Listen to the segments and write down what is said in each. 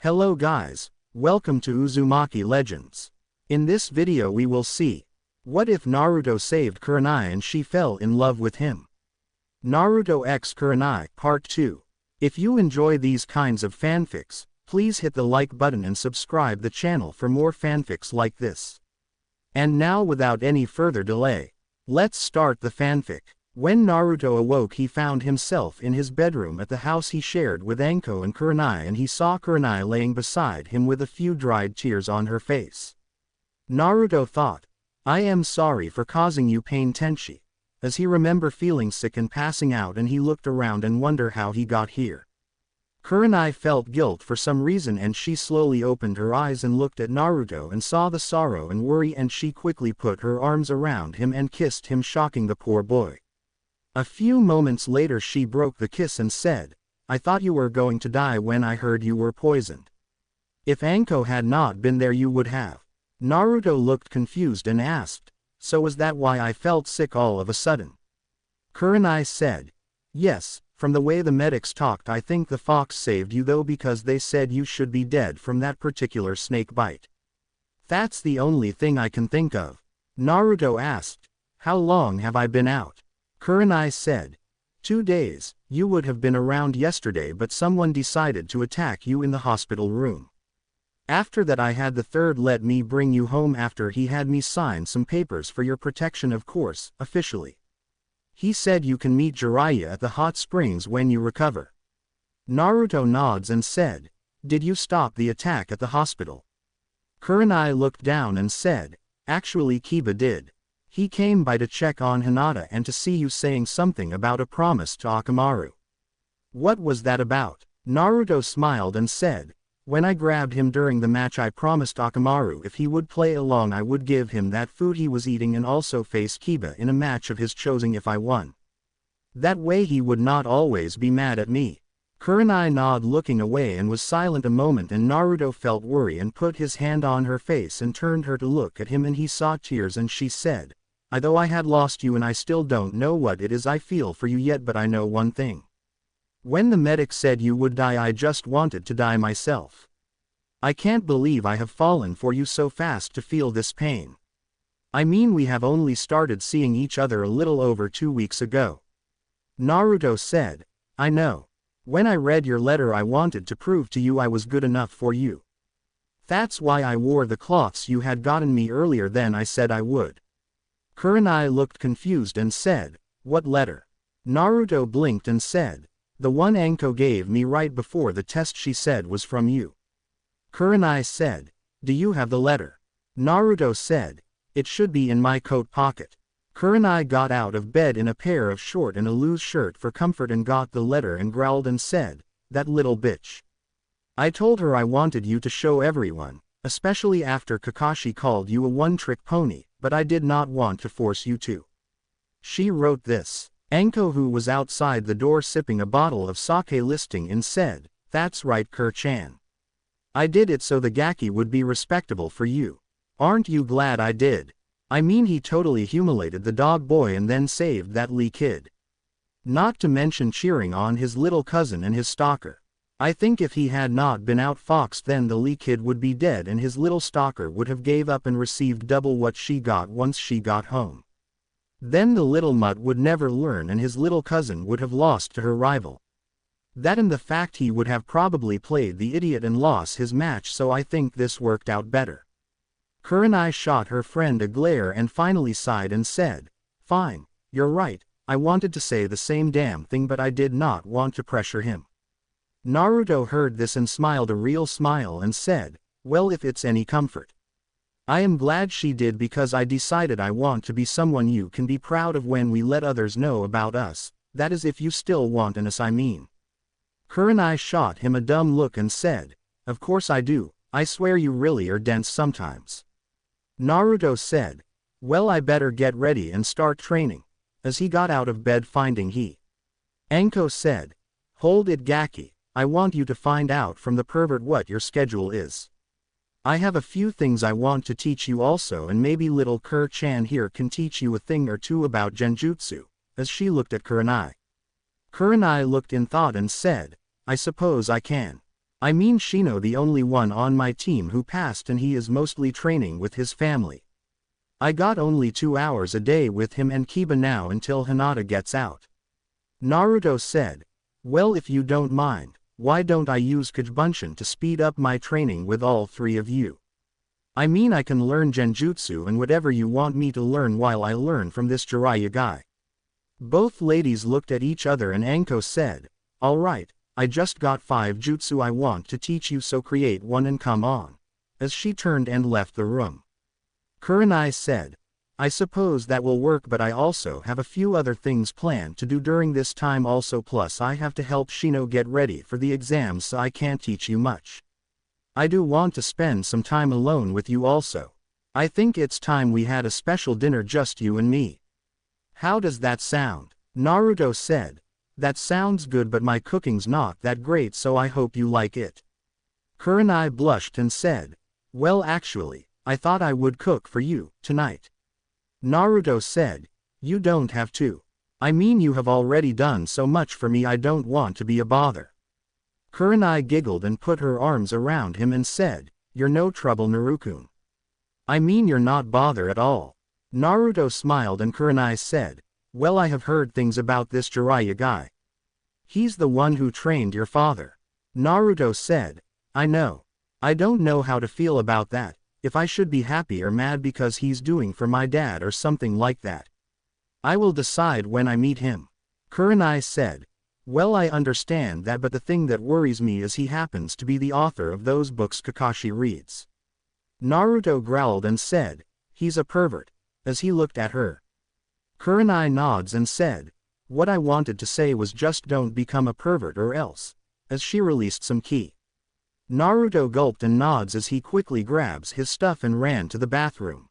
Hello guys, welcome to Uzumaki Legends. In this video we will see, what if Naruto saved Kurenai and she fell in love with him? Naruto x Kurenai, Part 2. If you enjoy these kinds of fanfics, please hit the like button and subscribe the channel for more fanfics like this. And now without any further delay, let's start the fanfic. When Naruto awoke he found himself in his bedroom at the house he shared with Anko and Kurenai, and he saw Kurenai laying beside him with a few dried tears on her face. Naruto thought, I am sorry for causing you pain Tenchi, as he remembered feeling sick and passing out, and he looked around and wondered how he got here. Kurenai felt guilt for some reason, and she slowly opened her eyes and looked at Naruto and saw the sorrow and worry, and she quickly put her arms around him and kissed him, shocking the poor boy. A few moments later she broke the kiss and said, I thought you were going to die when I heard you were poisoned. If Anko had not been there you would have. Naruto looked confused and asked, so is that why I felt sick all of a sudden? Kurenai said, yes, from the way the medics talked I think the fox saved you though, because they said you should be dead from that particular snake bite. That's the only thing I can think of. Naruto asked, how long have I been out? Kurenai said, 2 days, you would have been around yesterday but someone decided to attack you in the hospital room. After that I had the third let me bring you home after he had me sign some papers for your protection, of course, officially. He said you can meet Jiraiya at the hot springs when you recover. Naruto nods and said, did you stop the attack at the hospital? Kurenai looked down and said, actually Kiba did. He came by to check on Hinata and to see you saying something about a promise to Akamaru. What was that about? Naruto smiled and said, when I grabbed him during the match I promised Akamaru if he would play along I would give him that food he was eating and also face Kiba in a match of his choosing if I won. That way he would not always be mad at me. Kurenai nodded, looking away, and was silent a moment, and Naruto felt worry and put his hand on her face and turned her to look at him, and he saw tears, and she said, though I had lost you and I still don't know what it is I feel for you yet, but I know one thing. When the medic said you would die I just wanted to die myself. I can't believe I have fallen for you so fast to feel this pain. I mean we have only started seeing each other a little over 2 weeks ago. Naruto said, I know. When I read your letter I wanted to prove to you I was good enough for you. That's why I wore the cloths you had gotten me earlier than I said I would. Kurenai looked confused and said, what letter? Naruto blinked and said, the one Anko gave me right before the test, she said was from you. Kurenai said, do you have the letter? Naruto said, it should be in my coat pocket. Kurenai got out of bed in a pair of shorts and a loose shirt for comfort and got the letter and growled and said, that little bitch. I told her I wanted you to show everyone, especially after Kakashi called you a one-trick pony, but I did not want to force you to. She wrote this. Anko, who was outside the door sipping a bottle of sake, listening in, said, that's right Kur-chan. I did it so the Gaki would be respectable for you. Aren't you glad I did? I mean he totally humiliated the dog boy and then saved that Lee kid. Not to mention cheering on his little cousin and his stalker. I think if he had not been outfoxed then the Lee kid would be dead and his little stalker would have gave up and received double what she got once she got home. Then the little mutt would never learn and his little cousin would have lost to her rival. That and the fact he would have probably played the idiot and lost his match, so I think this worked out better. Kurenai shot her friend a glare and finally sighed and said, fine, you're right, I wanted to say the same damn thing but I did not want to pressure him. Naruto heard this and smiled a real smile and said, well, if it's any comfort. I am glad she did, because I decided I want to be someone you can be proud of when we let others know about us, that is if you still want us, I mean. Kurenai shot him a dumb look and said, of course I do, I swear you really are dense sometimes. Naruto said, well I better get ready and start training, as he got out of bed finding he. Anko said, hold it Gaki. I want you to find out from the pervert what your schedule is. I have a few things I want to teach you also, and maybe little Kur-chan here can teach you a thing or two about genjutsu, as she looked at Kurenai. Kurenai looked in thought and said, I suppose I can. I mean Shino, the only one on my team who passed, and he is mostly training with his family. I got only 2 hours a day with him and Kiba now until Hinata gets out. Naruto said. Well, if you don't mind, why don't I use Kajbunshin to speed up my training with all 3 of you? I mean, I can learn genjutsu and whatever you want me to learn while I learn from this Jiraiya guy. Both ladies looked at each other and Anko said, alright, I just got 5 jutsu I want to teach you, so create one and come on. As she turned and left the room. Kurenai said, I suppose that will work, but I also have a few other things planned to do during this time also, plus I have to help Shino get ready for the exams, so I can't teach you much. I do want to spend some time alone with you also. I think it's time we had a special dinner, just you and me. How does that sound? Naruto said. That sounds good, but my cooking's not that great, so I hope you like it. Kurenai blushed and said, well, actually, I thought I would cook for you tonight. Naruto said, you don't have to. I mean, you have already done so much for me, I don't want to be a bother. Kurenai giggled and put her arms around him and said, you're no trouble, Narukun. I mean, you're not bother at all. Naruto smiled and Kurenai said, well, I have heard things about this Jiraiya guy. He's the one who trained your father. Naruto said, I know. I don't know how to feel about that, if I should be happy or mad because he's doing for my dad or something like that. I will decide when I meet him. Kurenai said, well, I understand that, but the thing that worries me is he happens to be the author of those books Kakashi reads. Naruto growled and said, he's a pervert, as he looked at her. Kurenai nods and said, what I wanted to say was just don't become a pervert or else, as she released some ki. Naruto gulped and nods as he quickly grabs his stuff and ran to the bathroom.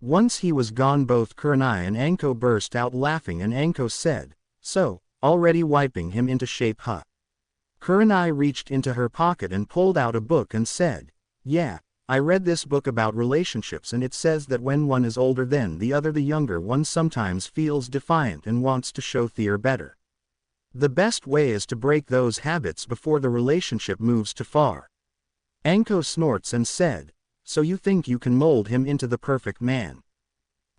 Once he was gone, both Kurenai and Anko burst out laughing, and Anko said, so, already wiping him into shape, huh? Kurenai reached into her pocket and pulled out a book and said, yeah, I read this book about relationships, and it says that when one is older than the other, the younger one sometimes feels defiant and wants to show they're better. The best way is to break those habits before the relationship moves too far. Anko snorts and said, so you think you can mold him into the perfect man?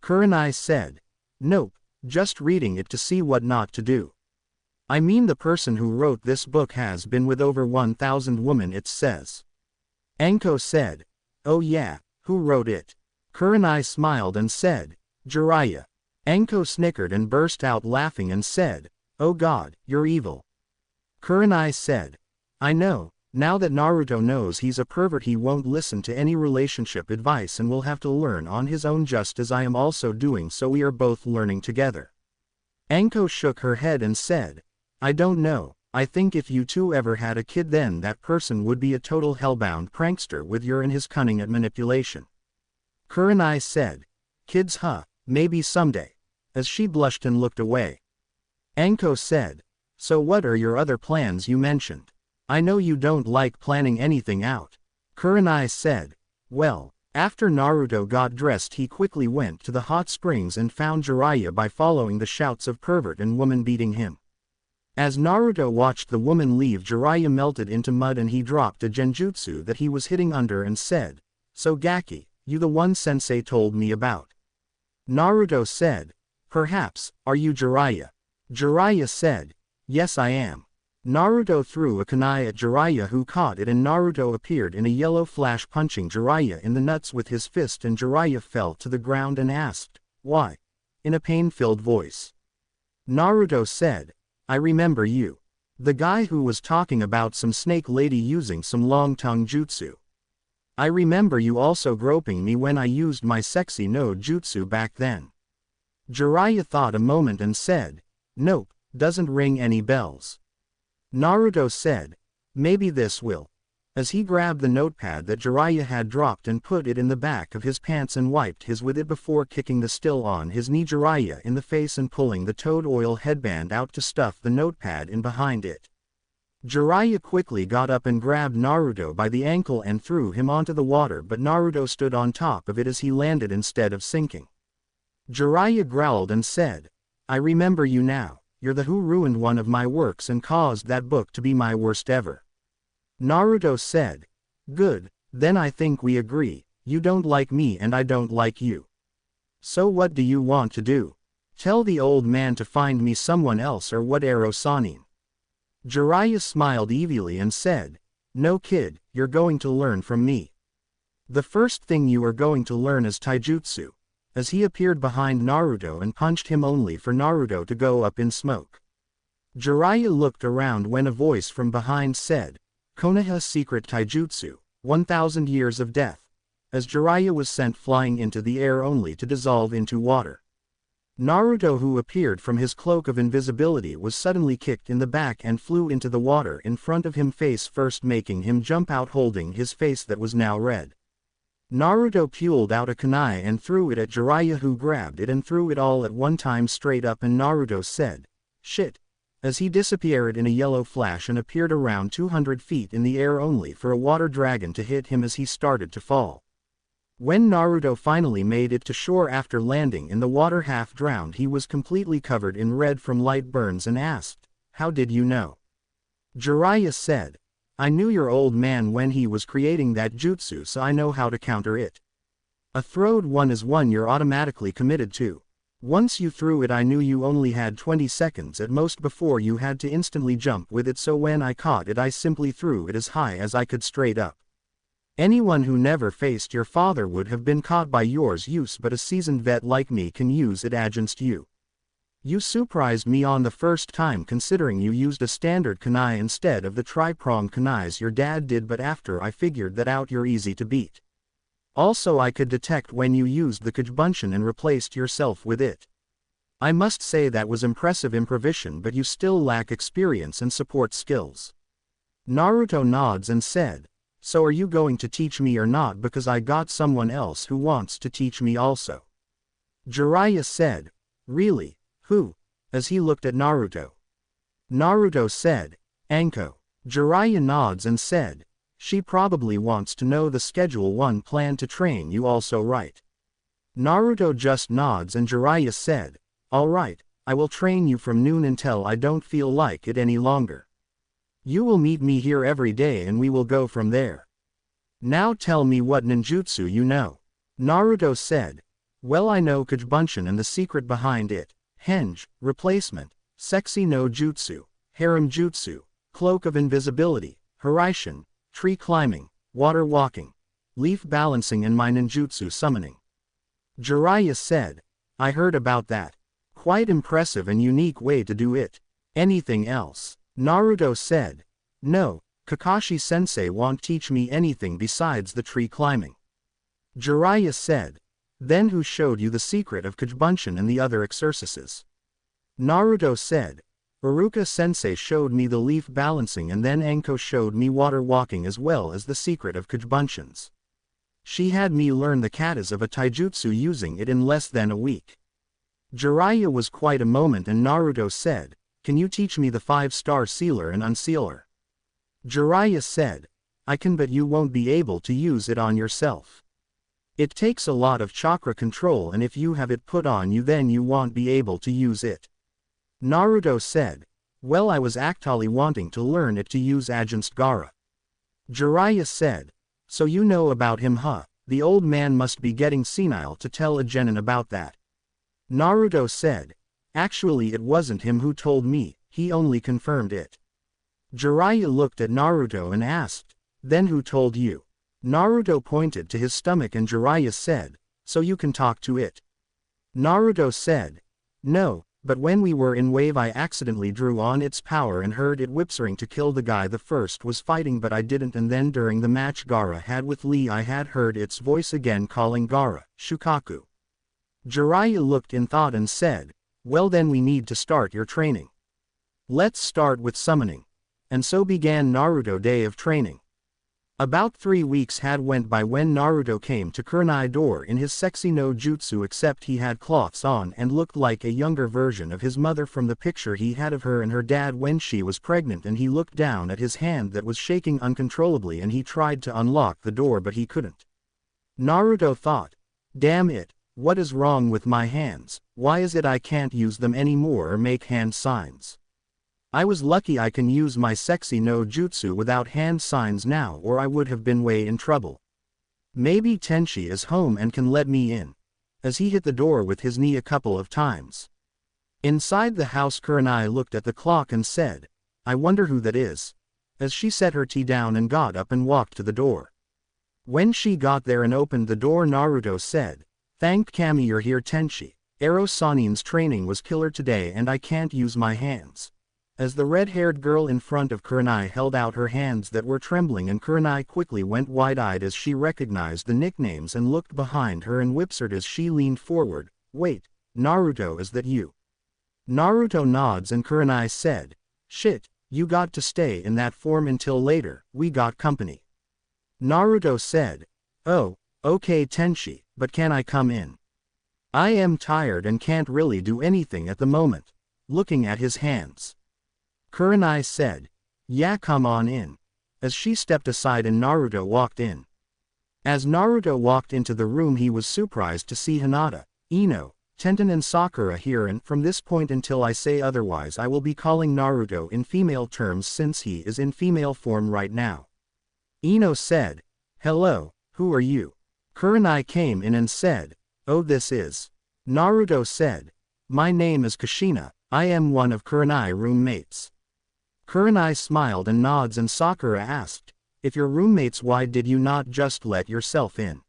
Kurenai said, nope, just reading it to see what not to do. I mean, the person who wrote this book has been with over 1,000 women, it says. Anko said, oh yeah, who wrote it? Kurenai smiled and said, Jiraiya. Anko snickered and burst out laughing and said, oh god, you're evil. Kurenai said, I know, now that Naruto knows he's a pervert, he won't listen to any relationship advice and will have to learn on his own, just as I am also doing, so we are both learning together. Anko shook her head and said, I don't know, I think if you two ever had a kid, then that person would be a total hellbound prankster with your and his cunning at manipulation. Kurenai said, kids, huh, maybe someday, as she blushed and looked away. Anko said, so what are your other plans you mentioned? I know you don't like planning anything out. Kurenai said, well, after Naruto got dressed, he quickly went to the hot springs and found Jiraiya by following the shouts of pervert and woman beating him. As Naruto watched the woman leave, Jiraiya melted into mud and he dropped a genjutsu that he was hitting under and said, so Gaki, you the one sensei told me about? Naruto said, perhaps, are you Jiraiya? Jiraiya said, yes I am. Naruto threw a kunai at Jiraiya, who caught it, and Naruto appeared in a yellow flash, punching Jiraiya in the nuts with his fist, and Jiraiya fell to the ground and asked, why? In a pain-filled voice. Naruto said, I remember you. The guy who was talking about some snake lady using some long tongue jutsu. I remember you also groping me when I used my sexy no jutsu back then. Jiraiya thought a moment and said, nope, doesn't ring any bells. Naruto said, maybe this will. As he grabbed the notepad that Jiraiya had dropped and put it in the back of his pants and wiped his with it before kicking the still on his knee Jiraiya in the face and pulling the toad oil headband out to stuff the notepad in behind it. Jiraiya quickly got up and grabbed Naruto by the ankle and threw him onto the water, but Naruto stood on top of it as he landed instead of sinking. Jiraiya growled and said, I remember you now, you're the who ruined one of my works and caused that book to be my worst ever. Naruto said. Good, then I think we agree, you don't like me and I don't like you. So what do you want to do? Tell the old man to find me someone else or what Sanin? Jiraiya smiled evilly and said, no kid, you're going to learn from me. The first thing you are going to learn is taijutsu. As he appeared behind Naruto and punched him only for Naruto to go up in smoke. Jiraiya looked around when a voice from behind said, Konoha's secret taijutsu, 1000 years of death. As Jiraiya was sent flying into the air only to dissolve into water. Naruto, who appeared from his cloak of invisibility, was suddenly kicked in the back and flew into the water in front of him face first, making him jump out holding his face that was now red. Naruto pulled out a kunai and threw it at Jiraiya, who grabbed it and threw it all at one time straight up, and Naruto said, shit, as he disappeared in a yellow flash and appeared around 200 feet in the air only for a water dragon to hit him as he started to fall. When Naruto finally made it to shore after landing in the water half drowned, he was completely covered in red from light burns and asked, how did you know? Jiraiya said, I knew your old man when he was creating that jutsu, so I know how to counter it. A throwed one is one you're automatically committed to. Once you threw it, I knew you only had 20 seconds at most before you had to instantly jump with it, so when I caught it I simply threw it as high as I could straight up. Anyone who never faced your father would have been caught by yours use, but a seasoned vet like me can use it against you. You surprised me on the first time, considering you used a standard kunai instead of the tri-pronged kunais your dad did, but after I figured that out you're easy to beat. Also I could detect when you used the Kujubunshin and replaced yourself with it. I must say that was impressive improvisation, but you still lack experience and support skills. Naruto nods and said, so are you going to teach me or not, because I got someone else who wants to teach me also. Jiraiya said, really? Who? As he looked at Naruto. Naruto said, Anko. Jiraiya nods and said, she probably wants to know the Schedule 1 plan to train you also, right? Naruto just nods and Jiraiya said, alright, I will train you from noon until I don't feel like it any longer. You will meet me here every day and we will go from there. Now tell me what ninjutsu you know. Naruto said, well, I know Kujubunshin and the secret behind it. Henge, replacement, sexy no jutsu, harem jutsu, cloak of invisibility, Hiraishin, tree climbing, water walking, leaf balancing, and my ninjutsu summoning. Jiraiya said, I heard about that. Quite impressive and unique way to do it. Anything else? Naruto said, no, Kakashi-sensei won't teach me anything besides the tree climbing. Jiraiya said, then who showed you the secret of Kujubunshin and the other exercises? Naruto said, Iruka-sensei showed me the leaf balancing, and then Anko showed me water walking as well as the secret of Kujubunshin's. She had me learn the katas of a taijutsu using it in less than a week. Jiraiya was quite a moment and Naruto said, can you teach me the 5-star sealer and unsealer? Jiraiya said, I can, but you won't be able to use it on yourself. It takes a lot of chakra control, and if you have it put on you then you won't be able to use it. Naruto said, well, I was actually wanting to learn it to use against Gaara. Jiraiya said, so you know about him, huh? The old man must be getting senile to tell a genin about that. Naruto said, actually it wasn't him who told me, he only confirmed it. Jiraiya looked at Naruto and asked, then who told you? Naruto pointed to his stomach and Jiraiya said, so you can talk to it. Naruto said, no, but when we were in wave I accidentally drew on its power and heard it whispering to kill the guy the first was fighting, but I didn't, and then during the match Gaara had with Lee I had heard its voice again calling Gaara, Shukaku. Jiraiya looked in thought and said, well then we need to start your training. Let's start with summoning. And so began Naruto day of training. About 3 weeks had went by when Naruto came to Kurenai door in his sexy no jutsu, except he had cloths on and looked like a younger version of his mother from the picture he had of her and her dad when she was pregnant, and he looked down at his hand that was shaking uncontrollably and he tried to unlock the door but he couldn't. Naruto thought, damn it, what is wrong with my hands? Why is it I can't use them anymore or make hand signs? I was lucky I can use my sexy no jutsu without hand signs now, or I would have been way in trouble. Maybe Tenchi is home and can let me in. As he hit the door with his knee a couple of times. Inside the house, Kurenai looked at the clock and said, I wonder who that is. As she set her tea down and got up and walked to the door. When she got there and opened the door, Naruto said, Thank Kami you're here, Tenchi. Ero Sanin's training was killer today and I can't use my hands. As the red-haired girl in front of Kurenai held out her hands that were trembling, and Kurenai quickly went wide-eyed as she recognized the nicknames and looked behind her and whispered as she leaned forward, Wait, Naruto, is that you? Naruto nods and Kurenai said, Shit, you got to stay in that form until later, we got company. Naruto said, Oh, okay Tenchi, but can I come in? I am tired and can't really do anything at the moment. Looking at his hands. Kurenai said, Yeah, come on in. As she stepped aside and Naruto walked in. As Naruto walked into the room, he was surprised to see Hinata, Ino, Tenten and Sakura here, and from this point until I say otherwise I will be calling Naruto in female terms since he is in female form right now. Ino said, Hello, who are you? Kurenai came in and said, Oh, this is. Naruto said, My name is Kushina, I am one of Kurenai roommates. Kurenai smiled and nods, and Sakura asked, If you're roommates, why did you not just let yourself in?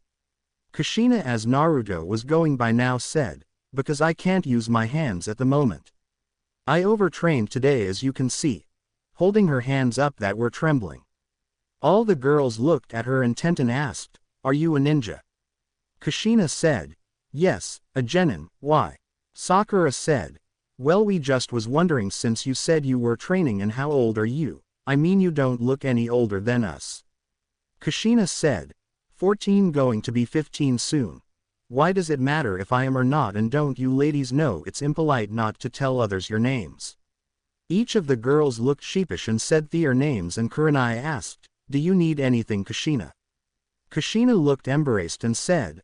Kushina, as Naruto was going by now, said, Because I can't use my hands at the moment. I overtrained today, as you can see. Holding her hands up that were trembling. All the girls looked at her and Tenten asked, Are you a ninja? Kushina said, Yes, a genin, why? Sakura said, Well, we just was wondering since you said you were training, and how old are you? I mean, you don't look any older than us. Kushina said, 14 going to be 15 soon. Why does it matter if I am or not, and don't you ladies know it's impolite not to tell others your names? Each of the girls looked sheepish and said their names, and Kurenai asked, Do you need anything, Kushina? Kushina looked embarrassed and said,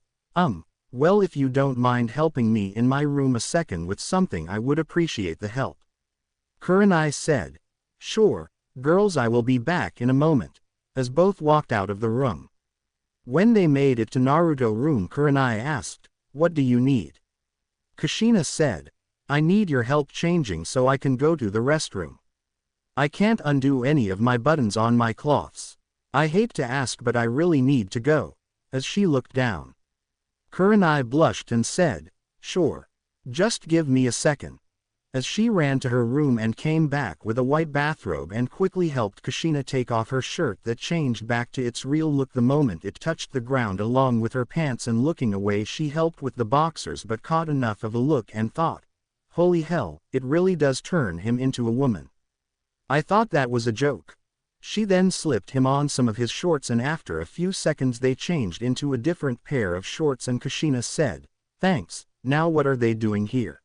Well, if you don't mind helping me in my room a second with something, I would appreciate the help. Kurenai said, Sure, girls, I will be back in a moment, as both walked out of the room. When they made it to Naruto room, Kurenai asked, What do you need? Kushina said, I need your help changing so I can go to the restroom. I can't undo any of my buttons on my cloths. I hate to ask, but I really need to go, as she looked down. Kurenai blushed and said, Sure. Just give me a second. As she ran to her room and came back with a white bathrobe and quickly helped Kushina take off her shirt that changed back to its real look the moment it touched the ground, along with her pants, and looking away she helped with the boxers but caught enough of a look and thought, Holy hell, it really does turn him into a woman. I thought that was a joke. She then slipped him on some of his shorts, and after a few seconds they changed into a different pair of shorts, and Kushina said, Thanks, now what are they doing here?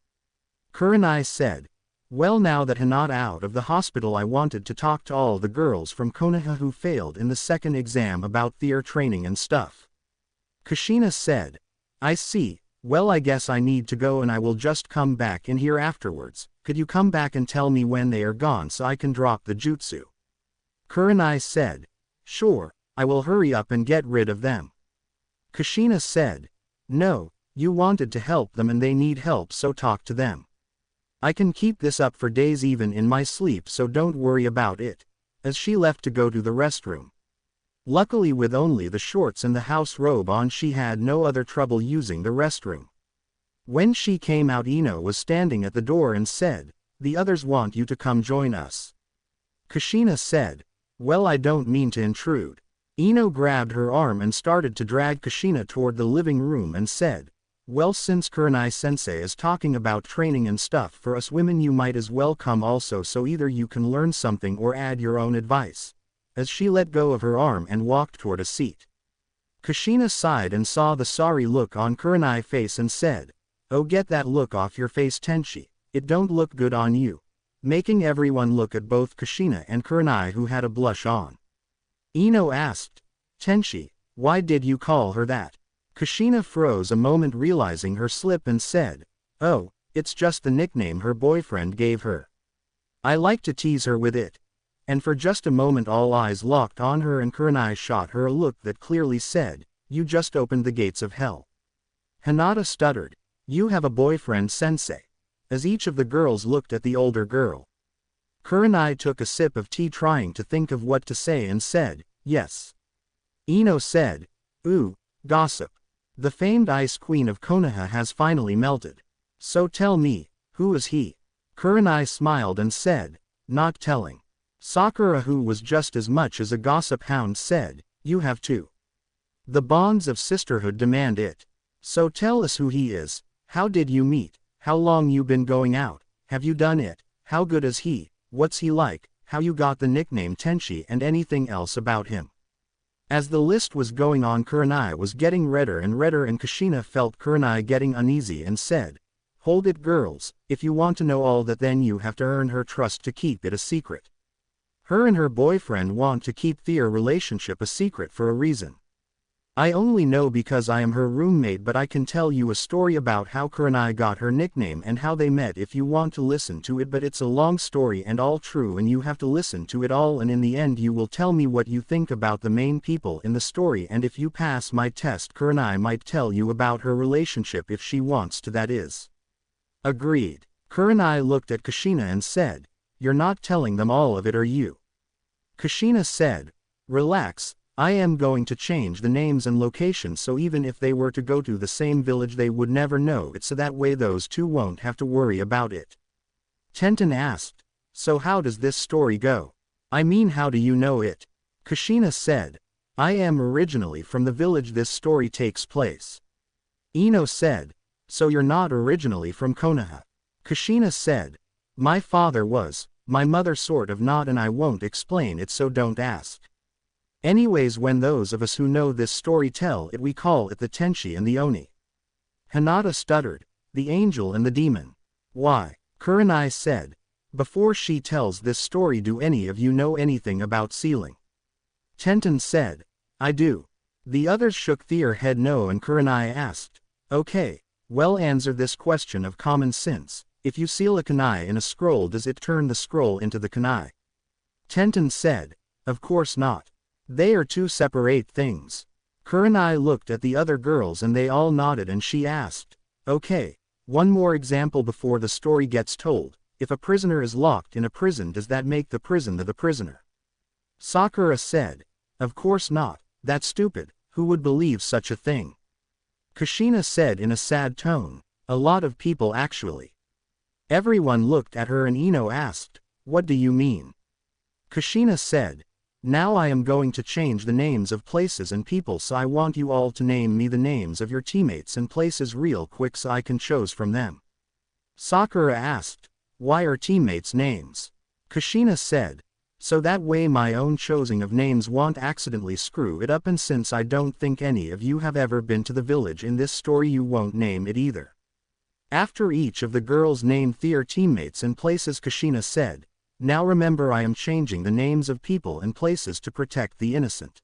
Kurenai said, Well, now that Hinata out of the hospital, I wanted to talk to all the girls from Konoha who failed in the second exam about their training and stuff. Kushina said, I see, well, I guess I need to go and I will just come back in here afterwards. Could you come back and tell me when they are gone so I can drop the jutsu? Kurenai said, Sure, I will hurry up and get rid of them. Kushina said, No, you wanted to help them and they need help, so talk to them. I can keep this up for days even in my sleep, so don't worry about it. As she left to go to the restroom. Luckily, with only the shorts and the house robe on, she had no other trouble using the restroom. When she came out, Ino was standing at the door and said, The others want you to come join us. Kushina said, Well, I don't mean to intrude. Ino grabbed her arm and started to drag Kushina toward the living room and said, Well, since Kurenai-sensei is talking about training and stuff for us women, you might as well come also, so either you can learn something or add your own advice. As she let go of her arm and walked toward a seat. Kushina sighed and saw the sorry look on Kurenai's face and said, Oh, get that look off your face, Tenchi. It don't look good on you. Making everyone look at both Kushina and Kurenai, who had a blush on. Ino asked, Tenchi, why did you call her that? Kushina froze a moment, realizing her slip, and said, Oh, it's just the nickname her boyfriend gave her. I like to tease her with it. And for just a moment all eyes locked on her and Kurenai shot her a look that clearly said, "You just opened the gates of hell." Hinata stuttered, "You have a boyfriend, sensei?" As each of the girls looked at the older girl. Kurenai took a sip of tea trying to think of what to say and said, "Yes." Ino said, "Ooh, gossip. The famed ice queen of Konoha has finally melted. So tell me, who is he?" Kurenai smiled and said, "Not telling." Sakura, who was just as much as a gossip hound, said, "You have to. The bonds of sisterhood demand it. So tell us who he is. How did you meet? How long you been going out? Have you done it? How good is he? What's he like? How you got the nickname Tenchi and anything else about him?" As the list was going on, Kurenai was getting redder and Kushina felt Kurenai getting uneasy and said, "Hold it, girls, if you want to know all that then you have to earn her trust to keep it a secret. Her and her boyfriend want to keep their relationship a secret for a reason. I only know because I am her roommate, but I can tell you a story about how Kurenai got her nickname and how they met if you want to listen to it, but it's a long story and all true and you have to listen to it all, and in the end you will tell me what you think about the main people in the story, and if you pass my test Kurenai might tell you about her relationship if she wants to, that is." "Agreed." Kurenai looked at Kushina and said, "You're not telling them all of it, are you?" Kushina said, "Relax, I am going to change the names and locations so even if they were to go to the same village they would never know it, so that way those two won't have to worry about it." Tenten asked, "So how does this story go? I mean, how do you know it?" Kushina said, "I am originally from the village this story takes place." Ino said, "So you're not originally from Konoha?" Kushina said, "My father was, my mother sort of not, and I won't explain it, so don't ask. Anyways, when those of us who know this story tell it, we call it the Tenchi and the Oni." Hinata stuttered, "The angel and the demon. Why?" Kurenai said, "Before she tells this story, do any of you know anything about sealing?" Tenten said, "I do." The others shook their head no, and Kurenai asked, "Okay, well, answer this question of common sense. If you seal a kunai in a scroll, does it turn the scroll into the kunai?" Tenten said, "Of course not. They are two separate things." Kurenai looked at the other girls and they all nodded, and she asked, "Okay, one more example before the story gets told. If a prisoner is locked in a prison, does that make the prison the prisoner?" Sakura said, "Of course not. That's stupid. Who would believe such a thing?" Kushina said in a sad tone, "A lot of people actually." Everyone looked at her and Ino asked, "What do you mean?" Kushina said, "Now I am going to change the names of places and people, so I want you all to name me the names of your teammates and places real quick so I can choose from them." Sakura asked, "Why are teammates' names?" Kushina said, "So that way my own choosing of names won't accidentally screw it up, and since I don't think any of you have ever been to the village in this story, you won't name it either." After each of the girls named their teammates and places, Kushina said, "Now remember, I am changing the names of people and places to protect the innocent.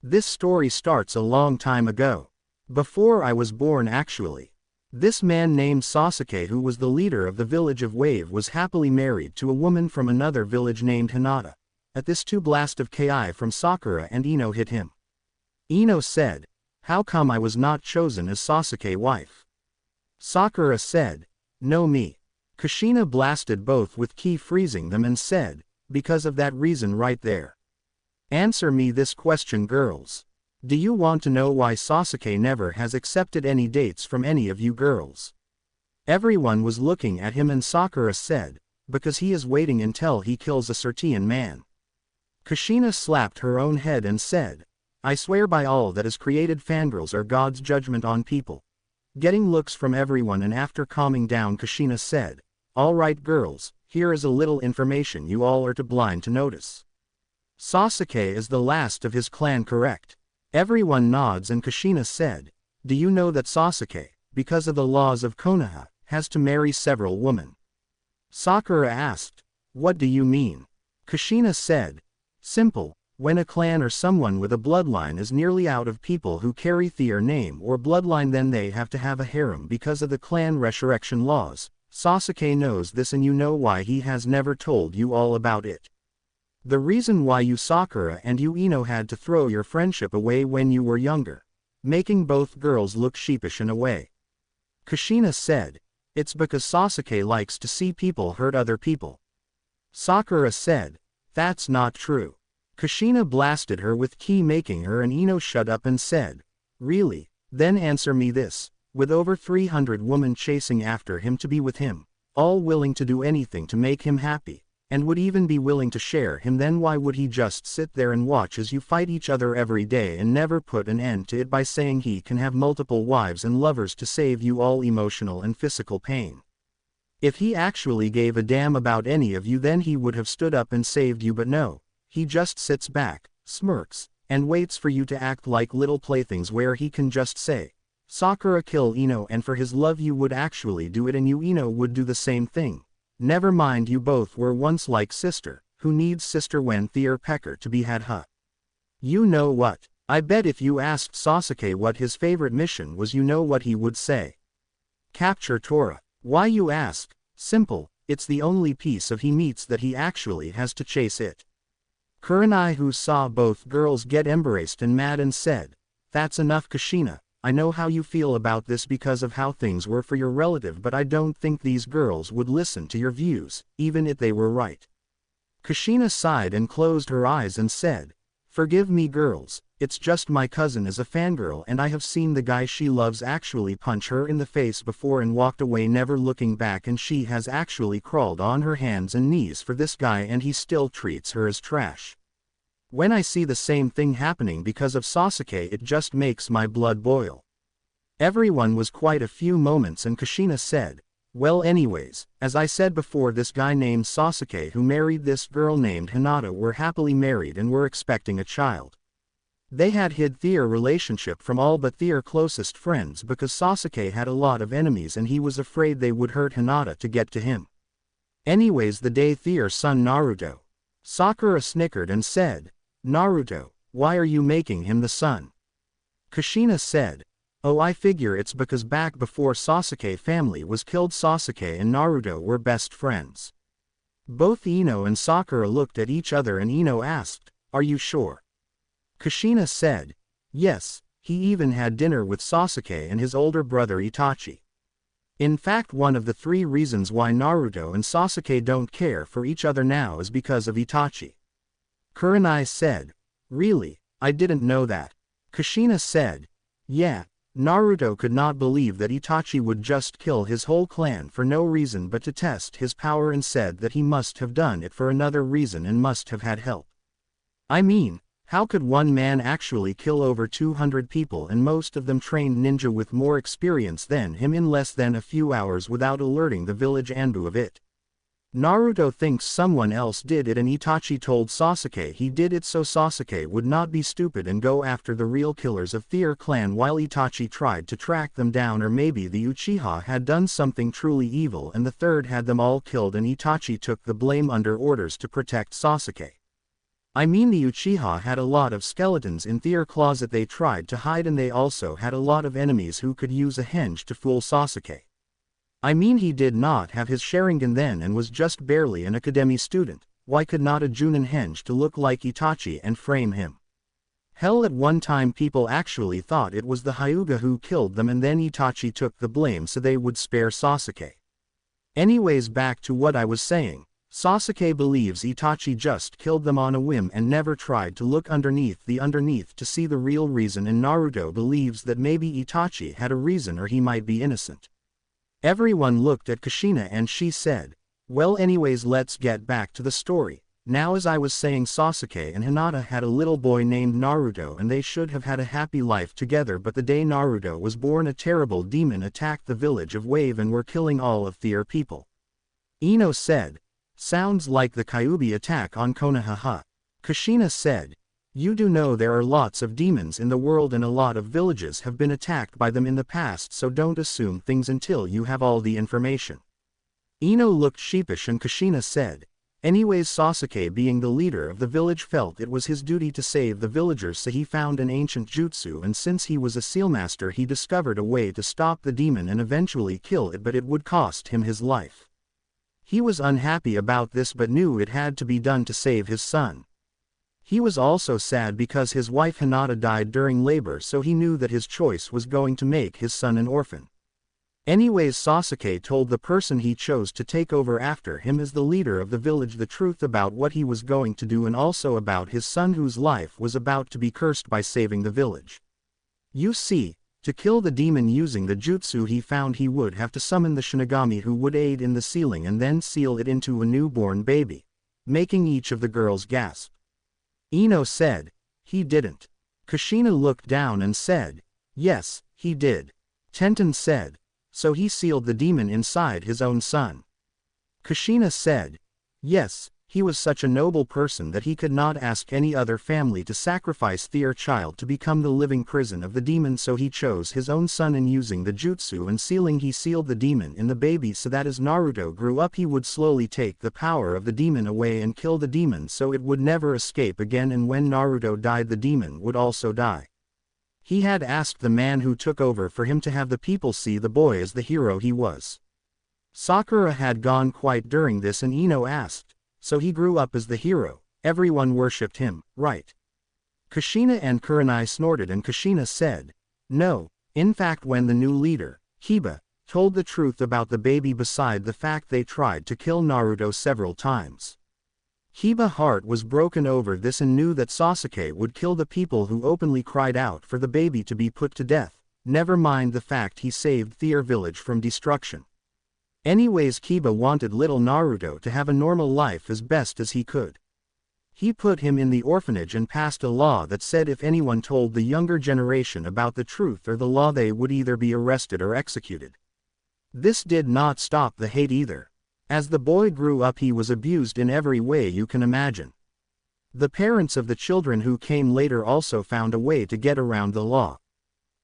This story starts a long time ago. Before I was born actually. This man named Sasuke, who was the leader of the village of Wave, was happily married to a woman from another village named Hinata. At this, two blast of ki from Sakura and Ino hit him. Ino said, "How come I was not chosen as Sasuke's wife?" Sakura said, "No, me." Kushina blasted both with ki, freezing them, and said, "Because of that reason right there. Answer me this question, girls. Do you want to know why Sasuke never has accepted any dates from any of you girls?" Everyone was looking at him, and Sakura said, "Because he is waiting until he kills a certain man." Kushina slapped her own head and said, "I swear by all that is created, fangirls are God's judgment on people." Getting looks from everyone, and after calming down, Kushina said, "All right, girls, here is a little information you all are too blind to notice. Sasuke is the last of his clan, correct?" Everyone nods, and Kushina said, "Do you know that Sasuke, because of the laws of Konoha, has to marry several women?" Sakura asked, "What do you mean?" Kushina said, "Simple. When a clan or someone with a bloodline is nearly out of people who carry their name or bloodline, then they have to have a harem because of the clan resurrection laws, Sasuke knows this and you know why he has never told you all about it. The reason why you Sakura and you Ino had to throw your friendship away when you were younger, making both girls look sheepish in a way. Kushina said, it's because Sasuke likes to see people hurt other people. Sakura said, that's not true. Kushina blasted her with ki, making her and Ino shut up, and said, really? Then answer me this. With over 300 women chasing after him to be with him, all willing to do anything to make him happy, and would even be willing to share him, then why would he just sit there and watch as you fight each other every day and never put an end to it by saying he can have multiple wives and lovers to save you all emotional and physical pain? If he actually gave a damn about any of you, then he would have stood up and saved you, but no, he just sits back, smirks, and waits for you to act like little playthings where he can just say, Sakura, kill Ino, and for his love you would actually do it, and you Ino would do the same thing. Never mind, you both were once like sister, who needs sister when their pecker to be had huh? You know what? I bet if you asked Sasuke what his favorite mission was, you know what he would say. Capture Tora. Why, you ask? Simple, it's the only piece of he meets that he actually has to chase it. Kurenai, who saw both girls get embraced and mad, and said, that's enough, Kushina. I know how you feel about this because of how things were for your relative, but I don't think these girls would listen to your views, even if they were right. Kushina sighed and closed her eyes and said, forgive me girls, it's just my cousin is a fangirl and I have seen the guy she loves actually punch her in the face before and walked away never looking back, and she has actually crawled on her hands and knees for this guy and he still treats her as trash. When I see the same thing happening because of Sasuke, it just makes my blood boil. Everyone was quite a few moments, and Kushina said, well anyways, as I said before, this guy named Sasuke who married this girl named Hinata were happily married and were expecting a child. They had hid their relationship from all but their closest friends because Sasuke had a lot of enemies and he was afraid they would hurt Hinata to get to him. Anyways, the day their son Naruto. Sakura snickered and said, Naruto, why are you making him the son? Kushina said, oh, I figure it's because back before Sasuke family was killed, Sasuke and Naruto were best friends. Both Ino and Sakura looked at each other and Ino asked, are you sure? Kushina said, yes, he even had dinner with Sasuke and his older brother Itachi. In fact, one of the 3 reasons why Naruto and Sasuke don't care for each other now is because of Itachi. Kurenai said, really? I didn't know that. Kushina said, yeah, Naruto could not believe that Itachi would just kill his whole clan for no reason but to test his power, and said that he must have done it for another reason and must have had help. I mean, how could one man actually kill over 200 people and most of them trained ninja with more experience than him in less than a few hours without alerting the village Anbu of it? Naruto thinks someone else did it and Itachi told Sasuke he did it so Sasuke would not be stupid and go after the real killers of their clan while Itachi tried to track them down, or maybe the Uchiha had done something truly evil and the third had them all killed and Itachi took the blame under orders to protect Sasuke. I mean, the Uchiha had a lot of skeletons in their closet they tried to hide, and they also had a lot of enemies who could use a henge to fool Sasuke. I mean, he did not have his Sharingan then and was just barely an academy student. Why could not a Junin henge to look like Itachi and frame him? Hell, at one time people actually thought it was the Hyuga who killed them, and then Itachi took the blame so they would spare Sasuke. Anyways, back to what I was saying. Sasuke believes Itachi just killed them on a whim and never tried to look underneath to see the real reason, and Naruto believes that maybe Itachi had a reason or he might be innocent. Everyone looked at Kushina and she said, well anyways, let's get back to the story. Now, as I was saying, Sasuke and Hinata had a little boy named Naruto and they should have had a happy life together, but the day Naruto was born a terrible demon attacked the village of Wave and were killing all of their people. Ino said, sounds like the Kyuubi attack on Konoha. Kushina said, you do know there are lots of demons in the world and a lot of villages have been attacked by them in the past, so don't assume things until you have all the information. Ino looked sheepish and Kushina said, Anyways, Sasuke, being the leader of the village, felt it was his duty to save the villagers, so he found an ancient jutsu, and since he was a seal master he discovered a way to stop the demon and eventually kill it, but it would cost him his life. He was unhappy about this but knew it had to be done to save his son. He was also sad because his wife Hinata died during labor, so he knew that his choice was going to make his son an orphan. Anyways, Sasuke told the person he chose to take over after him as the leader of the village the truth about what he was going to do and also about his son whose life was about to be cursed by saving the village. You see, to kill the demon using the jutsu he found, he would have to summon the shinigami who would aid in the sealing and then seal it into a newborn baby, making each of the girls gasp. Ino said, "He didn't." Kushina looked down and said, "Yes, he did." Tenten said, "So he sealed the demon inside his own son." Kushina said, "Yes, he was such a noble person that he could not ask any other family to sacrifice their child to become the living prison of the demon, so he chose his own son, and using the jutsu and sealing he sealed the demon in the baby so that as Naruto grew up he would slowly take the power of the demon away and kill the demon so it would never escape again, and when Naruto died the demon would also die. He had asked the man who took over for him to have the people see the boy as the hero he was. Sakura had gone quiet during this and Ino asked, "So he grew up as the hero, everyone worshipped him, right?" Kushina and Kurenai snorted and Kushina said, "No, in fact when the new leader, Kiba, told the truth about the baby beside the fact they tried to kill Naruto several times. Kiba's heart was broken over this and knew that Sasuke would kill the people who openly cried out for the baby to be put to death, never mind the fact he saved their village from destruction. Anyways, Kiba wanted little Naruto to have a normal life as best as he could. He put him in the orphanage and passed a law that said if anyone told the younger generation about the truth or the law they would either be arrested or executed. This did not stop the hate either. As the boy grew up he was abused in every way you can imagine. The parents of the children who came later also found a way to get around the law.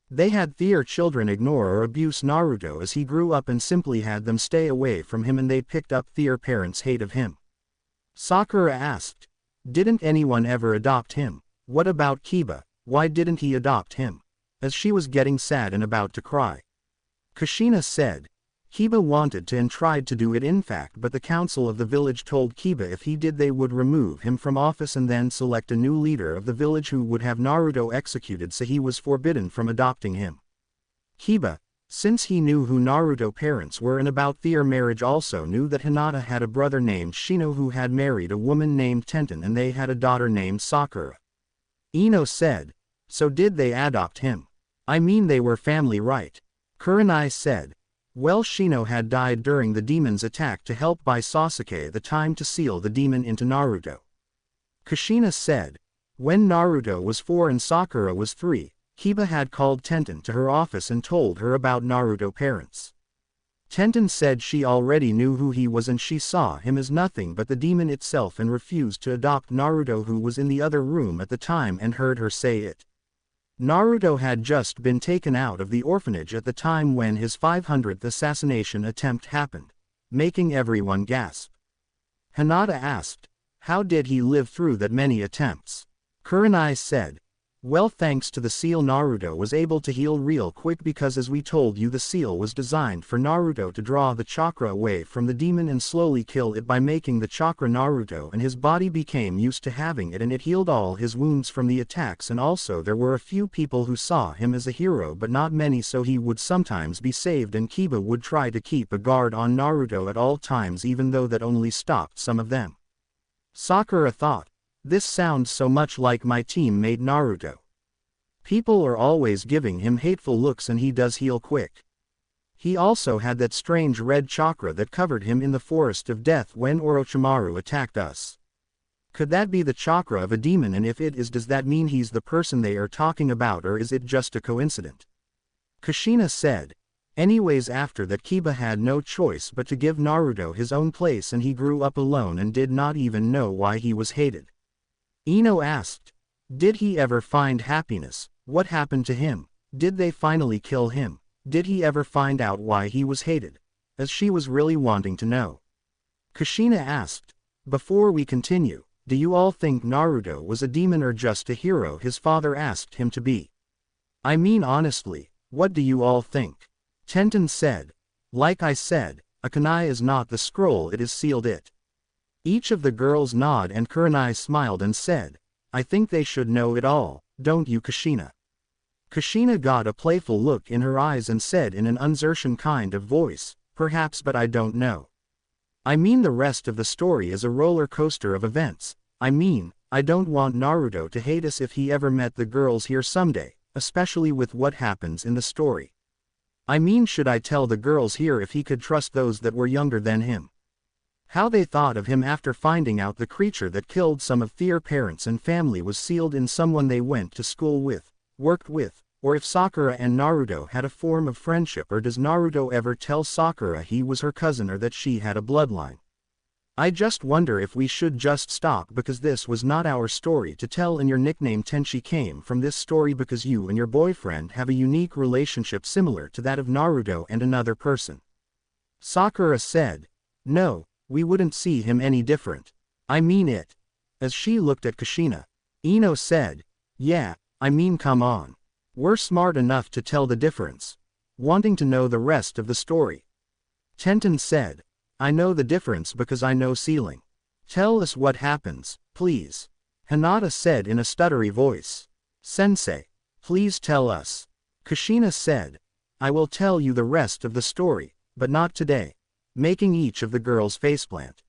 They had their children ignore or abuse Naruto as he grew up and simply had them stay away from him, and they picked up their parents' hate of him. Sakura asked, "Didn't anyone ever adopt him? What about Kiba, why didn't he adopt him?" As she was getting sad and about to cry. Kushina said, "Kiba wanted to and tried to do it in fact, but the council of the village told Kiba if he did they would remove him from office and then select a new leader of the village who would have Naruto executed, so he was forbidden from adopting him. Kiba, since he knew who Naruto parents were and about their marriage, also knew that Hinata had a brother named Shino who had married a woman named Tenten and they had a daughter named Sakura." Ino said, "So did they adopt him? I mean they were family, right?" Kurenai said, "Well, Shino had died during the demon's attack to help by Sasuke the time to seal the demon into Naruto." Kushina said, "When Naruto was 4 and Sakura was 3, Kiba had called Tenten to her office and told her about Naruto parents. Tenten said she already knew who he was and she saw him as nothing but the demon itself and refused to adopt Naruto, who was in the other room at the time, and heard her say it. Naruto had just been taken out of the orphanage at the time when his 500th assassination attempt happened, making everyone gasp." Hinata asked, "How did he live through that many attempts?" Kurenai said, "Well, thanks to the seal Naruto was able to heal real quick, because as we told you the seal was designed for Naruto to draw the chakra away from the demon and slowly kill it by making the chakra Naruto, and his body became used to having it and it healed all his wounds from the attacks, and also there were a few people who saw him as a hero but not many, so he would sometimes be saved and Kiba would try to keep a guard on Naruto at all times even though that only stopped some of them." Sakura thought, "This sounds so much like my teammate Naruto. People are always giving him hateful looks and he does heal quick. He also had that strange red chakra that covered him in the forest of death when Orochimaru attacked us. Could that be the chakra of a demon, and if it is, does that mean he's the person they are talking about, or is it just a coincidence?" Kushina said, "Anyways, after that Kiba had no choice but to give Naruto his own place and he grew up alone and did not even know why he was hated." Ino asked, "Did he ever find happiness? What happened to him? Did they finally kill him? Did he ever find out why he was hated?" As she was really wanting to know. Kushina asked, Before we continue, do you all think Naruto was a demon or just a hero his father asked him to be? I mean honestly, what do you all think? Tenten said. Like I said, a kunai is not the scroll, it is sealed it. Each of the girls nodded and Kurenai smiled and said, I think they should know it all, don't you Kushina? Kushina got a playful look in her eyes and said in an uncertain kind of voice, perhaps, but I don't know. I mean the rest of the story is a roller coaster of events. I mean, I don't want Naruto to hate us if he ever met the girls here someday, especially with what happens in the story. I mean, should I tell the girls here if he could trust those that were younger than him? How they thought of him after finding out the creature that killed some of their parents and family was sealed in someone they went to school with, worked with, or if Sakura and Naruto had a form of friendship, or does Naruto ever tell Sakura he was her cousin or that she had a bloodline? I just wonder if we should just stop because this was not our story to tell, and your nickname Tenchi came from this story because you and your boyfriend have a unique relationship similar to that of Naruto and another person. Sakura said. No, we wouldn't see him any different. I mean it. As she looked at Kushina. Ino said. Yeah, I mean come on. We're smart enough to tell the difference. Wanting to know the rest of the story. Tenten said. I know the difference because I know sealing. Tell us what happens, please. Hinata said in a stuttery voice. Sensei, please tell us. Kushina said. I will tell you the rest of the story, but not today. Making each of the girls faceplant.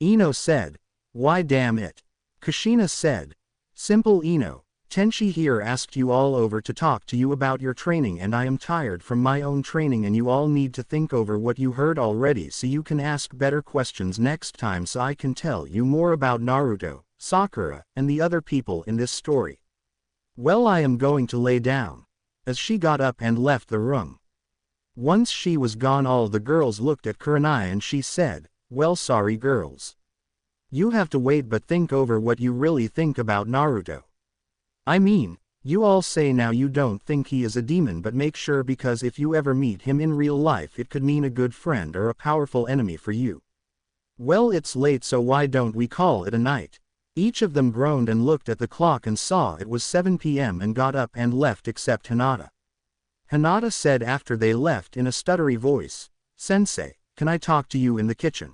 Ino said. Why damn it. Kushina said. Simple Ino. Tenchi here asked you all over to talk to you about your training, and I am tired from my own training, and you all need to think over what you heard already so you can ask better questions next time, so I can tell you more about Naruto, Sakura, and the other people in this story. Well, I am going to lay down. As she got up and left the room. Once she was gone, all the girls looked at Kurenai and she said, well, sorry girls. You have to wait, but think over what you really think about Naruto. I mean, you all say now you don't think he is a demon, but make sure, because if you ever meet him in real life it could mean a good friend or a powerful enemy for you. Well, it's late, so why don't we call it a night? Each of them groaned and looked at the clock and saw it was 7 p.m. and got up and left except Hinata. Hinata said after they left in a stuttery voice, Sensei, can I talk to you in the kitchen?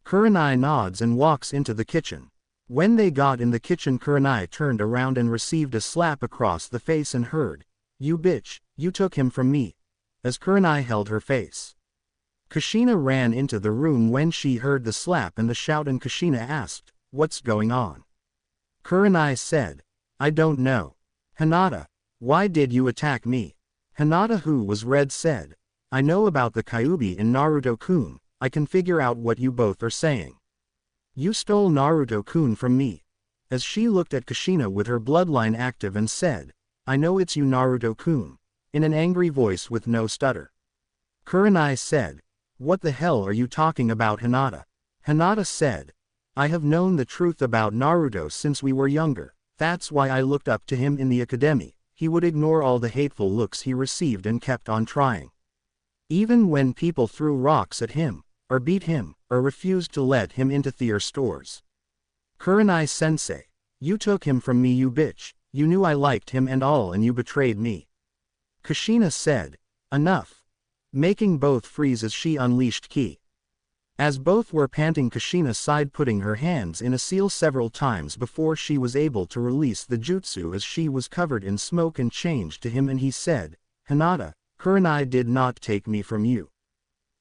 Kurenai nods and walks into the kitchen. When they got in the kitchen, Kurenai turned around and received a slap across the face and heard, you bitch, you took him from me. As Kurenai held her face. Kushina ran into the room when she heard the slap and the shout, and Kushina asked, what's going on? Kurenai said, I don't know. Hinata, why did you attack me? Hinata, who was red, said, I know about the Kyuubi in Naruto-kun, I can figure out what you both are saying. You stole Naruto-kun from me. As she looked at Kushina with her bloodline active and said, I know it's you Naruto-kun, in an angry voice with no stutter. Kurenai said, what the hell are you talking about, Hinata? Hinata said, I have known the truth about Naruto since we were younger, that's why I looked up to him in the academy. He would ignore all the hateful looks he received and kept on trying. Even when people threw rocks at him, or beat him, or refused to let him into their stores. Kurenai sensei, you took him from me, you bitch, you knew I liked him and all, and you betrayed me. Kushina said, enough. Making both freeze as she unleashed ki. As both were panting, Kushina sighed, putting her hands in a seal several times before she was able to release the jutsu as she was covered in smoke and changed to him, and he said, Hinata, Kurenai did not take me from you.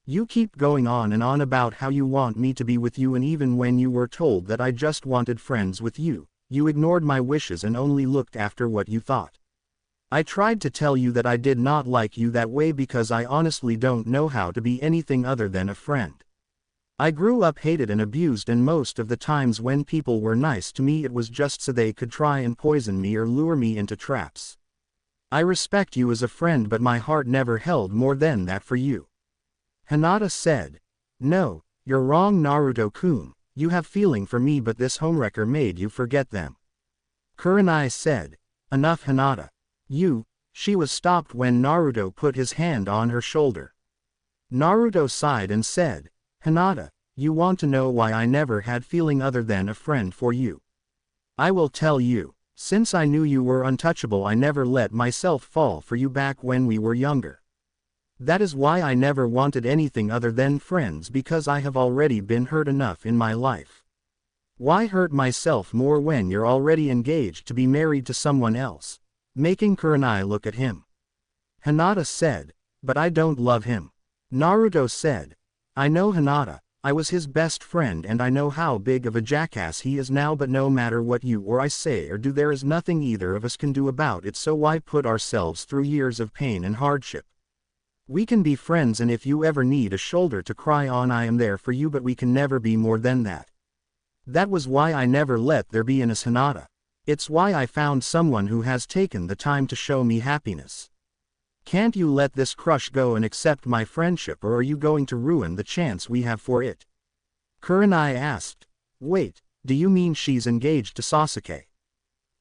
You keep going on and on about how you want me to be with you, and even when you were told that I just wanted friends with you, you ignored my wishes and only looked after what you thought. I tried to tell you that I did not like you that way because I honestly don't know how to be anything other than a friend. I grew up hated and abused, and most of the times when people were nice to me it was just so they could try and poison me or lure me into traps. I respect you as a friend, but my heart never held more than that for you. Hinata said, no, you're wrong Naruto-kun, you have feeling for me, but this homewrecker made you forget them. Kurenai said, enough Hinata. She was stopped when Naruto put his hand on her shoulder. Naruto sighed and said, Hinata, You want to know why I never had feeling other than a friend for you. I will tell you. Since I knew you were untouchable, I never let myself fall for you back when we were younger. That is why I never wanted anything other than friends, because I have already been hurt enough in my life. Why hurt myself more when you're already engaged to be married to someone else? Making Kurenai look at him. Hinata said, but I don't love him. Naruto said, I know Hinata. I was his best friend and I know how big of a jackass he is now, but no matter what you or I say or do, there is nothing either of us can do about it, so why put ourselves through years of pain and hardship? We can be friends, and if you ever need a shoulder to cry on, I am there for you, but we can never be more than that. That was why I never let there be an as Hinata. It's why I found someone who has taken the time to show me happiness. Can't you let this crush go and accept my friendship, or are you going to ruin the chance we have for it? Kurenai asked. Wait, do you mean she's engaged to Sasuke?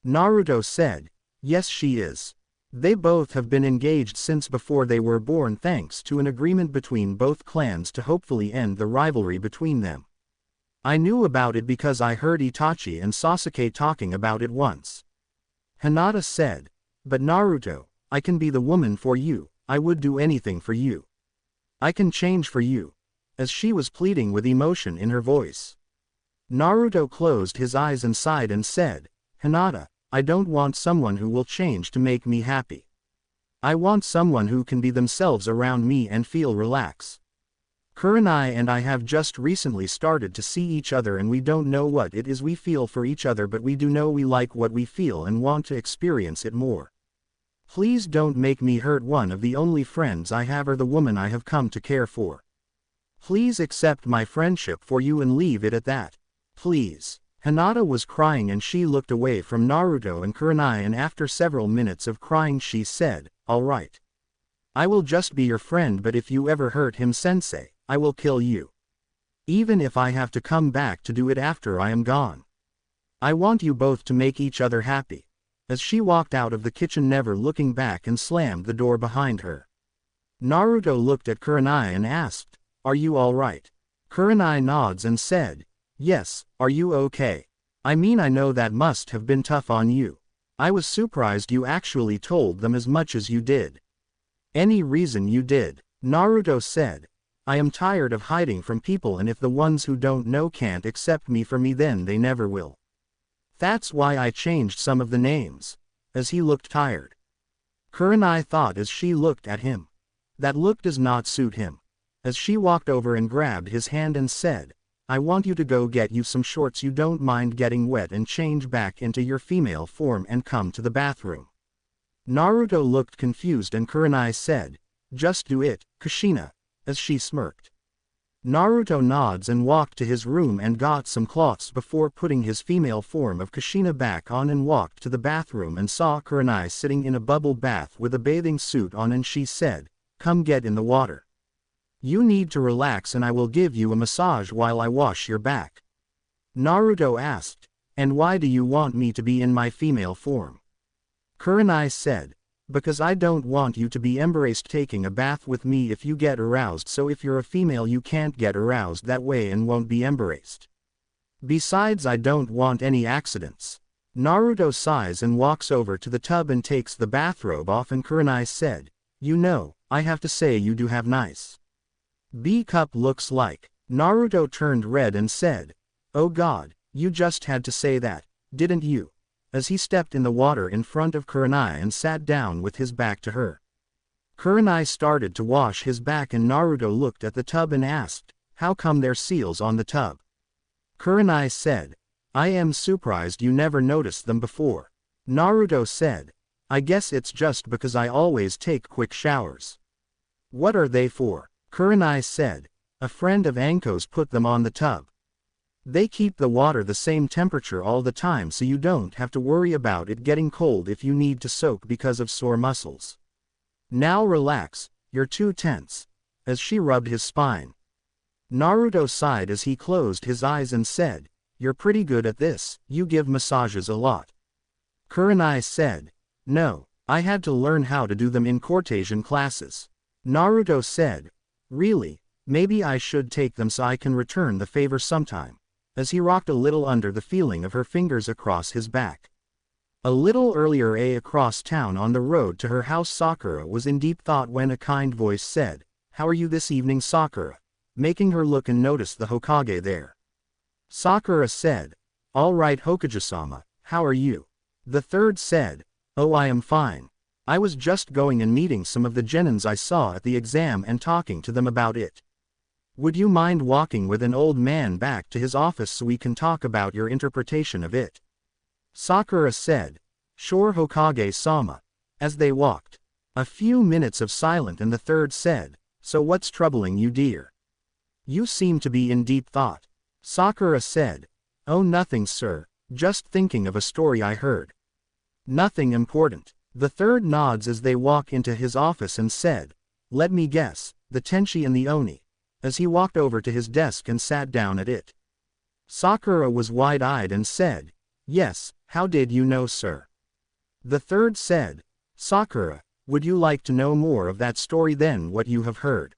Naruto said, yes, she is. They both have been engaged since before they were born, thanks to an agreement between both clans to hopefully end the rivalry between them. I knew about it because I heard Itachi and Sasuke talking about it once. Hinata said, but Naruto, I can be the woman for you, I would do anything for you. I can change for you. As she was pleading with emotion in her voice. Naruto closed his eyes and sighed and said, Hinata, I don't want someone who will change to make me happy. I want someone who can be themselves around me and feel relax. Kurenai and I have just recently started to see each other, and we don't know what it is we feel for each other, but we do know we like what we feel and want to experience it more. Please don't make me hurt one of the only friends I have or the woman I have come to care for. Please accept my friendship for you and leave it at that. Please. Hinata was crying and she looked away from Naruto and Kurenai, and after several minutes of crying she said, all right. I will just be your friend, but if you ever hurt him, sensei, I will kill you. Even if I have to come back to do it after I am gone. I want you both to make each other happy. As she walked out of the kitchen, never looking back, and slammed the door behind her. Naruto looked at Kurenai and asked, are you all right? Kurenai nods and said, yes, are you okay? I mean, I know that must have been tough on you. I was surprised you actually told them as much as you did. Any reason you did? Naruto said, I am tired of hiding from people, and if the ones who don't know can't accept me for me, then they never will. That's why I changed some of the names. As he looked tired. Kurenai thought as she looked at him. That look does not suit him. As she walked over and grabbed his hand and said, I want you to go get you some shorts you don't mind getting wet and change back into your female form and come to the bathroom. Naruto looked confused and Kurenai said, just do it, Kushina, as she smirked. Naruto nods and walked to his room and got some cloths before putting his female form of Kushina back on, and walked to the bathroom and saw Kurenai sitting in a bubble bath with a bathing suit on, and she said, come get in the water. You need to relax and I will give you a massage while I wash your back. Naruto asked, and why do you want me to be in my female form? Kurenai said, because I don't want you to be embarrassed taking a bath with me if you get aroused, so if you're a female you can't get aroused that way and won't be embarrassed. Besides, I don't want any accidents. Naruto sighs and walks over to the tub and takes the bathrobe off, and Kurenai said, you know, I have to say you do have nice B-cup looks like. Naruto turned red and said, oh God, you just had to say that, didn't you? As he stepped in the water in front of Kurenai and sat down with his back to her. Kurenai started to wash his back and Naruto looked at the tub and asked, how come there's seals on the tub? Kurenai said, I am surprised you never noticed them before. Naruto said, I guess it's just because I always take quick showers. What are they for? Kurenai said, a friend of Anko's put them on the tub. They keep the water the same temperature all the time, so you don't have to worry about it getting cold if you need to soak because of sore muscles. Now relax, you're too tense. As she rubbed his spine. Naruto sighed as he closed his eyes and said, you're pretty good at this, you give massages a lot. Kurenai said, no, I had to learn how to do them in courtesan classes. Naruto said, really, Maybe I should take them so I can return the favor sometime. As he rocked a little under the feeling of her fingers across his back. A little earlier across town on the road to her house Sakura was in deep thought when a kind voice said, "How are you this evening Sakura?" making her look and notice the Hokage there. Sakura said, "All right Hokage-sama, how are you?" The third said, "Oh I am fine. I was just going and meeting some of the genins I saw at the exam and talking to them about it. Would you mind walking with an old man back to his office so we can talk about your interpretation of it?" Sakura said, "Sure Hokage-sama." As they walked. A few minutes of silence and the third said, "So what's troubling you dear? You seem to be in deep thought." Sakura said, "Oh nothing sir, just thinking of a story I heard." "Nothing important." The third nods as they walk into his office and said, "Let me guess, the Tenshi and the Oni," as he walked over to his desk and sat down at it. Sakura was wide-eyed and said, "Yes, how did you know sir?" The third said, "Sakura, would you like to know more of that story than what you have heard?"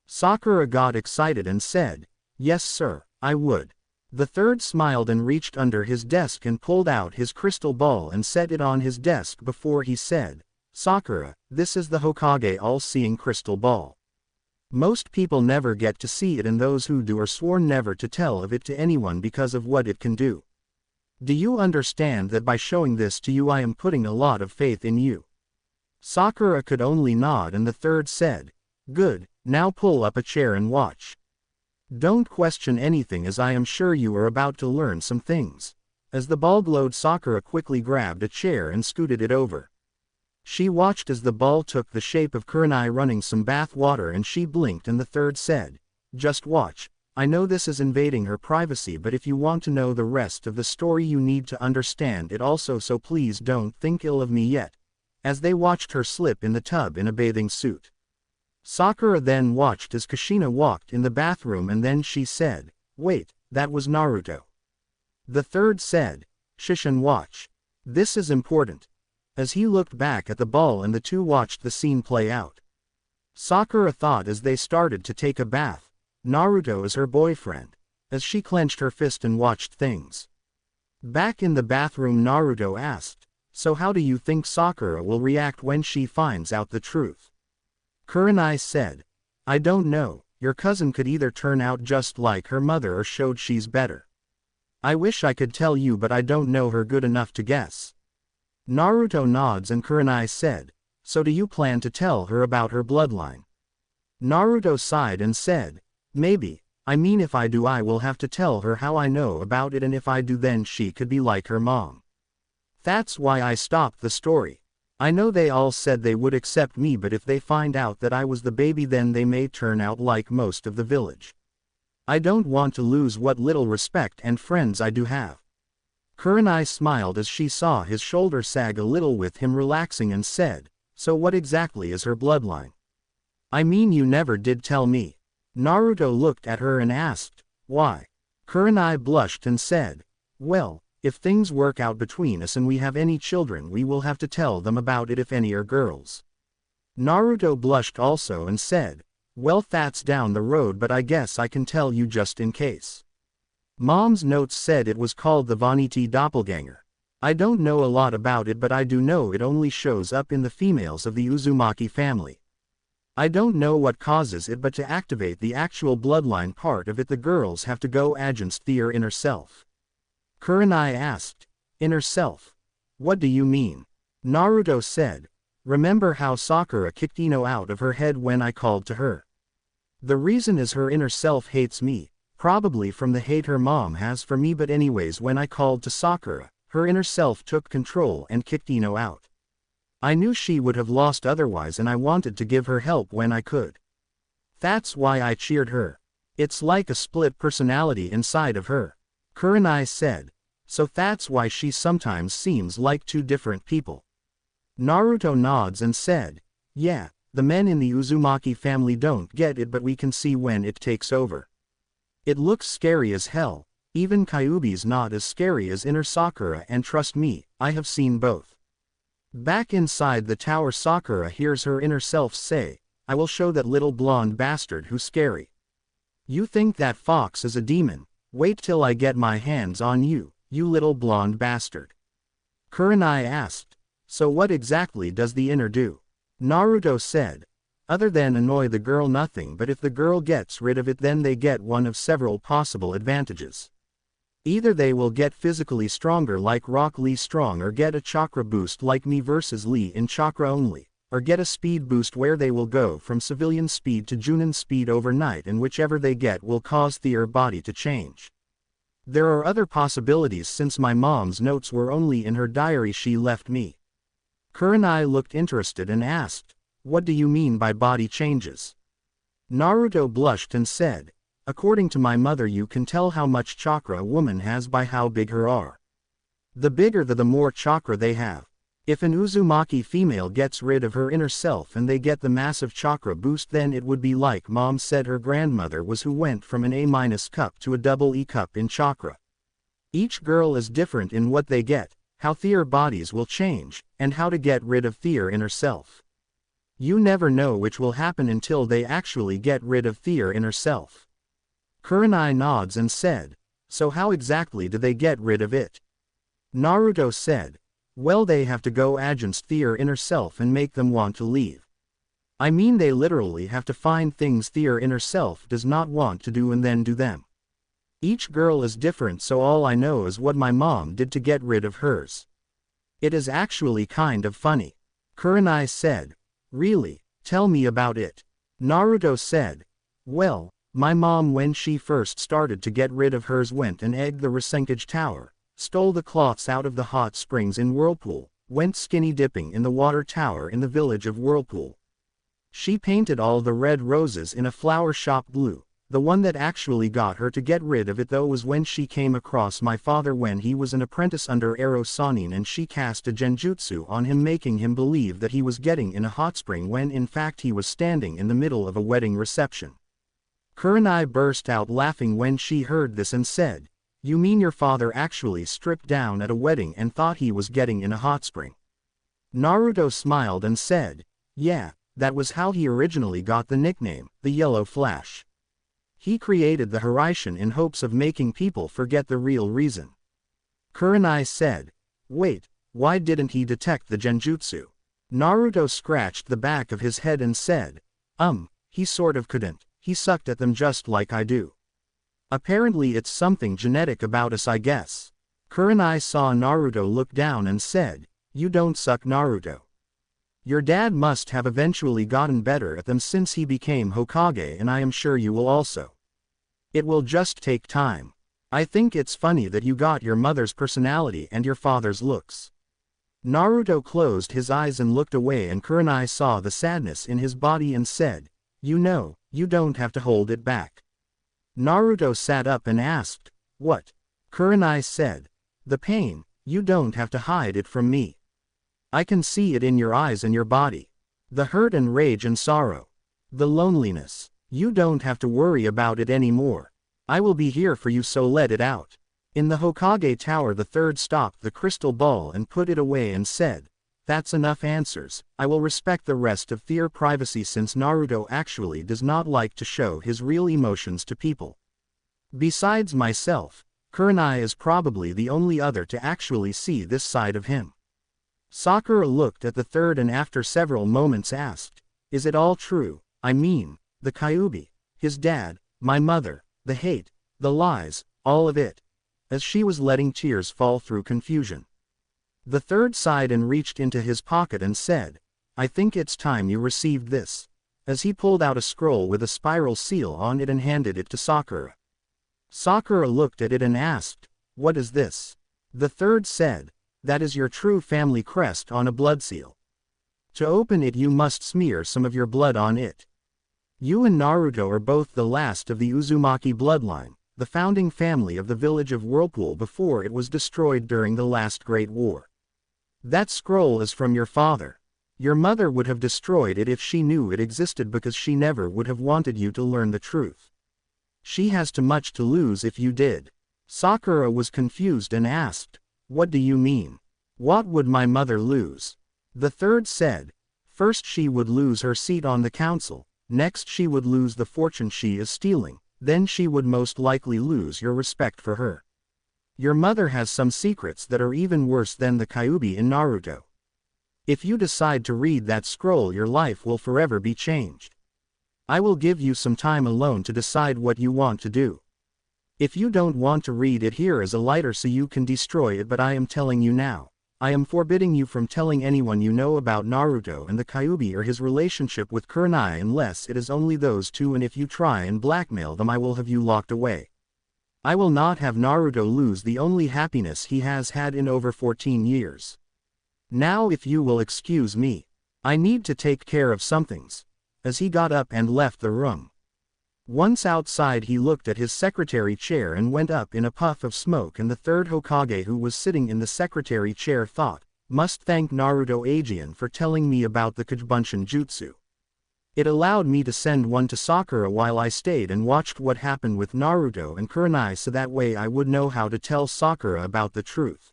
Sakura got excited and said, "Yes sir, I would." The third smiled and reached under his desk and pulled out his crystal ball and set it on his desk before he said, "Sakura, this is the Hokage all-seeing crystal ball. Most people never get to see it and those who do are sworn never to tell of it to anyone because of what it can do. Do you understand that by showing this to you I am putting a lot of faith in you?" Sakura could only nod and the third said, "Good, now pull up a chair and watch. Don't question anything as I am sure you are about to learn some things." As the ball glowed Sakura quickly grabbed a chair and scooted it over. She watched as the ball took the shape of Kurenai running some bath water and she blinked and the third said, "Just watch. I know this is invading her privacy but if you want to know the rest of the story you need to understand it also so please don't think ill of me yet." As they watched her slip in the tub in a bathing suit. Sakura then watched as Kushina walked in the bathroom and then she said, "Wait, that was Naruto." The third said, "Shush and watch. This is important." As he looked back at the ball and the two watched the scene play out. Sakura thought as they started to take a bath, Naruto is her boyfriend. As she clenched her fist and watched things. Back in the bathroom Naruto asked, "So how do you think Sakura will react when she finds out the truth?" Kurenai said, "I don't know, your cousin could either turn out just like her mother or showed she's better. I wish I could tell you but I don't know her good enough to guess." Naruto nods and Kurenai said, "So do you plan to tell her about her bloodline?" Naruto sighed and said, "Maybe, I mean if I do I will have to tell her how I know about it and if I do then she could be like her mom. That's why I stopped the story. I know they all said they would accept me but if they find out that I was the baby then they may turn out like most of the village. I don't want to lose what little respect and friends I do have." Kurenai smiled as she saw his shoulder sag a little with him relaxing and said, "So what exactly is her bloodline? I mean you never did tell me." Naruto looked at her and asked, "Why?" Kurenai blushed and said, "Well, if things work out between us and we have any children we will have to tell them about it if any are girls." Naruto blushed also and said, "Well that's down the road but I guess I can tell you just in case. Mom's notes said it was called the Vanity doppelganger. I don't know a lot about it but I do know it only shows up in the females of the Uzumaki family. I don't know what causes it but to activate the actual bloodline part of it the girls have to go against their inner self." Kurenai asked, "Inner self? What do you mean?" Naruto said, "Remember how Sakura kicked Ino out of her head when I called to her? The reason is her inner self hates me, probably from the hate her mom has for me but anyways when I called to Sakura, her inner self took control and kicked Ino out. I knew she would have lost otherwise and I wanted to give her help when I could. That's why I cheered her. It's like a split personality inside of her." Kurenai said, "So that's why she sometimes seems like two different people." Naruto nods and said, "Yeah, the men in the Uzumaki family don't get it but we can see when it takes over. It looks scary as hell, even Kyuubi's not as scary as inner Sakura and trust me, I have seen both." Back inside the tower Sakura hears her inner self say, "I will show that little blonde bastard who's scary." You think that fox is a demon? Wait till I get my hands on you, you little blonde bastard. Kurenai asked. So what exactly does the inner do? Naruto said. Other than annoy the girl, nothing, but if the girl gets rid of it, then they get one of several possible advantages. Either they will get physically stronger like Rock Lee strong, or get a chakra boost like me versus Lee in chakra only, or get a speed boost where they will go from civilian speed to Junin speed overnight, and whichever they get will cause their body to change. There are other possibilities since my mom's notes were only in her diary she left me. Kurenai looked interested and asked, what do you mean by body changes? Naruto blushed and said, according to my mother, you can tell how much chakra a woman has by how big her are. The bigger the more chakra they have. If an Uzumaki female gets rid of her inner self and they get the massive chakra boost, then it would be like mom said her grandmother was, who went from an A- cup to a double E cup in chakra. Each girl is different in what they get, how their bodies will change, and how to get rid of their inner self. You never know which will happen until they actually get rid of their inner self. Kurenai nods and said, so how exactly do they get rid of it? Naruto said, well, they have to go against their inner self and make them want to leave. I mean, they literally have to find things their inner self does not want to do and then do them. Each girl is different, so all I know is what my mom did to get rid of hers. It is actually kind of funny. Kurenai said, really, tell me about it. Naruto said, well, my mom when she first started to get rid of hers went and egged the Rasenkage Tower, stole the cloths out of the hot springs in Whirlpool, went skinny dipping in the water tower in the village of Whirlpool. She painted all the red roses in a flower shop blue. The one that actually got her to get rid of it though was when she came across my father when he was an apprentice under Ero Sanin, and she cast a genjutsu on him, making him believe that he was getting in a hot spring when in fact he was standing in the middle of a wedding reception. Kurenai burst out laughing when she heard this and said, you mean your father actually stripped down at a wedding and thought he was getting in a hot spring? Naruto smiled and said, yeah, that was how he originally got the nickname, the Yellow Flash. He created the Hiraishin in hopes of making people forget the real reason. Kurenai said, wait, why didn't he detect the genjutsu? Naruto scratched the back of his head and said, he sort of couldn't, he sucked at them just like I do. Apparently it's something genetic about us, I guess. Kurenai saw Naruto look down and said, you don't suck, Naruto. Your dad must have eventually gotten better at them since he became Hokage, and I am sure you will also. It will just take time. I think it's funny that you got your mother's personality and your father's looks. Naruto closed his eyes and looked away, and Kurenai saw the sadness in his body and said, you know, you don't have to hold it back. Naruto sat up and asked, what? Kurenai said, the pain, you don't have to hide it from me. I can see it in your eyes and your body. The hurt and rage and sorrow. The loneliness. You don't have to worry about it anymore. I will be here for you, so let it out. In the Hokage Tower, the third stopped the crystal ball and put it away and said, that's enough answers. I will respect the rest of their privacy since Naruto actually does not like to show his real emotions to people. Besides myself, Kurenai is probably the only other to actually see this side of him. Sakura looked at the third and after several moments asked, is it all true? I mean, the Kyuubi, his dad, my mother, the hate, the lies, all of it. As she was letting tears fall through confusion. The third sighed and reached into his pocket and said, I think it's time you received this. As he pulled out a scroll with a spiral seal on it and handed it to Sakura. Sakura looked at it and asked, what is this? The third said, that is your true family crest on a blood seal. To open it you must smear some of your blood on it. You and Naruto are both the last of the Uzumaki bloodline, the founding family of the village of Whirlpool before it was destroyed during the last Great War. That scroll is from your father. Your mother would have destroyed it if she knew it existed because she never would have wanted you to learn the truth. She has too much to lose if you did. Sakura was confused and asked, what do you mean? What would my mother lose? The third said, first she would lose her seat on the council, next she would lose the fortune she is stealing, then she would most likely lose your respect for her. Your mother has some secrets that are even worse than the Kyuubi in Naruto. If you decide to read that scroll, your life will forever be changed. I will give you some time alone to decide what you want to do. If you don't want to read it, here is a lighter so you can destroy it, but I am telling you now. I am forbidding you from telling anyone you know about Naruto and the Kyuubi or his relationship with Kurenai unless it is only those two, and if you try and blackmail them I will have you locked away. I will not have Naruto lose the only happiness he has had in over 14 years. Now if you will excuse me, I need to take care of some things. As he got up and left the room. Once outside he looked at his secretary chair and went up in a puff of smoke, and the third Hokage who was sitting in the secretary chair thought, must thank Naruto Ajian for telling me about the Kagebunshin jutsu. It allowed me to send one to Sakura while I stayed and watched what happened with Naruto and Kurenai, so that way I would know how to tell Sakura about the truth.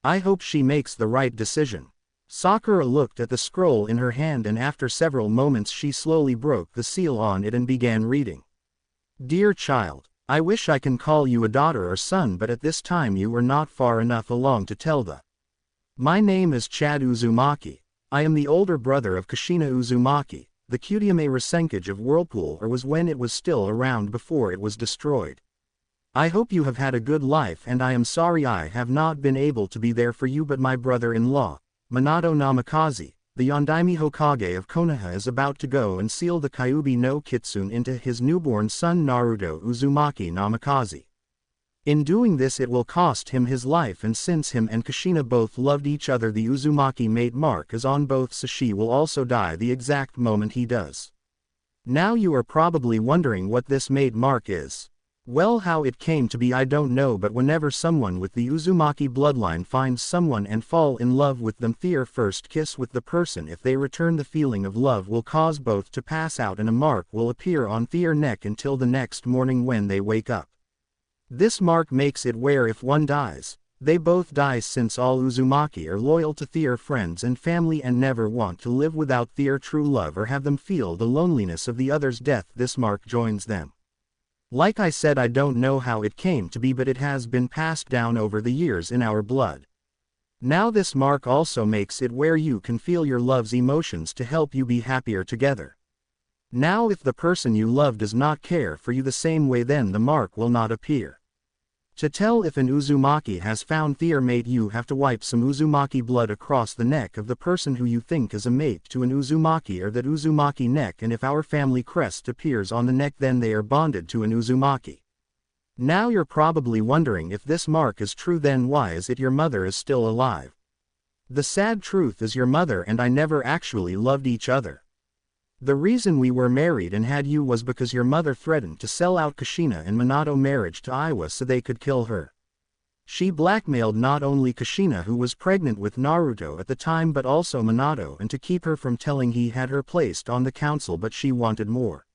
I hope she makes the right decision. Sakura looked at the scroll in her hand, and after several moments she slowly broke the seal on it and began reading. Dear child, I wish I can call you a daughter or son, but at this time you are not far enough along to tell the. My name is Chad Uzumaki. I am the older brother of Kushina Uzumaki, the Kyuubi Rasenkage of Whirlpool, or was when it was still around before it was destroyed. I hope you have had a good life, and I am sorry I have not been able to be there for you, but my brother-in-law, Minato Namikaze, the Yondaime Hokage of Konoha, is about to go and seal the Kyuubi no Kitsune into his newborn son Naruto Uzumaki Namikaze. In doing this it will cost him his life, and since him and Kushina both loved each other, the Uzumaki mate mark is on both, so she will also die the exact moment he does. Now you are probably wondering what this mate mark is. Well, how it came to be I don't know, but whenever someone with the Uzumaki bloodline finds someone and fall in love with them, their first kiss with the person, if they return, the feeling of love will cause both to pass out, and a mark will appear on their neck until the next morning when they wake up. This mark makes it where if one dies, they both die, since all Uzumaki are loyal to their friends and family and never want to live without their true love or have them feel the loneliness of the other's death. This mark joins them. Like I said, I don't know how it came to be, but it has been passed down over the years in our blood. Now this mark also makes it where you can feel your love's emotions to help you be happier together. Now if the person you love does not care for you the same way, then the mark will not appear. To tell if an Uzumaki has found their mate, you have to wipe some Uzumaki blood across the neck of the person who you think is a mate to an Uzumaki, or that Uzumaki neck, and if our family crest appears on the neck, then they are bonded to an Uzumaki. Now you're probably wondering, if this mark is true, then why is it your mother is still alive? The sad truth is your mother and I never actually loved each other. The reason we were married and had you was because your mother threatened to sell out Kushina and Minato marriage to Iwa so they could kill her. She blackmailed not only Kushina, who was pregnant with Naruto at the time, but also Minato, and to keep her from telling he had her placed on the council, but she wanted more.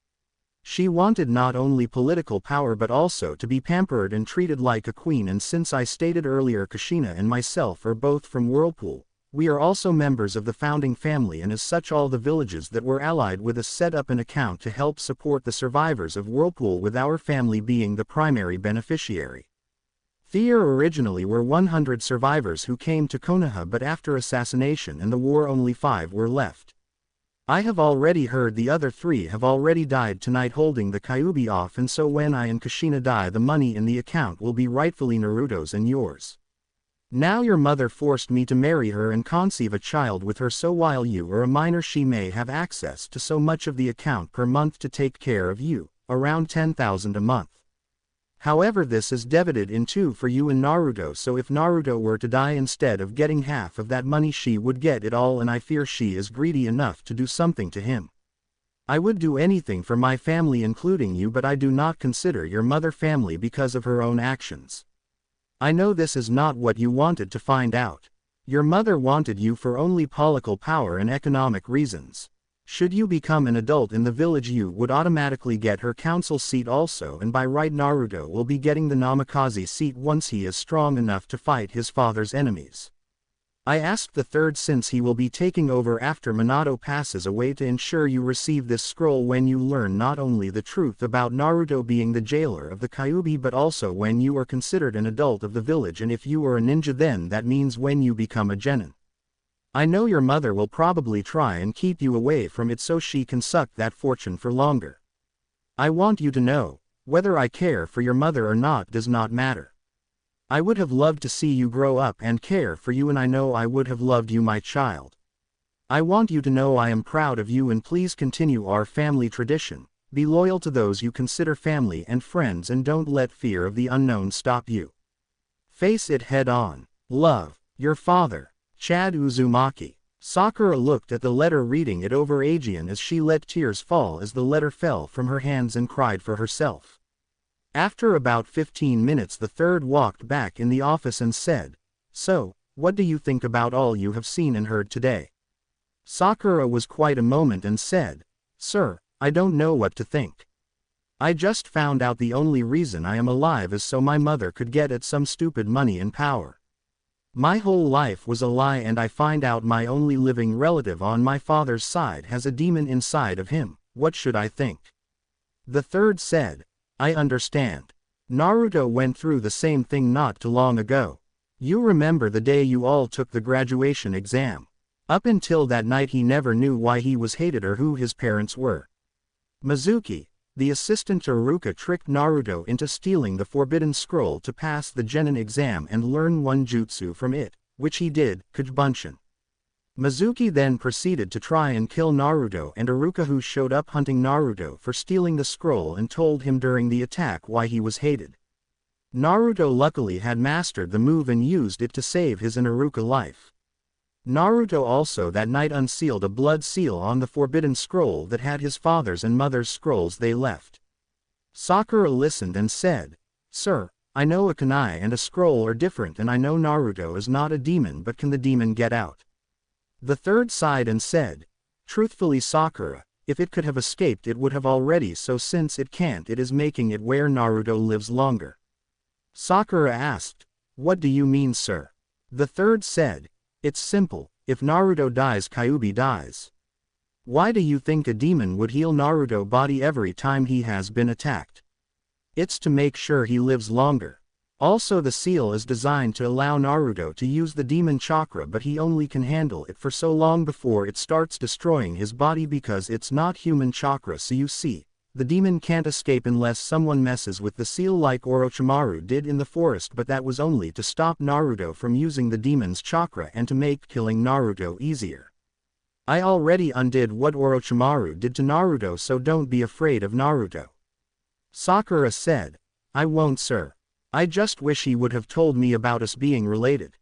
She wanted not only political power but also to be pampered and treated like a queen, and since I stated earlier Kushina and myself are both from Whirlpool, we are also members of the founding family, and as such all the villages that were allied with us set up an account to help support the survivors of Whirlpool, with our family being the primary beneficiary. There originally were 100 survivors who came to Konoha, but after assassination and the war only 5 were left. I have already heard the other 3 have already died tonight holding the Kyuubi off, and so when I and Kushina die, the money in the account will be rightfully Naruto's and yours. Now your mother forced me to marry her and conceive a child with her, so while you are a minor she may have access to so much of the account per month to take care of you, around 10,000 a month. However, this is divided in 2 for you and Naruto, so if Naruto were to die, instead of getting half of that money she would get it all, and I fear she is greedy enough to do something to him. I would do anything for my family including you, but I do not consider your mother family because of her own actions. I know this is not what you wanted to find out. Your mother wanted you for only political power and economic reasons. Should you become an adult in the village, you would automatically get her council seat also, and by right Naruto will be getting the Namikaze seat once he is strong enough to fight his father's enemies. I asked the third since he will be taking over after Minato passes away to ensure you receive this scroll when you learn not only the truth about Naruto being the jailer of the Kyuubi but also when you are considered an adult of the village, and if you are a ninja then that means when you become a genin. I know your mother will probably try and keep you away from it so she can suck that fortune for longer. I want you to know, whether I care for your mother or not does not matter. I would have loved to see you grow up and care for you, and I know I would have loved you, my child. I want you to know I am proud of you, and please continue our family tradition, be loyal to those you consider family and friends, and don't let fear of the unknown stop you. Face it head on. Love, your father, Chad Uzumaki. Sakura looked at the letter, reading it over again as she let tears fall as the letter fell from her hands and cried for herself. After about 15 minutes the third walked back in the office and said, "So, what do you think about all you have seen and heard today?" Sakura was quite a moment and said, "Sir, I don't know what to think. I just found out the only reason I am alive is so my mother could get at some stupid money and power. My whole life was a lie, and I find out my only living relative on my father's side has a demon inside of him. What should I think?" The third said, "I understand. Naruto went through the same thing not too long ago. You remember the day you all took the graduation exam. Up until that night he never knew why he was hated or who his parents were. Mizuki, the assistant to Iruka, tricked Naruto into stealing the forbidden scroll to pass the genin exam and learn one jutsu from it, which he did, Kujubunshin. Mizuki then proceeded to try and kill Naruto and Iruka, who showed up hunting Naruto for stealing the scroll and told him during the attack why he was hated. Naruto luckily had mastered the move and used it to save his and Iruka life. Naruto also that night unsealed a blood seal on the forbidden scroll that had his father's and mother's scrolls they left." Sakura listened and said, "Sir, I know a kunai and a scroll are different, and I know Naruto is not a demon, but can the demon get out?" The third sighed and said, "Truthfully Sakura, if it could have escaped it would have already, so since it can't it is making it where Naruto lives longer." Sakura asked, "What do you mean, sir?" The third said, "It's simple, if Naruto dies Kyuubi dies. Why do you think a demon would heal Naruto body every time he has been attacked? It's to make sure he lives longer. Also the seal is designed to allow Naruto to use the demon chakra, but he only can handle it for so long before it starts destroying his body because it's not human chakra, so you see, the demon can't escape unless someone messes with the seal like Orochimaru did in the forest, but that was only to stop Naruto from using the demon's chakra and to make killing Naruto easier. I already undid what Orochimaru did to Naruto, so don't be afraid of Naruto." Sakura said, "I won't, sir. I just wish he would have told me about us being related."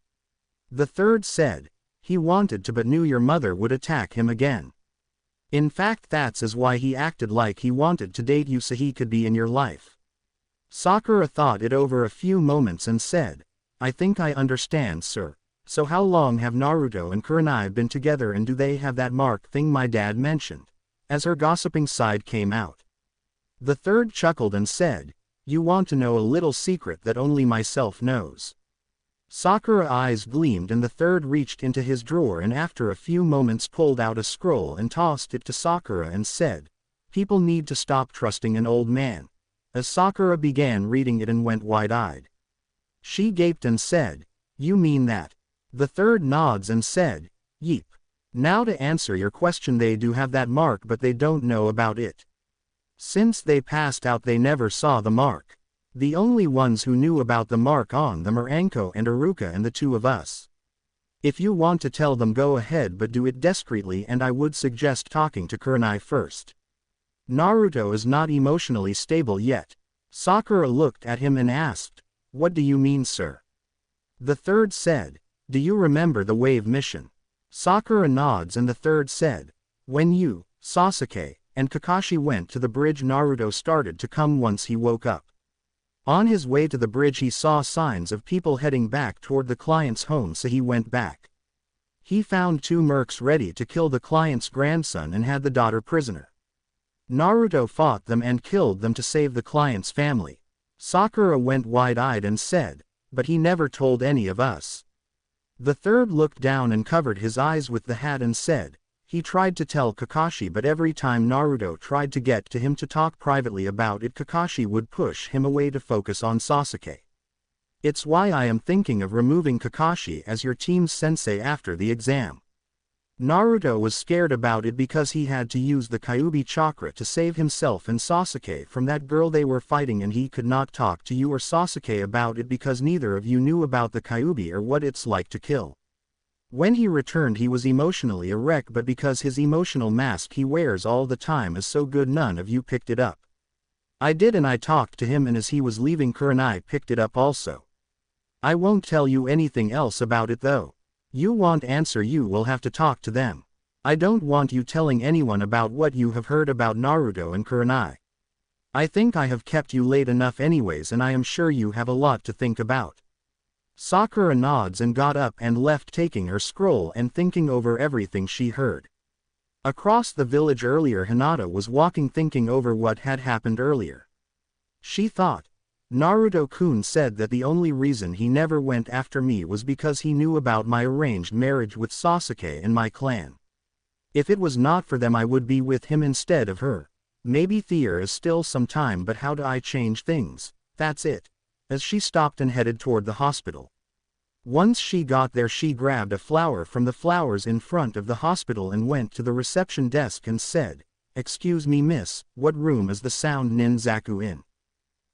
The third said, "He wanted to but knew your mother would attack him again. In fact that's why he acted like he wanted to date you so he could be in your life." Sakura thought it over a few moments and said, "I think I understand, sir. So how long have Naruto and Kurenai been together, and do they have that mark thing my dad mentioned?" As her gossiping side came out. The third chuckled and said, "You want to know a little secret that only myself knows?" Sakura's eyes gleamed and the third reached into his drawer and after a few moments pulled out a scroll and tossed it to Sakura and said, "People need to stop trusting an old man." As Sakura began reading it and went wide-eyed. She gaped and said, "You mean that?" The third nods and said, "Yeep. Now to answer your question, they do have that mark but they don't know about it. Since they passed out they never saw the mark. The only ones who knew about the mark on them are Anko and Iruka and the two of us. If you want to tell them, go ahead, but do it discreetly, and I would suggest talking to Kurenai first. Naruto is not emotionally stable yet." Sakura looked at him and asked, "What do you mean, sir?" The third said, "Do you remember the wave mission?" Sakura nods and the third said, "When you, Sasuke, and Kakashi went to the bridge, Naruto started to come once he woke up. On his way to the bridge he saw signs of people heading back toward the client's home, so he went back. He found two mercs ready to kill the client's grandson and had the daughter prisoner. Naruto fought them and killed them to save the client's family." Sakura went wide-eyed and said, "But he never told any of us." The third looked down and covered his eyes with the hat and said, he tried to tell Kakashi, but every time Naruto tried to get to him to talk privately about it, Kakashi would push him away to focus on Sasuke. It's why I am thinking of removing Kakashi as your team's sensei after the exam. Naruto was scared about it because he had to use the Kyuubi chakra to save himself and Sasuke from that girl they were fighting, and he could not talk to you or Sasuke about it because neither of you knew about the Kyuubi or what it's like to kill. When he returned he was emotionally a wreck, but because his emotional mask he wears all the time is so good none of you picked it up. I did, and I talked to him, and as he was leaving Kurenai picked it up also. I won't tell you anything else about it though. You want answer, you will have to talk to them. I don't want you telling anyone about what you have heard about Naruto and Kurenai. I think I have kept you late enough anyways, and I am sure you have a lot to think about. Sakura nods and got up and left, taking her scroll and thinking over everything she heard. Across the village earlier, Hinata was walking thinking over what had happened earlier. She thought, Naruto-kun said that the only reason he never went after me was because he knew about my arranged marriage with Sasuke and my clan. If it was not for them I would be with him instead of her. Maybe there is still some time, but how do I change things? That's it. As she stopped and headed toward the hospital. Once she got there she grabbed a flower from the flowers in front of the hospital and went to the reception desk and said, "Excuse me miss, what room is the sound ninjaku in?"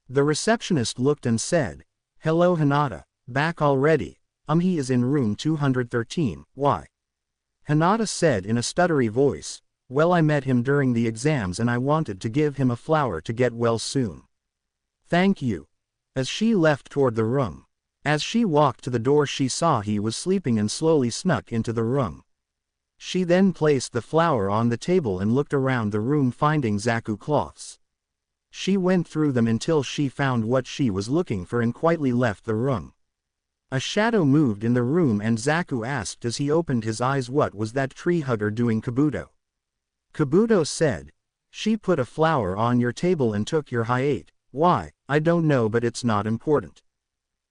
The receptionist looked and said, "Hello Hinata, back already? He is in room 213, why?" Hinata said in a stuttery voice, "Well, I met him during the exams and I wanted to give him a flower to get well soon." "Thank you." As she left toward the room. As she walked to the door she saw he was sleeping and slowly snuck into the room. She then placed the flower on the table and looked around the room finding Zaku cloths. She went through them until she found what she was looking for and quietly left the room. A shadow moved in the room and Zaku asked as he opened his eyes, "What was that tree hugger doing, Kabuto?" Kabuto said, "She put a flower on your table and took your hyate. Why, I don't know, but it's not important.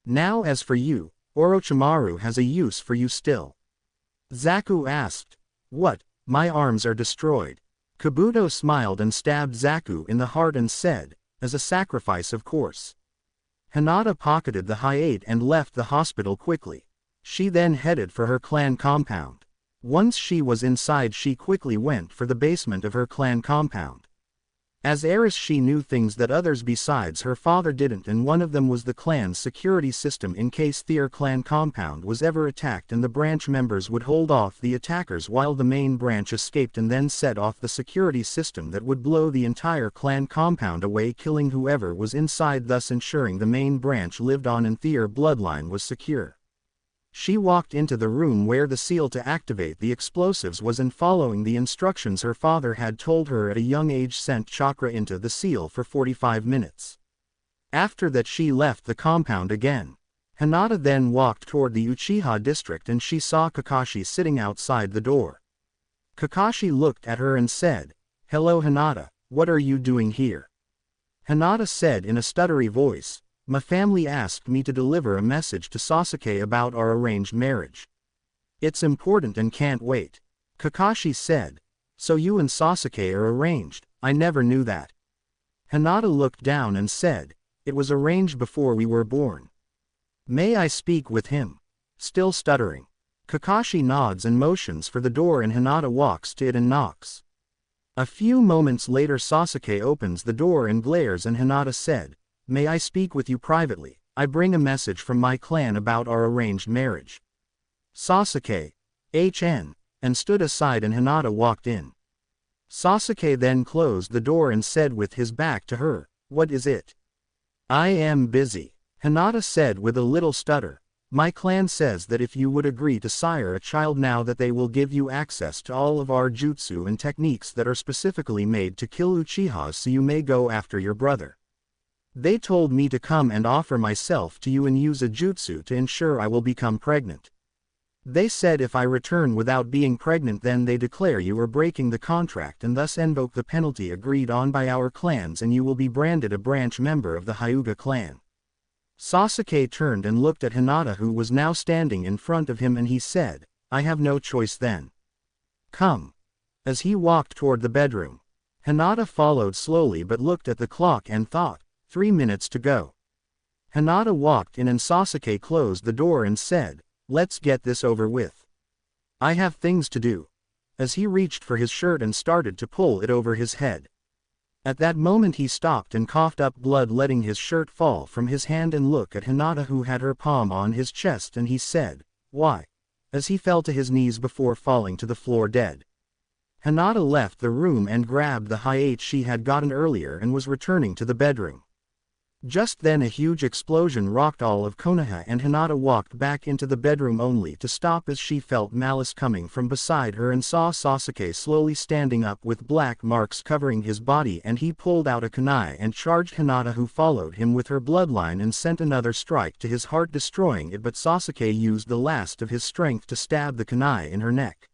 Now as for you, Orochimaru has a use for you still." Zaku asked, "What? My arms are destroyed." Kabuto smiled and stabbed Zaku in the heart and said, "As a sacrifice of course." Hinata pocketed the hyate and left the hospital quickly. She then headed for her clan compound. Once she was inside she quickly went for the basement of her clan compound. As heiress she knew things that others besides her father didn't, and one of them was the clan's security system in case their clan compound was ever attacked, and the branch members would hold off the attackers while the main branch escaped and then set off the security system that would blow the entire clan compound away, killing whoever was inside, thus ensuring the main branch lived on and their bloodline was secure. She walked into the room where the seal to activate the explosives was, and following the instructions her father had told her at a young age sent chakra into the seal for 45 minutes. After that she left the compound again. Hinata then walked toward the Uchiha district and she saw Kakashi sitting outside the door. Kakashi looked at her and said, "Hello Hinata, what are you doing here?" Hinata said in a stuttery voice, "My family asked me to deliver a message to Sasuke about our arranged marriage. It's important and can't wait." Kakashi said, "So you and Sasuke are arranged? I never knew that." Hinata looked down and said, "It was arranged before we were born." "May I speak with him?" Still stuttering. Kakashi nods and motions for the door and Hinata walks to it and knocks. A few moments later Sasuke opens the door and glares and Hinata said, "May I speak with you privately? I bring a message from my clan about our arranged marriage." Sasuke, HN, and stood aside and Hinata walked in. Sasuke then closed the door and said with his back to her, "What is it?" "I am busy," Hinata said with a little stutter. "My clan says that if you would agree to sire a child now that they will give you access to all of our jutsu and techniques that are specifically made to kill Uchihas, so you may go after your brother. They told me to come and offer myself to you and use a jutsu to ensure I will become pregnant. They said if I return without being pregnant then they declare you are breaking the contract and thus invoke the penalty agreed on by our clans and you will be branded a branch member of the Hyuga clan. Sasuke turned and looked at Hinata, who was now standing in front of him, and he said, I have no choice then. Come. As he walked toward the bedroom, Hinata followed slowly but looked at the clock and thought, 3 minutes to go. Hinata walked in and Sasuke closed the door and said, let's get this over with. I have things to do. As he reached for his shirt and started to pull it over his head. At that moment he stopped and coughed up blood, letting his shirt fall from his hand and look at Hinata, who had her palm on his chest, and he said, why? As he fell to his knees before falling to the floor dead. Hinata left the room and grabbed the hayate she had gotten earlier and was returning to the bedroom. Just then a huge explosion rocked all of Konoha, and Hinata walked back into the bedroom only to stop as she felt malice coming from beside her and saw Sasuke slowly standing up with black marks covering his body, and he pulled out a kunai and charged Hinata, who followed him with her bloodline, and sent another strike to his heart, destroying it, but Sasuke used the last of his strength to stab the kunai in her neck.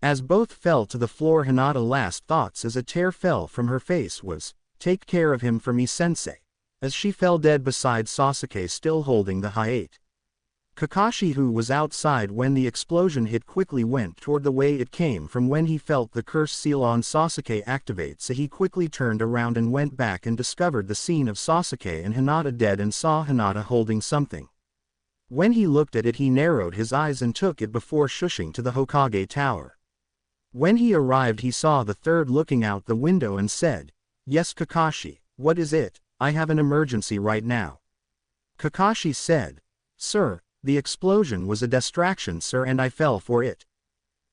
As both fell to the floor, Hinata's last thoughts as a tear fell from her face was, take care of him for me, sensei. As she fell dead beside Sasuke, still holding the hayate. Kakashi, who was outside when the explosion hit, quickly went toward the way it came from when he felt the curse seal on Sasuke activate, so he quickly turned around and went back and discovered the scene of Sasuke and Hinata dead and saw Hinata holding something. When he looked at it, he narrowed his eyes and took it before shushing to the Hokage tower. When he arrived, he saw the third looking out the window and said, yes Kakashi, what is it? I have an emergency right now. Kakashi said, sir, the explosion was a distraction, sir, and I fell for it.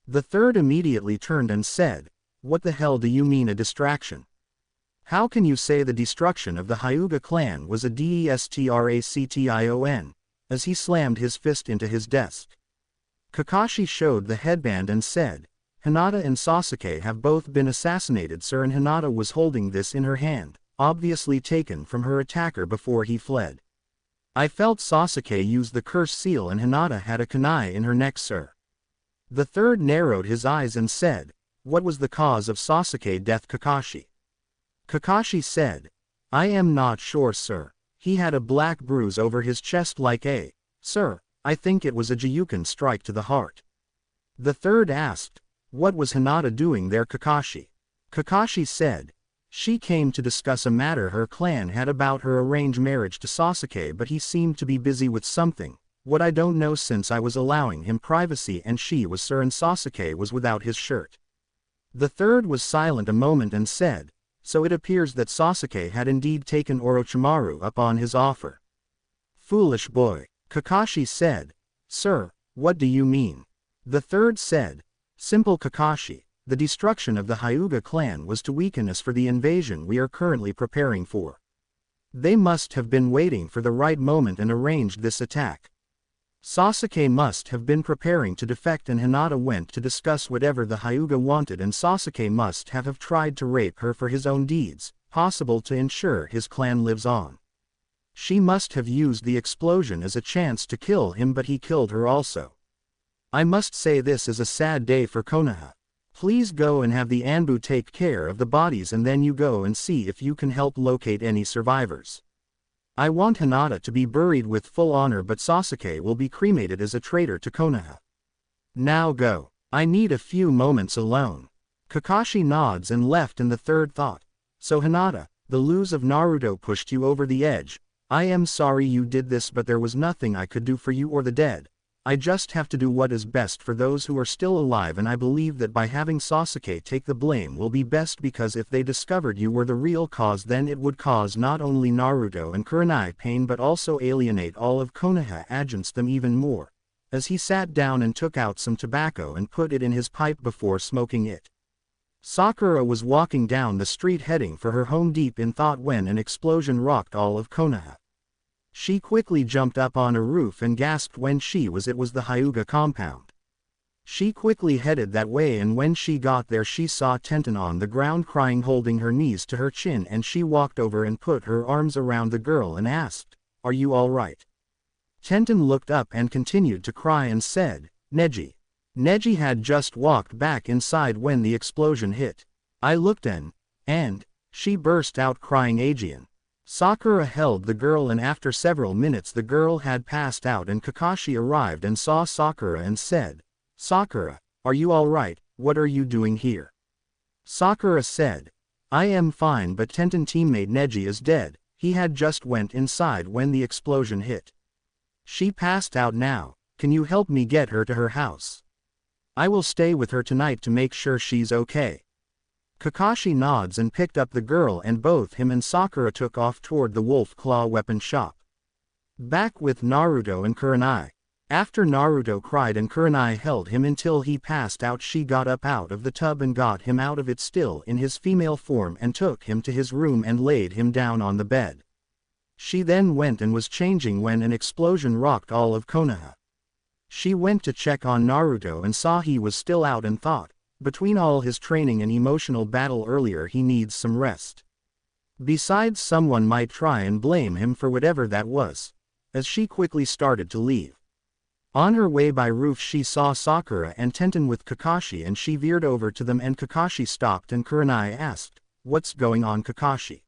The third immediately turned and said, what the hell do you mean a distraction? How can you say the destruction of the Hyuga clan was a distraction? As he slammed his fist into his desk. Kakashi showed the headband and said, Hinata and Sasuke have both been assassinated, sir, and Hinata was holding this in her hand, obviously taken from her attacker before he fled. I felt Sasuke use the curse seal and Hinata had a kunai in her neck, sir. The third narrowed his eyes and said, what was the cause of Sasuke's death, Kakashi? Kakashi said, I am not sure, sir. He had a black bruise over his chest like a, sir, I think it was a Gyuken strike to the heart. The third asked, what was Hinata doing there, Kakashi? Kakashi said, she came to discuss a matter her clan had about her arranged marriage to Sasuke, but he seemed to be busy with something, what I don't know, since I was allowing him privacy, and she was, sir, and Sasuke was without his shirt. The third was silent a moment and said, so it appears that Sasuke had indeed taken Orochimaru up on his offer. Foolish boy. Kakashi said, sir, what do you mean? The third said, simple Kakashi, the destruction of the Hyuga clan was to weaken us for the invasion we are currently preparing for. They must have been waiting for the right moment and arranged this attack. Sasuke must have been preparing to defect, and Hinata went to discuss whatever the Hyuga wanted, and Sasuke must have tried to rape her for his own deeds, possible to ensure his clan lives on. She must have used the explosion as a chance to kill him, but he killed her also. I must say this is a sad day for Konoha. Please go and have the Anbu take care of the bodies, and then you go and see if you can help locate any survivors. I want Hinata to be buried with full honor, but Sasuke will be cremated as a traitor to Konoha. Now go. I need a few moments alone. Kakashi nods and left, and the third thought, so Hinata, the lose of Naruto pushed you over the edge. I am sorry you did this, but there was nothing I could do for you or the dead. I just have to do what is best for those who are still alive, and I believe that by having Sasuke take the blame will be best, because if they discovered you were the real cause, then it would cause not only Naruto and Kurenai pain but also alienate all of Konoha against them even more. As he sat down and took out some tobacco and put it in his pipe before smoking it. Sakura was walking down the street heading for her home, deep in thought, when an explosion rocked all of Konoha. She quickly jumped up on a roof and gasped when it was the Hyuga compound. She quickly headed that way, and when she got there she saw Tenten on the ground crying, holding her knees to her chin, and she walked over and put her arms around the girl and asked, "Are you all right?" Tenten looked up and continued to cry and said, "Neji." Neji had just walked back inside when the explosion hit. I looked in, and she burst out crying, "Aegean." Sakura held the girl, and after several minutes the girl had passed out and Kakashi arrived and saw Sakura and said, "Sakura, are you alright? What are you doing here?" Sakura said, "I am fine, but Tenten teammate Neji is dead. He had just went inside when the explosion hit. She passed out now. Can you help me get her to her house? I will stay with her tonight to make sure she's okay." Kakashi nods and picked up the girl, and both him and Sakura took off toward the wolf claw weapon shop. Back with Naruto and Kurenai. After Naruto cried and Kurenai held him until he passed out, she got up out of the tub and got him out of it still in his female form and took him to his room and laid him down on the bed. She then went and was changing when an explosion rocked all of Konoha. She went to check on Naruto and saw he was still out and thought, between all his training and emotional battle earlier, he needs some rest. Besides, someone might try and blame him for whatever that was. As she quickly started to leave. On her way by roof she saw Sakura and Tenten with Kakashi, and she veered over to them and Kakashi stopped and Kurenai asked, "What's going on, Kakashi?"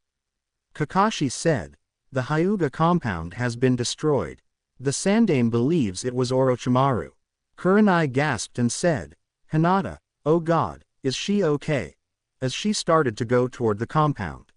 Kakashi said, "The Hyuga compound has been destroyed. The Sandaime believes it was Orochimaru." Kurenai gasped and said, "Hinata, oh God, is she okay?" as she started to go toward the compound.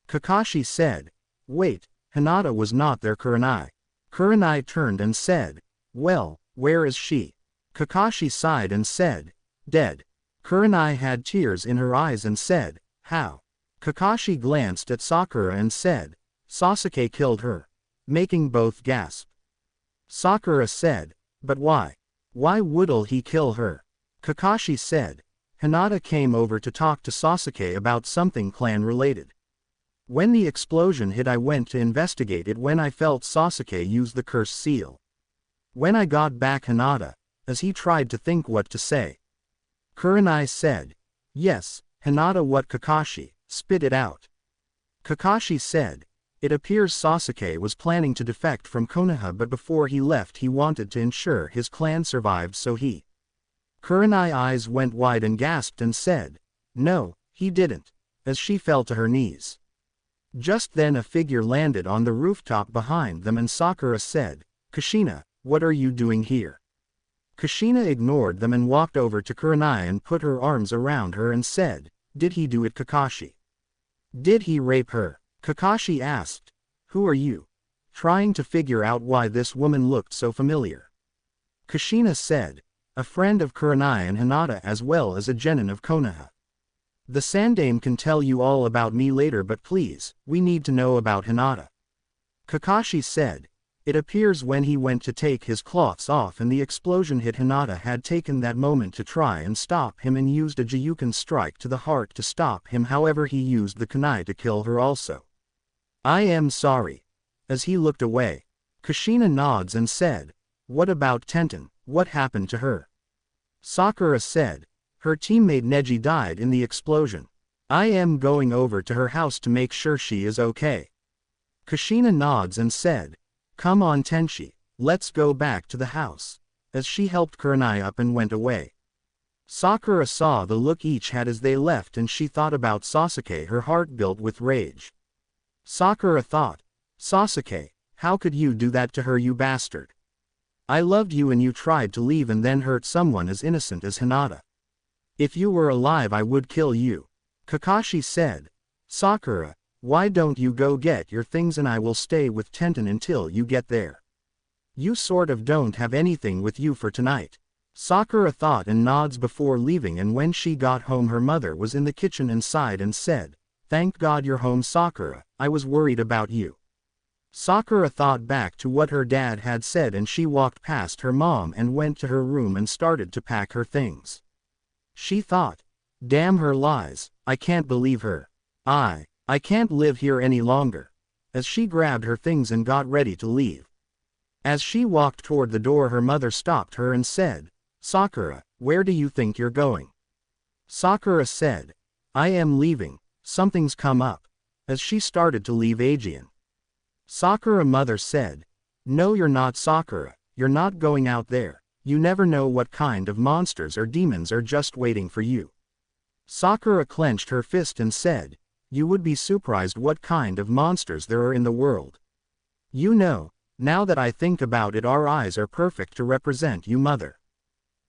Kakashi said, "Wait, Hinata was not there, Kurenai." Kurenai turned and said, "Well, where is she?" Kakashi sighed and said, "Dead." Kurenai had tears in her eyes and said, "How?" Kakashi glanced at Sakura and said, "Sasuke killed her," making both gasp. Sakura said, "But why? Why would he kill her?" Kakashi said, "Hinata came over to talk to Sasuke about something clan-related. When the explosion hit, I went to investigate it when I felt Sasuke use the cursed seal. When I got back, Hinata," as he tried to think what to say. Kurenai said, "Yes, Hinata what, Kakashi? Spit it out." Kakashi said, "It appears Sasuke was planning to defect from Konoha, but before he left he wanted to ensure his clan survived, so he." Kurenai's eyes went wide and gasped and said, "No, he didn't," as she fell to her knees. Just then a figure landed on the rooftop behind them and Sakura said, "Kushina, what are you doing here?" Kushina ignored them and walked over to Kurenai and put her arms around her and said, "Did he do it, Kakashi? Did he rape her?" Kakashi asked, "Who are you?" trying to figure out why this woman looked so familiar. Kushina said, "A friend of Kurenai and Hinata as well as a genin of Konoha. The Sandaime can tell you all about me later, but please, we need to know about Hinata." Kakashi said, "It appears when he went to take his cloths off and the explosion hit, Hinata had taken that moment to try and stop him and used a Gyuken strike to the heart to stop him, however he used the kunai to kill her also. I am sorry." As he looked away, Kushina nods and said, "What about Tenten, what happened to her?" Sakura said, "Her teammate Neji died in the explosion. I am going over to her house to make sure she is okay." Kushina nods and said, "Come on Tenshi, let's go back to the house," as she helped Kurenai up and went away. Sakura saw the look each had as they left and she thought about Sasuke, her heart built with rage. Sakura thought, "Sasuke, how could you do that to her, you bastard? I loved you and you tried to leave and then hurt someone as innocent as Hinata. If you were alive I would kill you." Kakashi said, "Sakura, why don't you go get your things and I will stay with Tenten until you get there? You sort of don't have anything with you for tonight." Sakura thought and nods before leaving, and when she got home her mother was in the kitchen and sighed and said, "Thank God you're home, Sakura, I was worried about you." Sakura thought back to what her dad had said and she walked past her mom and went to her room and started to pack her things. She thought, "Damn her lies, I can't believe her. I can't live here any longer," as she grabbed her things and got ready to leave. As she walked toward the door her mother stopped her and said, "Sakura, where do you think you're going?" Sakura said, "I am leaving, something's come up," as she started to leave Aegean. Sakura mother said, "No you're not, Sakura, you're not going out there, you never know what kind of monsters or demons are just waiting for you." Sakura clenched her fist and said, You would be surprised what kind of monsters there are in the world. You know, now that I think about it, our eyes are perfect to represent you, mother.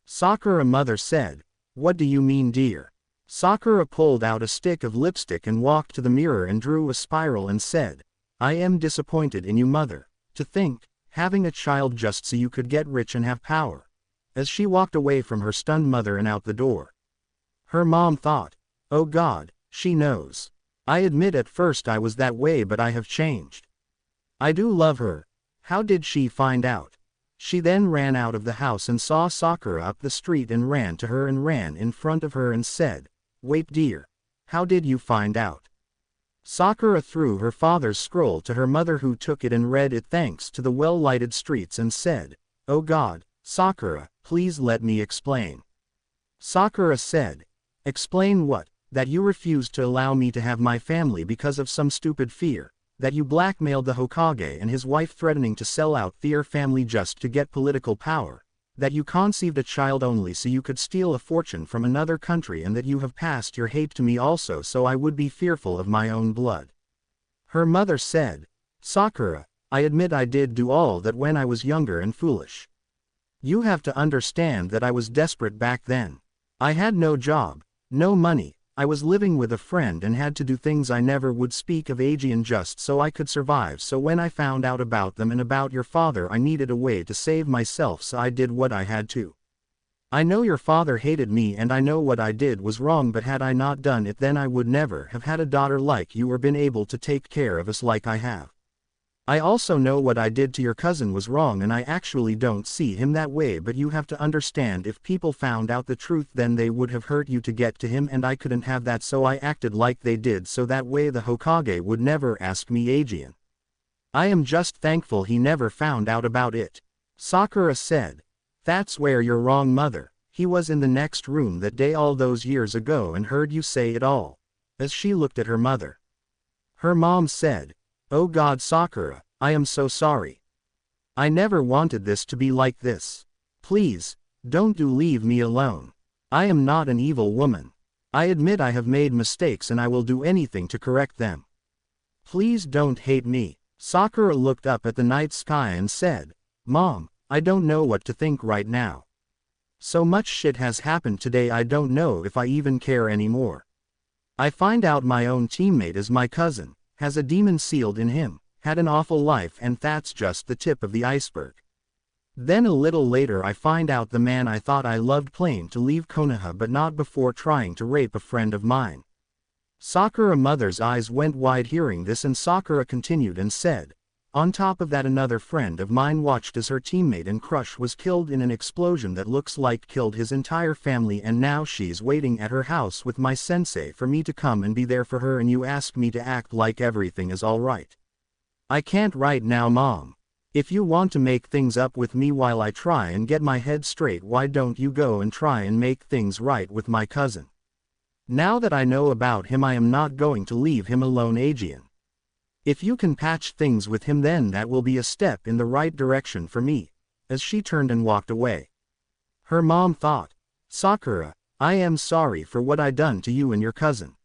Sakura mother said, "What do you mean, dear?" Sakura pulled out a stick of lipstick and walked to the mirror and drew a spiral and said, "I am disappointed in you, mother. To think, having a child just so you could get rich and have power." As she walked away from her stunned mother and out the door. Her mom thought, "Oh God, she knows. I admit at first I was that way, but I have changed. I do love her. How did she find out?" She then ran out of the house and saw Sakura up the street and ran to her and ran in front of her and said, "Wait, dear. How did you find out?" Sakura threw her father's scroll to her mother, who took it and read it thanks to the well-lighted streets and said, "Oh God, Sakura, please let me explain." Sakura said, "Explain what? That you refused to allow me to have my family because of some stupid fear, that you blackmailed the Hokage and his wife, threatening to sell out their family just to get political power, that you conceived a child only so you could steal a fortune from another country, and that you have passed your hate to me also so I would be fearful of my own blood." Her mother said, "Sakura, I admit I did do all that when I was younger and foolish. You have to understand that I was desperate back then. I had no job, no money. I was living with a friend and had to do things I never would speak of again just so I could survive. So when I found out about them and about your father, I needed a way to save myself, so I did what I had to. I know your father hated me and I know what I did was wrong, but had I not done it, then I would never have had a daughter like you or been able to take care of us like I have. I also know what I did to your cousin was wrong, and I actually don't see him that way, but you have to understand, if people found out the truth then they would have hurt you to get to him, and I couldn't have that, so I acted like they did so that way the Hokage would never ask me again. I am just thankful he never found out about it." Sakura said, "That's where you're wrong, mother. He was in the next room that day all those years ago and heard you say it all." As she looked at her mother, her mom said, "Oh God, Sakura, I am so sorry. I never wanted this to be like this. Please, don't leave me alone. I am not an evil woman. I admit I have made mistakes and I will do anything to correct them. Please don't hate me." Sakura looked up at the night sky and said, "Mom, I don't know what to think right now. So much shit has happened today, I don't know if I even care anymore. I find out my own teammate is my cousin, has a demon sealed in him, had an awful life, and that's just the tip of the iceberg. Then a little later I find out the man I thought I loved planned to leave Konoha, but not before trying to rape a friend of mine." Sakura mother's eyes went wide hearing this, and Sakura continued and said, "On top of that, another friend of mine watched as her teammate and crush was killed in an explosion that looks like killed his entire family, and now she's waiting at her house with my sensei for me to come and be there for her, and you ask me to act like everything is alright. I can't right now, Mom. If you want to make things up with me while I try and get my head straight, why don't you go and try and make things right with my cousin? Now that I know about him, I am not going to leave him alone again. If you can patch things with him, then that will be a step in the right direction for me." As she turned and walked away, her mom thought, "Sakura, I am sorry for what I done to you and your cousin.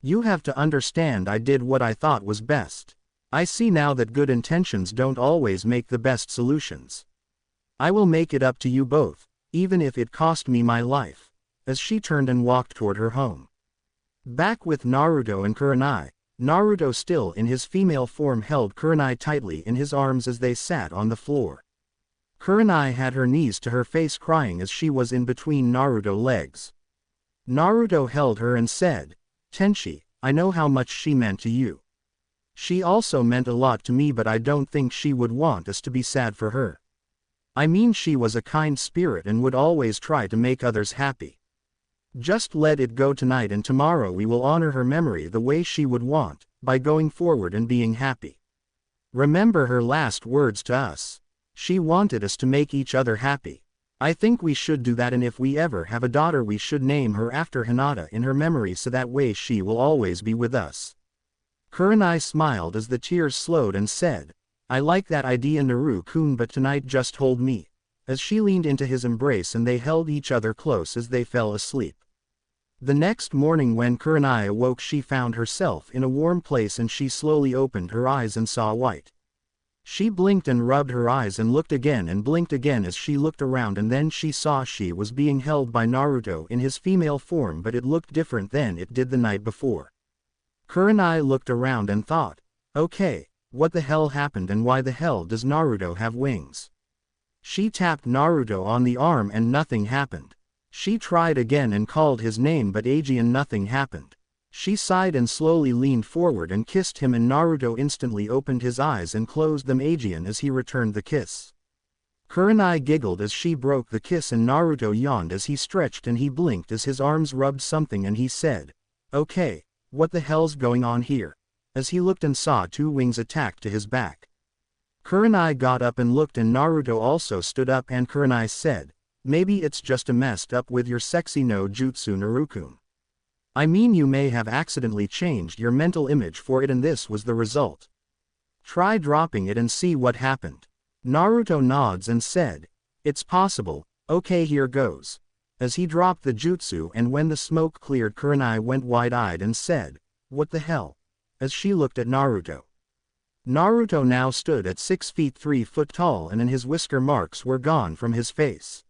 You have to understand I did what I thought was best. I see now that good intentions don't always make the best solutions. I will make it up to you both, even if it cost me my life." As she turned and walked toward her home. Back with Naruto and Kurenai, Naruto, still in his female form, held Kurenai tightly in his arms as they sat on the floor. Kurenai had her knees to her face, crying as she was in between Naruto's legs. Naruto held her and said, "Tenshi, I know how much she meant to you. She also meant a lot to me, but I don't think she would want us to be sad for her. I mean, she was a kind spirit and would always try to make others happy. Just let it go tonight, and tomorrow we will honor her memory the way she would want, by going forward and being happy. Remember her last words to us. She wanted us to make each other happy. I think we should do that, and if we ever have a daughter we should name her after Hinata in her memory, so that way she will always be with us." Kurenai smiled as the tears slowed and said, "I like that idea, Naru-kun, but tonight just hold me." As she leaned into his embrace and they held each other close as they fell asleep. The next morning when Kurenai awoke she found herself in a warm place and she slowly opened her eyes and saw white. She blinked and rubbed her eyes and looked again and blinked again as she looked around and then she saw she was being held by Naruto in his female form but it looked different than it did the night before. Kurenai looked around and thought, okay, what the hell happened and why the hell does Naruto have wings? She tapped Naruto on the arm and nothing happened. She tried again and called his name but again nothing happened. She sighed and slowly leaned forward and kissed him and Naruto instantly opened his eyes and closed them again as he returned the kiss. Kurenai giggled as she broke the kiss and Naruto yawned as he stretched and he blinked as his arms rubbed something and he said, okay, what the hell's going on here? As he looked and saw two wings attached to his back. Kurenai got up and looked and Naruto also stood up and Kurenai said, maybe it's just a messed up with your sexy no jutsu Narukun. I mean you may have accidentally changed your mental image for it and this was the result. Try dropping it and see what happened. Naruto nods and said, it's possible, okay here goes. As he dropped the jutsu and when the smoke cleared Kurenai went wide-eyed and said, what the hell? As she looked at Naruto. Naruto now stood at 6 feet 3 foot tall and his whisker marks were gone from his face.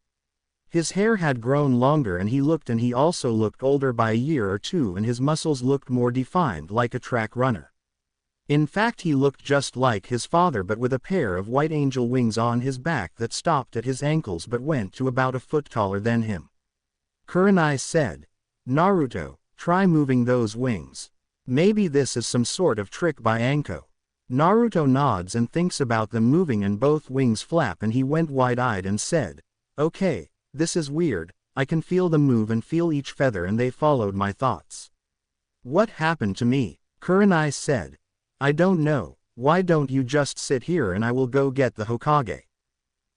His hair had grown longer and he also looked older by a year or two and his muscles looked more defined like a track runner. In fact he looked just like his father but with a pair of white angel wings on his back that stopped at his ankles but went to about a foot taller than him. Kurenai said, Naruto, try moving those wings. Maybe this is some sort of trick by Anko. Naruto nods and thinks about them moving and both wings flap and he went wide-eyed and said, okay. This is weird, I can feel them move and feel each feather and they followed my thoughts. What happened to me? Kurenai said. I don't know, why don't you just sit here and I will go get the Hokage?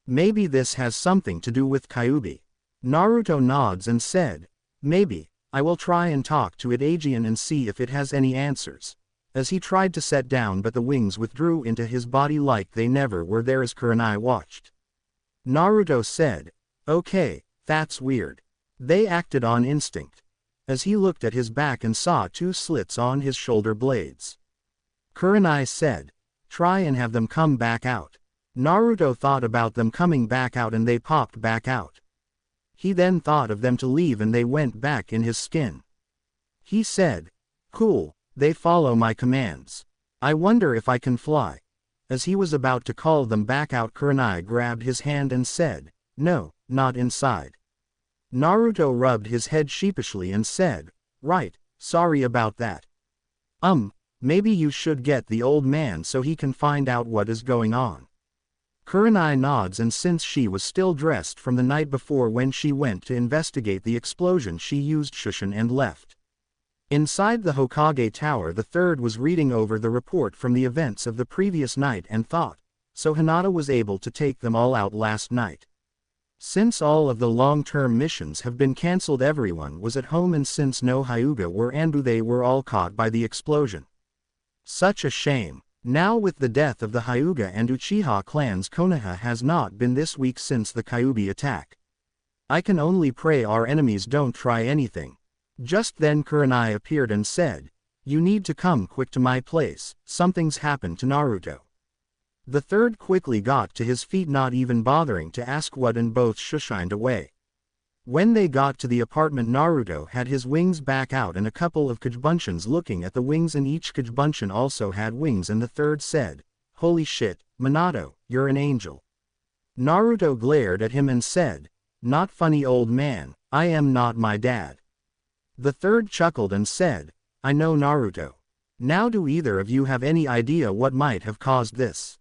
Maybe this has something to do with Kyuubi. Naruto nods and said, maybe, I will try and talk to it again and see if it has any answers. As he tried to sit down but the wings withdrew into his body like they never were there as Kurenai watched. Naruto said, okay, that's weird. They acted on instinct. As he looked at his back and saw two slits on his shoulder blades. Kurenai said, try and have them come back out. Naruto thought about them coming back out and they popped back out. He then thought of them to leave and they went back in his skin. He said, cool, they follow my commands. I wonder if I can fly. As he was about to call them back out Kurenai grabbed his hand and said, no. Not inside. Naruto rubbed his head sheepishly and said, right, sorry about that. Maybe you should get the old man so he can find out what is going on. Kurenai nods and since she was still dressed from the night before when she went to investigate the explosion she used Shushin and left. Inside the Hokage Tower the third was reading over the report from the events of the previous night and thought, so Hinata was able to take them all out last night. Since all of the long-term missions have been cancelled everyone was at home and since no Hyuga were Anbu they were all caught by the explosion. Such a shame. Now with the death of the Hyuga and Uchiha clans Konoha has not been this week since the Kyuubi attack. I can only pray our enemies don't try anything. Just then Kurenai appeared and said, you need to come quick to my place, something's happened to Naruto. The third quickly got to his feet not even bothering to ask what and both shushined away. When they got to the apartment Naruto had his wings back out and a couple of Kajbunshians looking at the wings and each Kajbunshin also had wings and the third said, holy shit, Minato, you're an angel. Naruto glared at him and said, not funny old man, I am not my dad. The third chuckled and said, I know Naruto. Now do either of you have any idea what might have caused this?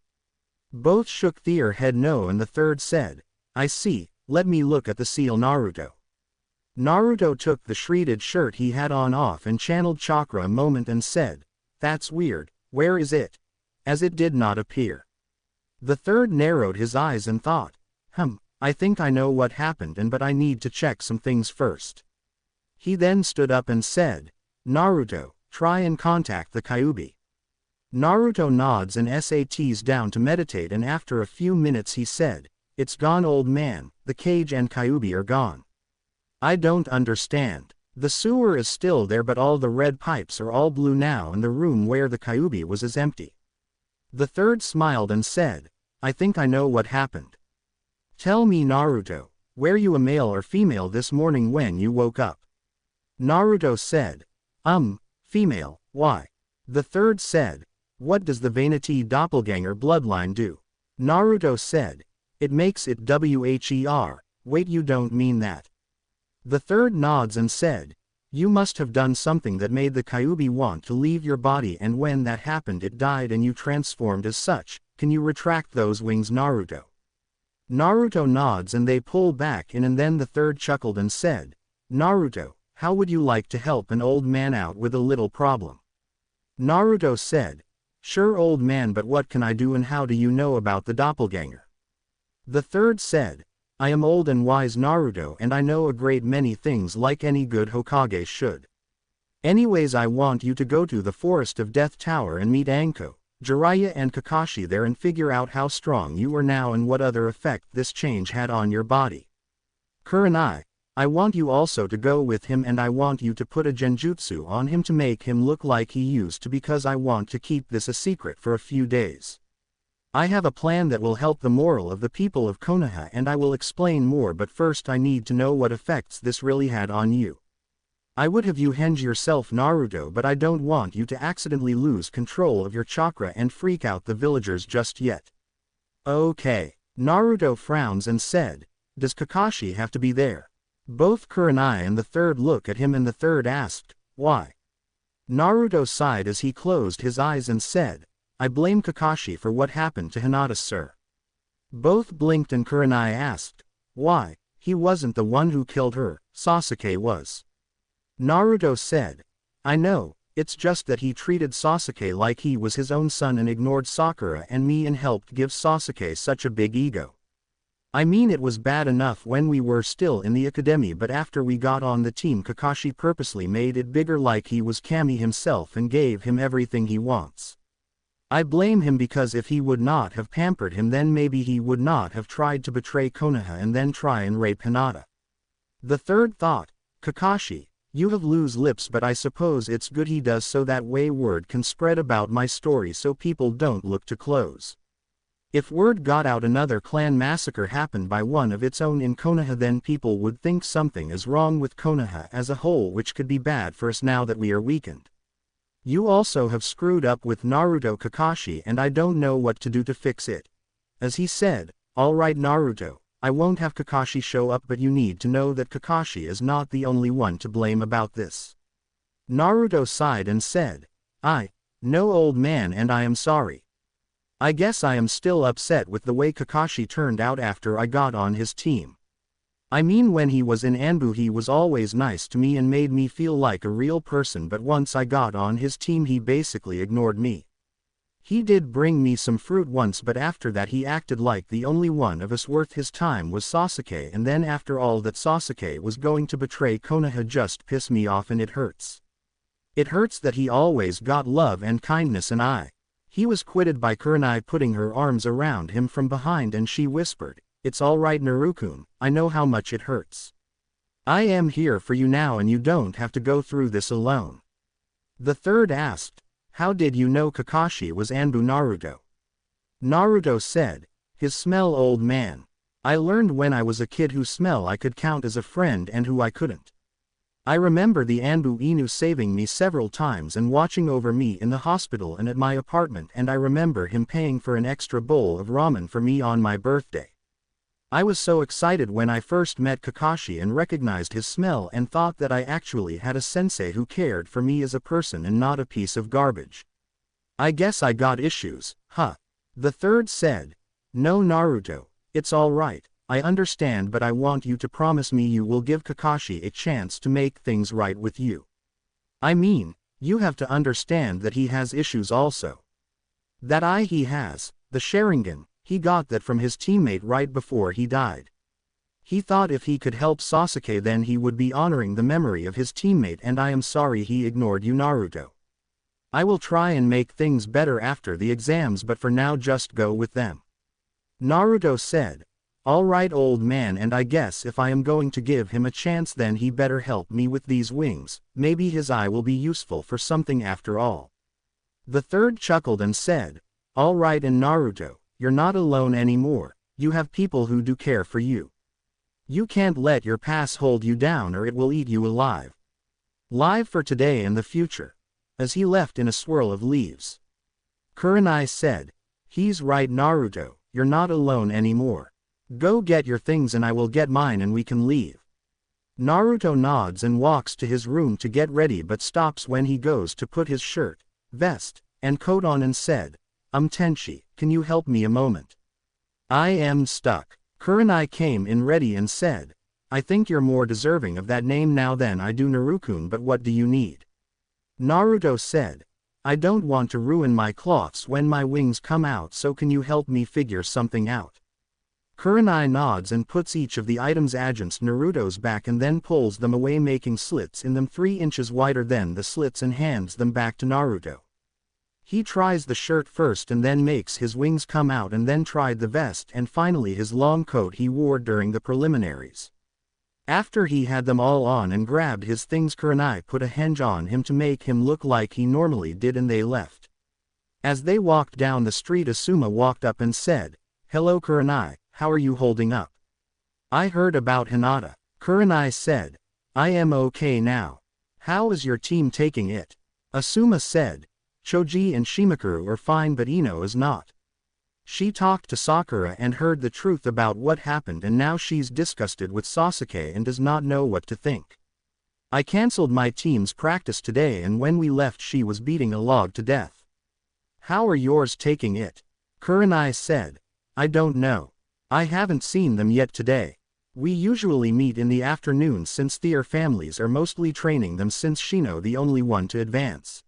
Both shook their head no and the third said, I see, let me look at the seal Naruto. Naruto took the shredded shirt he had on off and channeled chakra a moment and said, that's weird, where is it? As it did not appear. The third narrowed his eyes and thought, I think I know what happened but I need to check some things first. He then stood up and said, Naruto, try and contact the Kyuubi. Naruto nods and sats down to meditate and after a few minutes he said, it's gone old man, the cage and Kyuubi are gone. I don't understand. The sewer is still there but all the red pipes are all blue now and the room where the Kyuubi was is empty. The third smiled and said, I think I know what happened. Tell me Naruto, were you a male or female this morning when you woke up? Naruto said, female, why? The third said, what does the Vanity doppelganger bloodline do? Naruto said, it makes it WHER, wait you don't mean that. The third nods and said, you must have done something that made the Kyuubi want to leave your body and when that happened it died and you transformed as such, can you retract those wings Naruto? Naruto nods and they pull back in and then the third chuckled and said, Naruto, how would you like to help an old man out with a little problem? Naruto said, sure old man but what can I do and how do you know about the doppelganger? The third said, I am old and wise Naruto and I know a great many things like any good Hokage should. Anyways I want you to go to the Forest of Death Tower and meet Anko, Jiraiya and Kakashi there and figure out how strong you are now and what other effect this change had on your body. Kurenai, I want you also to go with him and I want you to put a genjutsu on him to make him look like he used to because I want to keep this a secret for a few days. I have a plan that will help the moral of the people of Konoha and I will explain more but first I need to know what effects this really had on you. I would have you henge yourself Naruto but I don't want you to accidentally lose control of your chakra and freak out the villagers just yet. Okay. Naruto frowns and said, does Kakashi have to be there? Both Kurenai and the third look at him and the third asked, why? Naruto sighed as he closed his eyes and said, I blame Kakashi for what happened to Hinata sir. Both blinked and Kurenai asked, why? He wasn't the one who killed her, Sasuke was. Naruto said, I know, it's just that he treated Sasuke like he was his own son and ignored Sakura and me and helped give Sasuke such a big ego. I mean it was bad enough when we were still in the academy but after we got on the team Kakashi purposely made it bigger like he was Kami himself and gave him everything he wants. I blame him because if he would not have pampered him then maybe he would not have tried to betray Konoha and then try and rape Hinata. The third thought, Kakashi, you have loose lips but I suppose it's good he does so that way word can spread about my story so people don't look to close. If word got out another clan massacre happened by one of its own in Konoha then people would think something is wrong with Konoha as a whole which could be bad for us now that we are weakened. You also have screwed up with Naruto Kakashi and I don't know what to do to fix it. As he said, alright Naruto, I won't have Kakashi show up but you need to know that Kakashi is not the only one to blame about this. Naruto sighed and said, I know old man and I am sorry. I guess I am still upset with the way Kakashi turned out after I got on his team. I mean when he was in Anbu he was always nice to me and made me feel like a real person but once I got on his team he basically ignored me. He did bring me some fruit once but after that he acted like the only one of us worth his time was Sasuke and then after all that Sasuke was going to betray Konoha just pissed me off and it hurts. It hurts that he always got love and kindness and He was quitted by Kurenai putting her arms around him from behind and she whispered, it's alright Narukun, I know how much it hurts. I am here for you now and you don't have to go through this alone. The third asked, how did you know Kakashi was Anbu Naruto? Naruto said, his smell old man. I learned when I was a kid whose smell I could count as a friend and who I couldn't. I remember the Anbu Inu saving me several times and watching over me in the hospital and at my apartment and I remember him paying for an extra bowl of ramen for me on my birthday. I was so excited when I first met Kakashi and recognized his smell and thought that I actually had a sensei who cared for me as a person and not a piece of garbage. I guess I got issues, huh? The third said, no Naruto, it's alright, I understand but I want you to promise me you will give Kakashi a chance to make things right with you. I mean, you have to understand that he has issues also. He has, the Sharingan. He got that from his teammate right before he died. He thought if he could help Sasuke then he would be honoring the memory of his teammate and I am sorry he ignored you Naruto. I will try and make things better after the exams but for now just go with them. Naruto said, Alright old man, and I guess if I am going to give him a chance then he better help me with these wings, maybe his eye will be useful for something after all. The third chuckled and said, alright in Naruto, you're not alone anymore, you have people who do care for you. You can't let your past hold you down or it will eat you alive. Live for today and the future. As he left in a swirl of leaves. Kurenai said, he's right Naruto, you're not alone anymore. Go get your things and I will get mine and we can leave. Naruto nods and walks to his room to get ready but stops when he goes to put his shirt, vest, and coat on and said, Tenchi, can you help me a moment? I am stuck. Kurenai came in ready and said, I think you're more deserving of that name now than I do Narukun, but what do you need? Naruto said, I don't want to ruin my cloths when my wings come out, so can you help me figure something out? Kurenai nods and puts each of the items against Naruto's back and then pulls them away, making slits in them 3 inches wider than the slits, and hands them back to Naruto. He tries the shirt first and then makes his wings come out, and then tried the vest and finally his long coat he wore during the preliminaries. After he had them all on and grabbed his things, Kurenai put a hinge on him to make him look like he normally did, and they left. As they walked down the street, Asuma walked up and said, hello Kurenai, how are you holding up? I heard about Hinata. Kurenai said, I am okay now. How is your team taking it? Asuma said, Choji and Shimakuru are fine but Ino is not. She talked to Sakura and heard the truth about what happened, and now she's disgusted with Sasuke and does not know what to think. I cancelled my team's practice today and when we left she was beating a log to death. How are yours taking it? Kurenai said, I don't know. I haven't seen them yet today. We usually meet in the afternoon since their families are mostly training them, since Shino the only one to advance.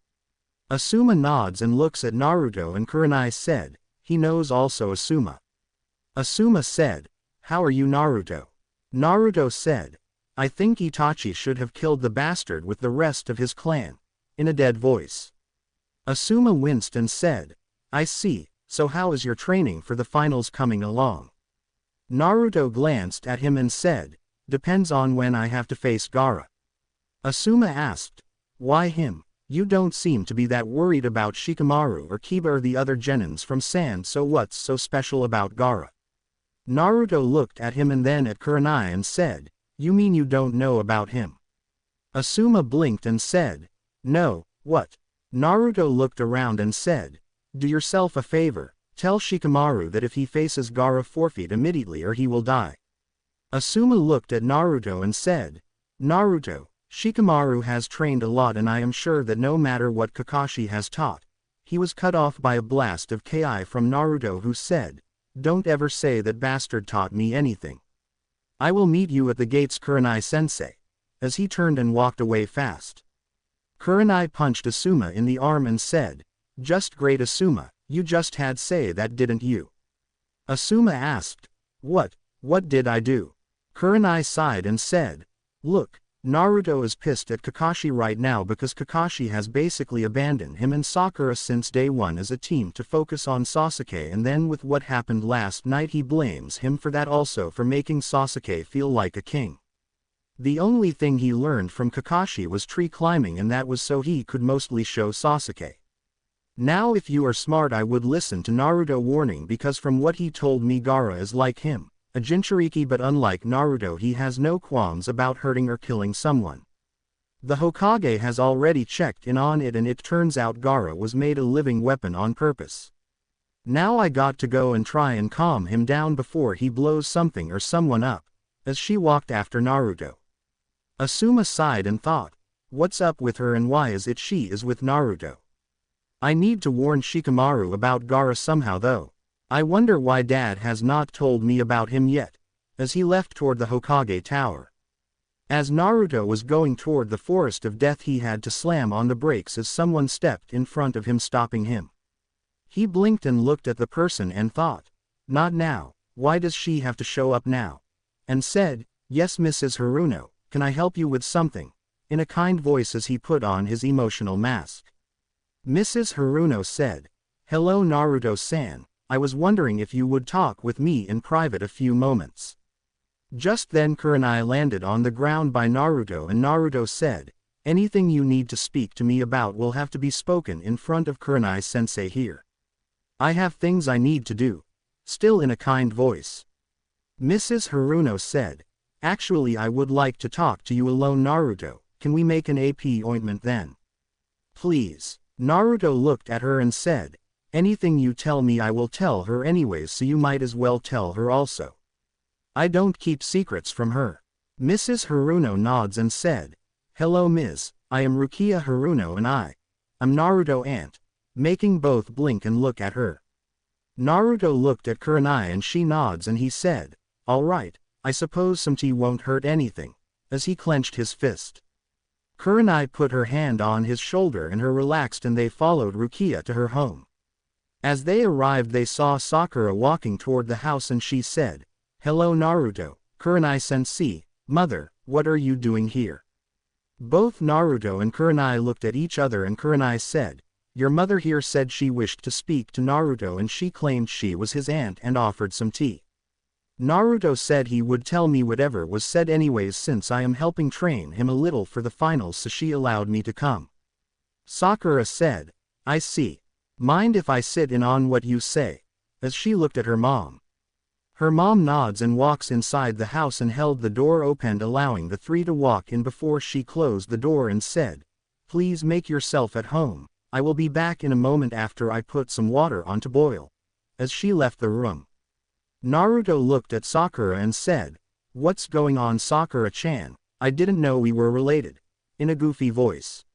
Asuma nods and looks at Naruto, and Kurenai said, he knows also Asuma. Asuma said, how are you Naruto? Naruto said, I think Itachi should have killed the bastard with the rest of his clan, in a dead voice. Asuma winced and said, I see, so how is your training for the finals coming along? Naruto glanced at him and said, depends on when I have to face Gaara. Asuma asked, why him? You don't seem to be that worried about Shikamaru or Kiba or the other genins from Sand, so what's so special about Gaara? Naruto looked at him and then at Kurenai and said, you mean you don't know about him? Asuma blinked and said, no, what? Naruto looked around and said, do yourself a favor, tell Shikamaru that if he faces Gaara forfeit immediately or he will die. Asuma looked at Naruto and said, Naruto, Shikamaru has trained a lot and I am sure that no matter what Kakashi has taught, he was cut off by a blast of Ki from Naruto, who said, don't ever say that bastard taught me anything. I will meet you at the gates Kurenai-sensei. As he turned and walked away fast. Kurenai punched Asuma in the arm and said, just great Asuma, you just had say that, didn't you? Asuma asked, what did I do? Kurenai sighed and said, look, Naruto is pissed at Kakashi right now because Kakashi has basically abandoned him and Sakura since day one as a team to focus on Sasuke, and then with what happened last night he blames him for that, also for making Sasuke feel like a king. The only thing he learned from Kakashi was tree climbing, and that was so he could mostly show Sasuke. Now if you are smart I would listen to Naruto warning, because from what he told me Gaara is like him. A Jinchuriki, but unlike Naruto he has no qualms about hurting or killing someone. The Hokage has already checked in on it and it turns out Gaara was made a living weapon on purpose. Now I got to go and try and calm him down before he blows something or someone up, as she walked after Naruto. Asuma sighed and thought, what's up with her and why is it she is with Naruto? I need to warn Shikamaru about Gaara somehow though. I wonder why Dad has not told me about him yet, as he left toward the Hokage Tower. As Naruto was going toward the Forest of Death he had to slam on the brakes as someone stepped in front of him, stopping him. He blinked and looked at the person and thought, not now, why does she have to show up now? And said, yes Mrs. Haruno, can I help you with something? In a kind voice as he put on his emotional mask. Mrs. Haruno said, hello Naruto-san. I was wondering if you would talk with me in private a few moments. Just then Kurenai landed on the ground by Naruto and Naruto said, anything you need to speak to me about will have to be spoken in front of Kurenai-sensei here. I have things I need to do. Still in a kind voice. Mrs. Haruno said, actually I would like to talk to you alone Naruto, can we make an AP ointment then? Please. Naruto looked at her and said, anything you tell me I will tell her anyways so you might as well tell her also. I don't keep secrets from her. Mrs. Haruno nods and said, hello Ms., I am Rukia Haruno and I'm Naruto aunt, making both blink and look at her. Naruto looked at Kurenai and she nods and he said, alright, I suppose some tea won't hurt anything, as he clenched his fist. Kurenai put her hand on his shoulder and her relaxed and they followed Rukia to her home. As they arrived they saw Sakura walking toward the house and she said, hello Naruto, Kurenai-sensei, mother, what are you doing here? Both Naruto and Kurenai looked at each other and Kurenai said, your mother here said she wished to speak to Naruto and she claimed she was his aunt and offered some tea. Naruto said he would tell me whatever was said anyways since I am helping train him a little for the finals so she allowed me to come. Sakura said, I see. Mind if I sit in on what you say? As she looked at her mom. Her mom nods and walks inside the house and held the door open allowing the three to walk in before she closed the door and said, please make yourself at home, I will be back in a moment after I put some water on to boil. As she left the room. Naruto looked at Sakura and said, what's going on Sakura-chan, I didn't know we were related. In a goofy voice.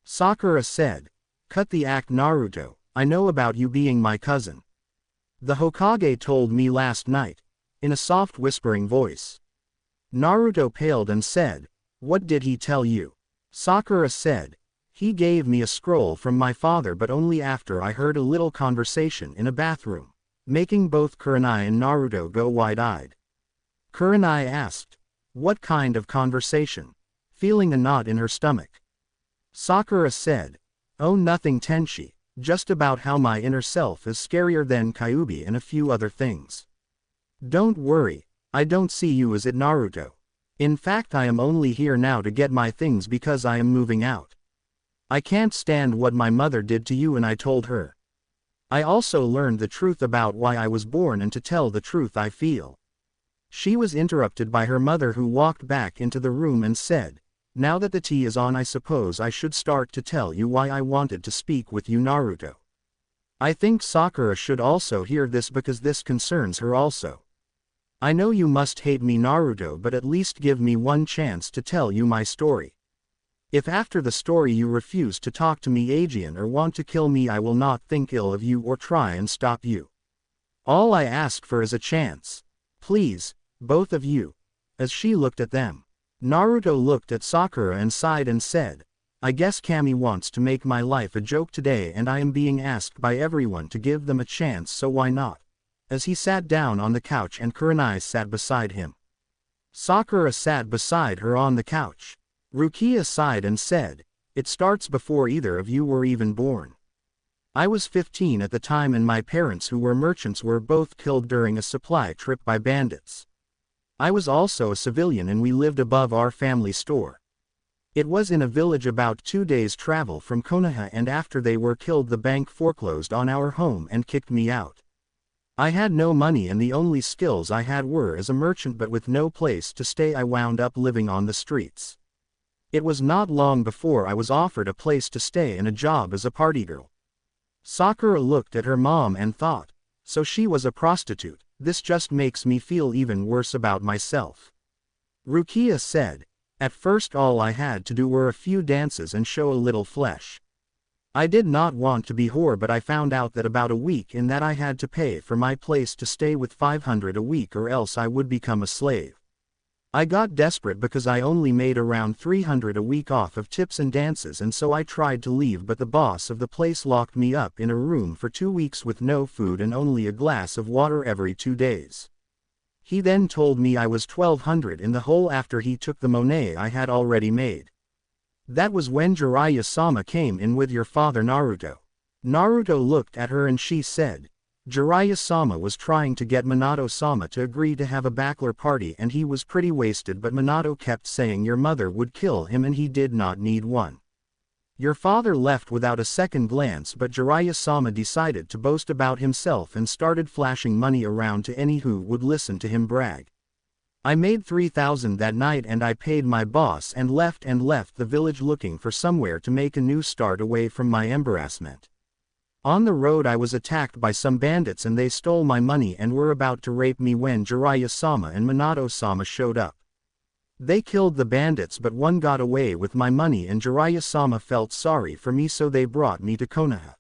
Sakura said, cut the act Naruto, I know about you being my cousin. The Hokage told me last night. In a soft whispering voice. Naruto paled and said, what did he tell you? Sakura said, he gave me a scroll from my father but only after I heard a little conversation in a bathroom. Making both Kurenai and Naruto go wide-eyed. Kurenai asked, what kind of conversation? Feeling a knot in her stomach. Sakura said, oh nothing Tenshi, just about how my inner self is scarier than Kyuubi and a few other things. Don't worry, I don't see you as it Naruto. In fact I am only here now to get my things because I am moving out. I can't stand what my mother did to you and I told her. I also learned the truth about why I was born and to tell the truth I feel. She was interrupted by her mother who walked back into the room and said, now that the tea is on I suppose I should start to tell you why I wanted to speak with you Naruto. I think Sakura should also hear this because this concerns her also. I know you must hate me Naruto but at least give me one chance to tell you my story. If after the story you refuse to talk to me again or want to kill me I will not think ill of you or try and stop you. All I ask for is a chance. Please, both of you. As she looked at them. Naruto looked at Sakura and sighed and said, I guess Kami wants to make my life a joke today and I am being asked by everyone to give them a chance so why not? As he sat down on the couch and Kurenai sat beside him. Sakura sat beside her on the couch. Rukia sighed and said, it starts before either of you were even born. I was 15 at the time and my parents who were merchants were both killed during a supply trip by bandits. I was also a civilian and we lived above our family store. It was in a village about 2 days' travel from Konoha and after they were killed the bank foreclosed on our home and kicked me out. I had no money and the only skills I had were as a merchant but with no place to stay I wound up living on the streets. It was not long before I was offered a place to stay and a job as a party girl. Sakura looked at her mom and thought, so she was a prostitute, this just makes me feel even worse about myself. Rukia said, at first all I had to do were a few dances and show a little flesh. I did not want to be whore but I found out that about a week in that I had to pay for my place to stay with 500 a week or else I would become a slave. I got desperate because I only made around 300 a week off of tips and dances and so I tried to leave but the boss of the place locked me up in a room for 2 weeks with no food and only a glass of water every 2 days. He then told me I was 1200 in the hole after he took the money I had already made. That was when Jiraiya-sama came in with your father Naruto. Naruto looked at her and she said, Jiraiya-sama was trying to get Minato-sama to agree to have a bachelor party and he was pretty wasted, but Minato kept saying your mother would kill him and he did not need one. Your father left without a second glance, but Jiraiya-sama decided to boast about himself and started flashing money around to any who would listen to him brag. I made 3,000 that night and I paid my boss and left the village looking for somewhere to make a new start away from my embarrassment. On the road I was attacked by some bandits and they stole my money and were about to rape me when Jiraiya-sama and Minato-sama showed up. They killed the bandits but one got away with my money and Jiraiya-sama felt sorry for me so they brought me to Konoha.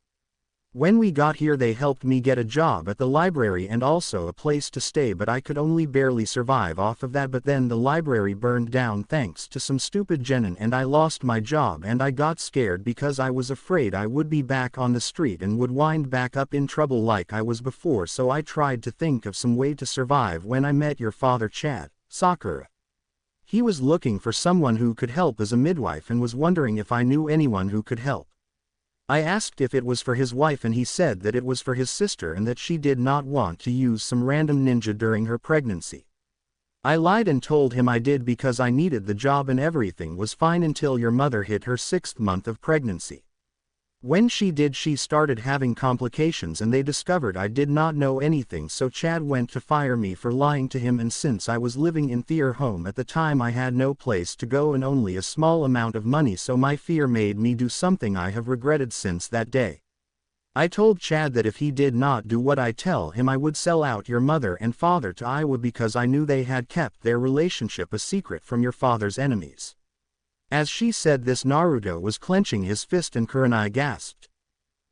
When we got here they helped me get a job at the library and also a place to stay, but I could only barely survive off of that, but then the library burned down thanks to some stupid genin and I lost my job and I got scared because I was afraid I would be back on the street and would wind back up in trouble like I was before, so I tried to think of some way to survive when I met your father Chad, Sakura. He was looking for someone who could help as a midwife and was wondering if I knew anyone who could help. I asked if it was for his wife and he said that it was for his sister and that she did not want to use some random ninja during her pregnancy. I lied and told him I did because I needed the job and everything was fine until your mother hit her 6th month of pregnancy. When she did, she started having complications and they discovered I did not know anything, so Chad went to fire me for lying to him, and since I was living in their home at the time I had no place to go and only a small amount of money, so my fear made me do something I have regretted since that day. I told Chad that if he did not do what I tell him I would sell out your mother and father to Iowa because I knew they had kept their relationship a secret from your father's enemies. As she said this, Naruto was clenching his fist and Kurenai gasped.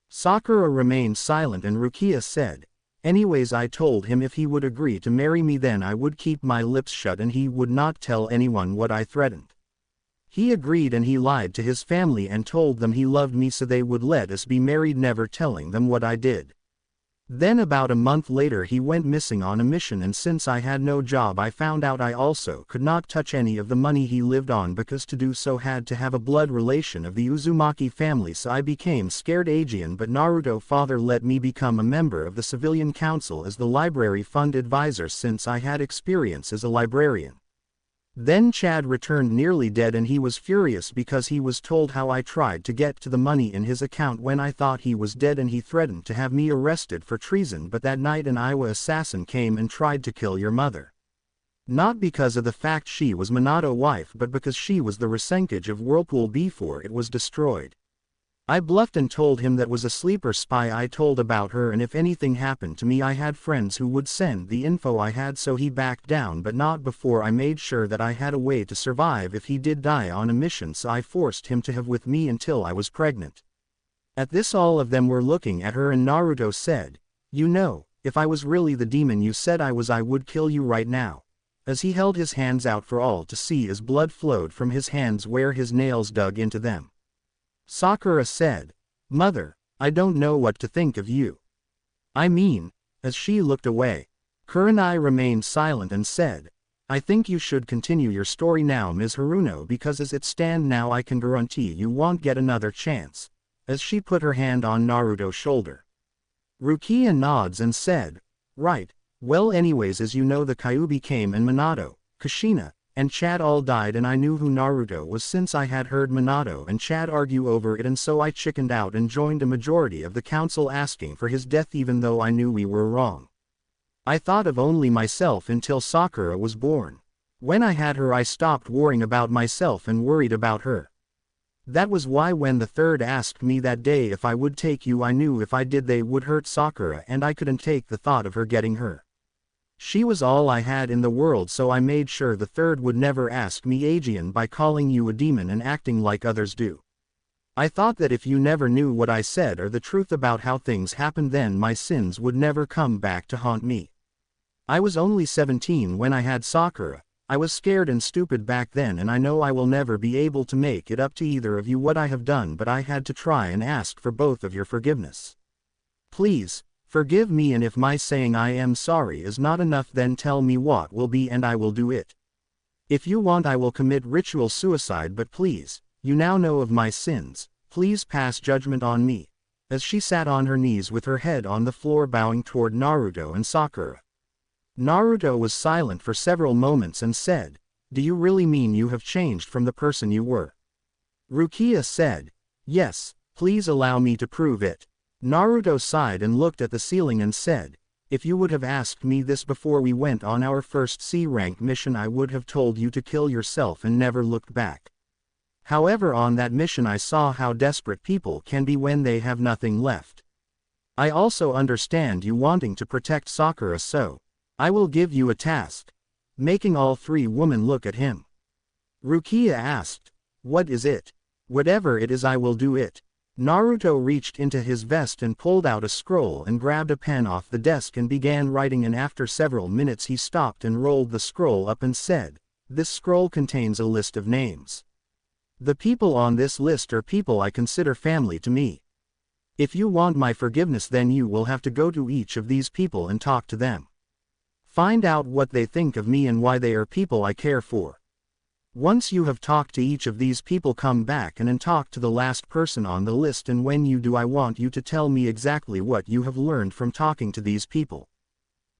Sakura remained silent and Rukia said, anyways, I told him if he would agree to marry me then I would keep my lips shut and he would not tell anyone what I threatened. He agreed and he lied to his family and told them he loved me so they would let us be married, never telling them what I did. Then about a month later he went missing on a mission, and since I had no job I found out I also could not touch any of the money he lived on because to do so had to have a blood relation of the Uzumaki family, so I became scared Aegean, but Naruto father let me become a member of the civilian council as the library fund advisor since I had experience as a librarian. Then Chad returned nearly dead and he was furious because he was told how I tried to get to the money in his account when I thought he was dead, and he threatened to have me arrested for treason, but that night an Iowa assassin came and tried to kill your mother. Not because of the fact she was Minato's wife but because she was the Rasenkage of Whirlpool before it was destroyed. I bluffed and told him that was a sleeper spy I told about her, and if anything happened to me I had friends who would send the info I had, so he backed down, but not before I made sure that I had a way to survive if he did die on a mission, so I forced him to have with me until I was pregnant. At this all of them were looking at her and Naruto said, you know, if I was really the demon you said I was I would kill you right now. As he held his hands out for all to see as blood flowed from his hands where his nails dug into them. Sakura said, Mother, I don't know what to think of you. I mean, as she looked away. Kurenai remained silent and said, I think you should continue your story now, Ms. Haruno, because as it stand now I can guarantee you won't get another chance. As she put her hand on Naruto's shoulder. Rukia nods and said, right, well anyways, as you know the Kyuubi came and Minato, Kushina, and Chad all died, and I knew who Naruto was since I had heard Minato and Chad argue over it, and so I chickened out and joined a majority of the council asking for his death even though I knew we were wrong. I thought of only myself until Sakura was born. When I had her I stopped worrying about myself and worried about her. That was why when the third asked me that day if I would take you, I knew if I did they would hurt Sakura and I couldn't take the thought of her getting her. She was all I had in the world, so I made sure the third would never ask me Aegean by calling you a demon and acting like others do. I thought that if you never knew what I said or the truth about how things happened, then my sins would never come back to haunt me. I was only 17 when I had Sakura. I was scared and stupid back then, and I know I will never be able to make it up to either of you what I have done, but I had to try and ask for both of your forgiveness. Please, forgive me, and if my saying I am sorry is not enough, then tell me what will be and I will do it. If you want I will commit ritual suicide, but please, you now know of my sins, please pass judgment on me. as she sat on her knees with her head on the floor bowing toward Naruto and Sakura. Naruto was silent for several moments and said, "Do you really mean you have changed from the person you were?" Rukia said, "Yes, please allow me to prove it." Naruto sighed and looked at the ceiling and said, "If you would have asked me this before we went on our first C-rank mission, I would have told you to kill yourself and never looked back. However, on that mission I saw how desperate people can be when they have nothing left. I also understand you wanting to protect Sakura, so I will give you a task." Making all three women look at him, Rukia asked, "What is it?" "Whatever it is, I will do it." Naruto reached into his vest and pulled out a scroll and grabbed a pen off the desk and began writing, and after several minutes he stopped and rolled the scroll up and said, "This scroll contains a list of names. The people on this list are people I consider family to me. If you want my forgiveness, then you will have to go to each of these people and talk to them. Find out what they think of me and why they are people I care for. Once you have talked to each of these people, come back and talk to the last person on the list, and when you do, I want you to tell me exactly what you have learned from talking to these people.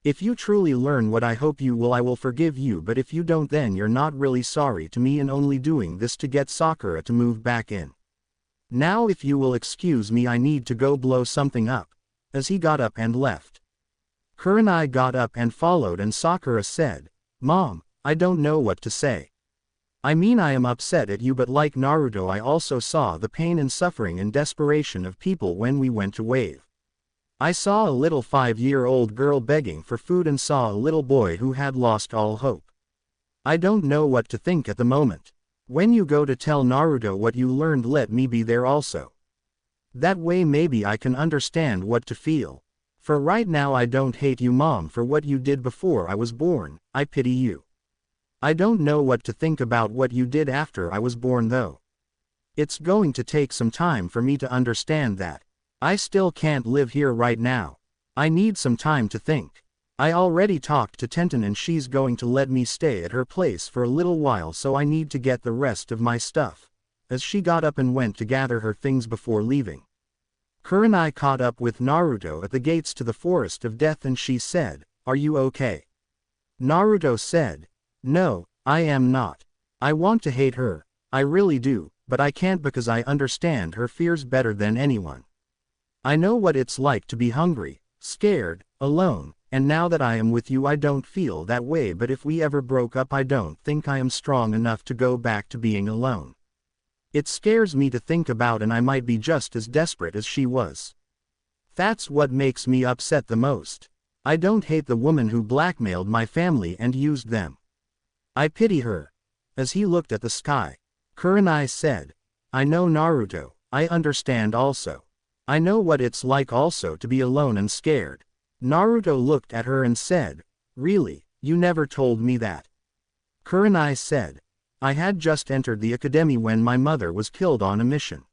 If you truly learn what I hope you will, I will forgive you, but if you don't, then you're not really sorry to me and only doing this to get Sakura to move back in. Now if you will excuse me, I need to go blow something up." As he got up and left, Kurenai got up and followed, and Sakura said, "Mom, I don't know what to say. I mean, I am upset at you, but like Naruto, I also saw the pain and suffering and desperation of people when we went to Wave. I saw a little 5-year-old girl begging for food and saw a little boy who had lost all hope. I don't know what to think at the moment. When you go to tell Naruto what you learned, let me be there also. That way maybe I can understand what to feel. For right now I don't hate you, Mom, for what you did before I was born. I pity you. I don't know what to think about what you did after I was born though. It's going to take some time for me to understand that. I still can't live here right now. I need some time to think. I already talked to Tenten and she's going to let me stay at her place for a little while, so I need to get the rest of my stuff." As she got up and went to gather her things before leaving, Kurenai caught up with Naruto at the gates to the Forest of Death and she said, "Are you okay?" Naruto said, "No, I am not. I want to hate her, I really do, but I can't because I understand her fears better than anyone. I know what it's like to be hungry, scared, alone, and now that I am with you I don't feel that way, but if we ever broke up I don't think I am strong enough to go back to being alone. It scares me to think about, and I might be just as desperate as she was. That's what makes me upset the most. I don't hate the woman who blackmailed my family and used them. I pity her." As he looked at the sky, Kurenai said, "I know, Naruto, I understand also. I know what it's like also to be alone and scared." Naruto looked at her and said, "Really, you never told me that." Kurenai said, "I had just entered the academy when my mother was killed on a mission.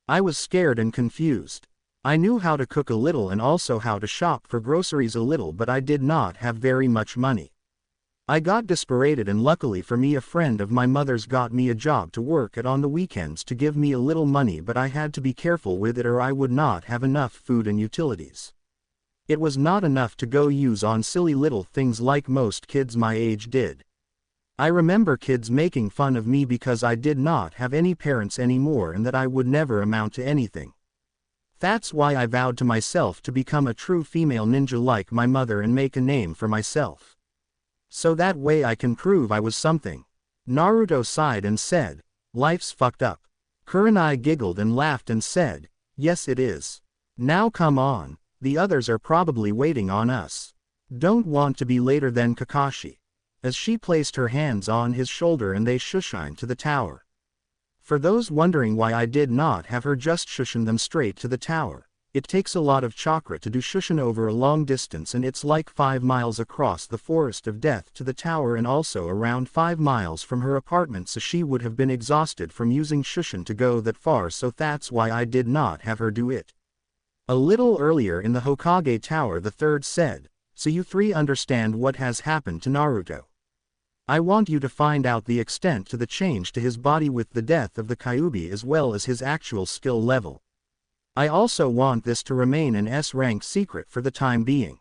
I was scared and confused. I knew how to cook a little and also how to shop for groceries a little, but I did not have very much money. I got desperated, and luckily for me a friend of my mother's got me a job to work at on the weekends to give me a little money, but I had to be careful with it or I would not have enough food and utilities. It was not enough to go use on silly little things like most kids my age did. I remember kids making fun of me because I did not have any parents anymore and that I would never amount to anything. That's why I vowed to myself to become a true female ninja like my mother and make a name for myself. So that way I can prove I was something." Naruto sighed and said, "Life's fucked up." Kurenai giggled and laughed and said, "Yes it is. Now come on, the others are probably waiting on us. Don't want to be later than Kakashi." As she placed her hands on his shoulder and they shushined to the tower. For those wondering why I did not have her just shushin them straight to the tower, it takes a lot of chakra to do shushin over a long distance, and it's like 5 miles across the Forest of Death to the tower and also around 5 miles from her apartment, so she would have been exhausted from using shushin to go that far, so that's why I did not have her do it. A little earlier in the Hokage Tower the third said, "So you three understand what has happened to Naruto. I want you to find out the extent to the change to his body with the death of the Kyuubi as well as his actual skill level. I also want this to remain an S-rank secret for the time being.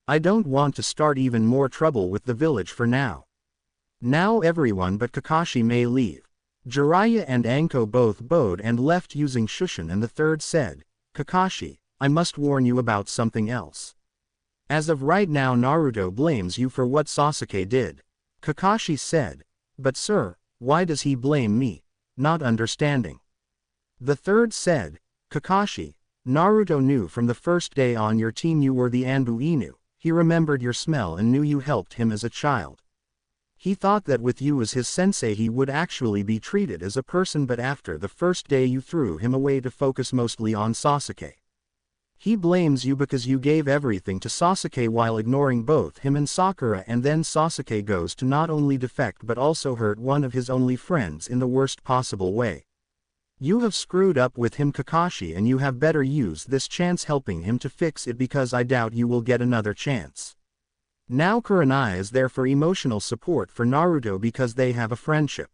I don't want to start even more trouble with the village for now. Now everyone but Kakashi may leave. Jiraiya and Anko both bowed and left using Shushin, and the third said, Kakashi, I must warn you about something else. As of right now Naruto blames you for what Sasuke did. Kakashi said, but sir, why does he blame me? Not understanding. The third said, Kakashi, Naruto knew from the first day on your team you were the Anbu Inu. He remembered your smell and knew you helped him as a child. He thought that with you as his sensei he would actually be treated as a person, but after the first day you threw him away to focus mostly on Sasuke. He blames you because you gave everything to Sasuke while ignoring both him and Sakura, and then Sasuke goes to not only defect but also hurt one of his only friends in the worst possible way. You have screwed up with him, Kakashi, and you have better use this chance helping him to fix it, because I doubt you will get another chance. Now Kurenai is there for emotional support for Naruto because they have a friendship.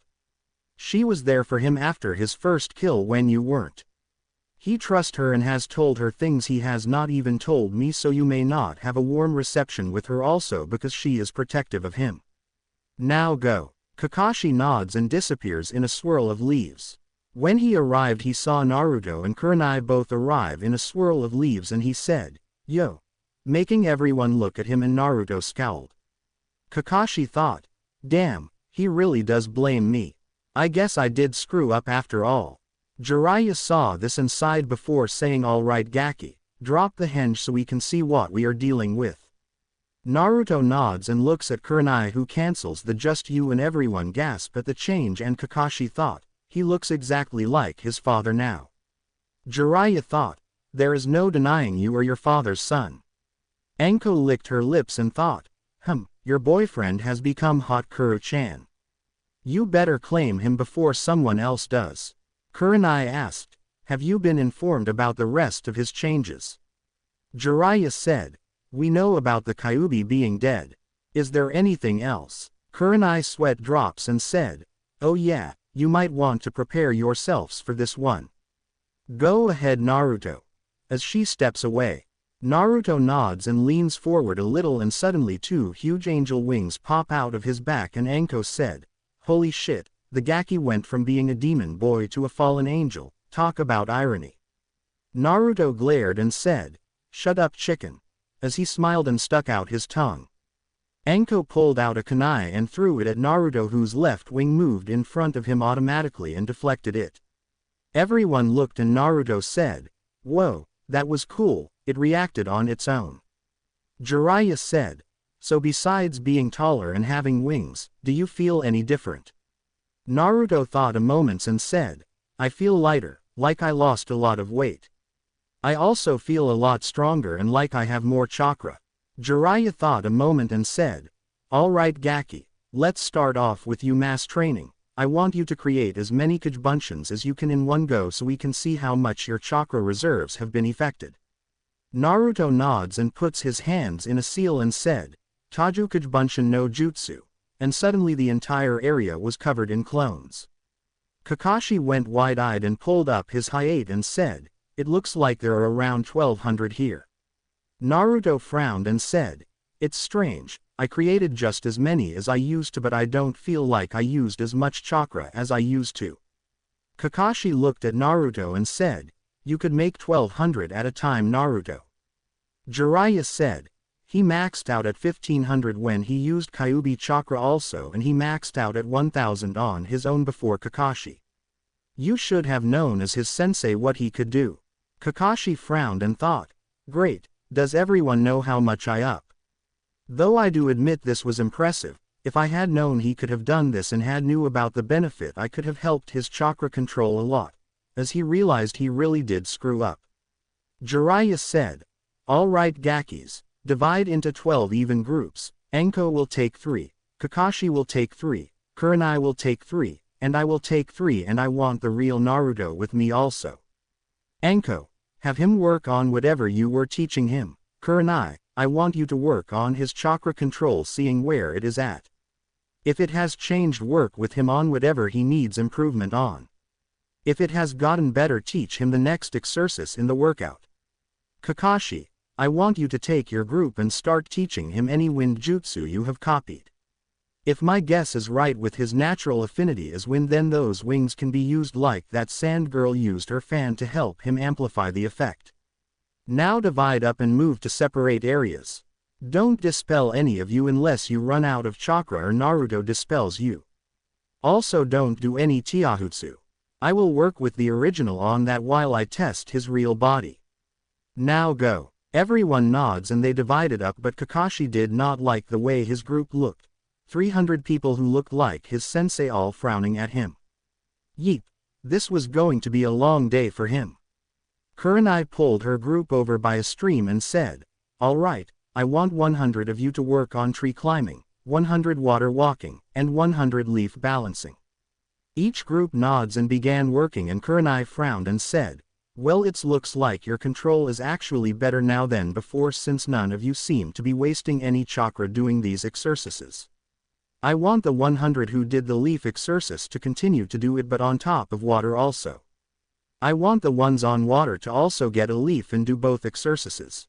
She was there for him after his first kill when you weren't. He trusts her and has told her things he has not even told me, so you may not have a warm reception with her also because she is protective of him. Now go. Kakashi nods and disappears in a swirl of leaves. When he arrived he saw Naruto and Kurenai both arrive in a swirl of leaves, and he said, Yo. Making everyone look at him, and Naruto scowled. Kakashi thought, damn, he really does blame me. I guess I did screw up after all. Jiraiya saw this and sighed before saying, alright Gaki, drop the henge so we can see what we are dealing with. Naruto nods and looks at Kurenai, who cancels the just you, and everyone gasp at the change, and Kakashi thought, he looks exactly like his father now. Jiraiya thought, there is no denying you are your father's son. Anko licked her lips and thought, your boyfriend has become hot, Kuru-chan. You better claim him before someone else does. Kurenai asked, have you been informed about the rest of his changes? Jiraiya said, we know about the Kyuubi being dead. Is there anything else? Kurenai sweat drops and said, oh yeah, you might want to prepare yourselves for this one. Go ahead Naruto. As she steps away, Naruto nods and leans forward a little, and suddenly two huge angel wings pop out of his back, and Anko said, holy shit, the Gaki went from being a demon boy to a fallen angel, talk about irony. Naruto glared and said, shut up chicken, as he smiled and stuck out his tongue. Anko pulled out a kunai and threw it at Naruto, whose left wing moved in front of him automatically and deflected it. Everyone looked and Naruto said, whoa, that was cool, it reacted on its own. Jiraiya said, so besides being taller and having wings, do you feel any different? Naruto thought a moment and said, I feel lighter, like I lost a lot of weight. I also feel a lot stronger and like I have more chakra. Jiraiya thought a moment and said, alright Gaki, let's start off with you mass training. I want you to create as many Kajbunshians as you can in one go so we can see how much your chakra reserves have been affected. Naruto nods and puts his hands in a seal and said, Taju Kajbunshin no Jutsu, and suddenly the entire area was covered in clones. Kakashi went wide-eyed and pulled up his hayate and said, it looks like there are around 1200 here. Naruto frowned and said, it's strange, I created just as many as I used to, but I don't feel like I used as much chakra as I used to. Kakashi looked at Naruto and said, you could make 1200 at a time Naruto. Jiraiya said, he maxed out at 1500 when he used Kyuubi chakra also, and he maxed out at 1000 on his own before Kakashi. You should have known as his sensei what he could do. Kakashi frowned and thought, great, does everyone know how much I up? Though I do admit this was impressive, if I had known he could have done this and had knew about the benefit, I could have helped his chakra control a lot, as he realized he really did screw up. Jiraiya said, alright Gakis, divide into 12 even groups, Anko will take 3, Kakashi will take 3, Kurenai will take 3, and I will take 3, and I want the real Naruto with me also. Anko, have him work on whatever you were teaching him. Kurenai, I want you to work on his chakra control, seeing where it is at. If it has changed, work with him on whatever he needs improvement on. If it has gotten better, teach him the next exercise in the workout. Kakashi, I want you to take your group and start teaching him any wind jutsu you have copied. If my guess is right, with his natural affinity as wind, then those wings can be used like that sand girl used her fan to help him amplify the effect. Now divide up and move to separate areas. Don't dispel any of you unless you run out of chakra or Naruto dispels you. Also don't do any taijutsu. I will work with the original on that while I test his real body. Now go. Everyone nods and they divided up, but Kakashi did not like the way his group looked. 300 people who looked like his sensei all frowning at him. Yeep. This was going to be a long day for him. Kurenai pulled her group over by a stream and said, "Alright, I want 100 of you to work on tree climbing, 100 water walking, and 100 leaf balancing." Each group nods and began working, and Kurenai frowned and said, "Well, it looks like your control is actually better now than before, since none of you seem to be wasting any chakra doing these exercises. I want the 100 who did the leaf exercise to continue to do it, but on top of water also. I want the ones on water to also get a leaf and do both exercises.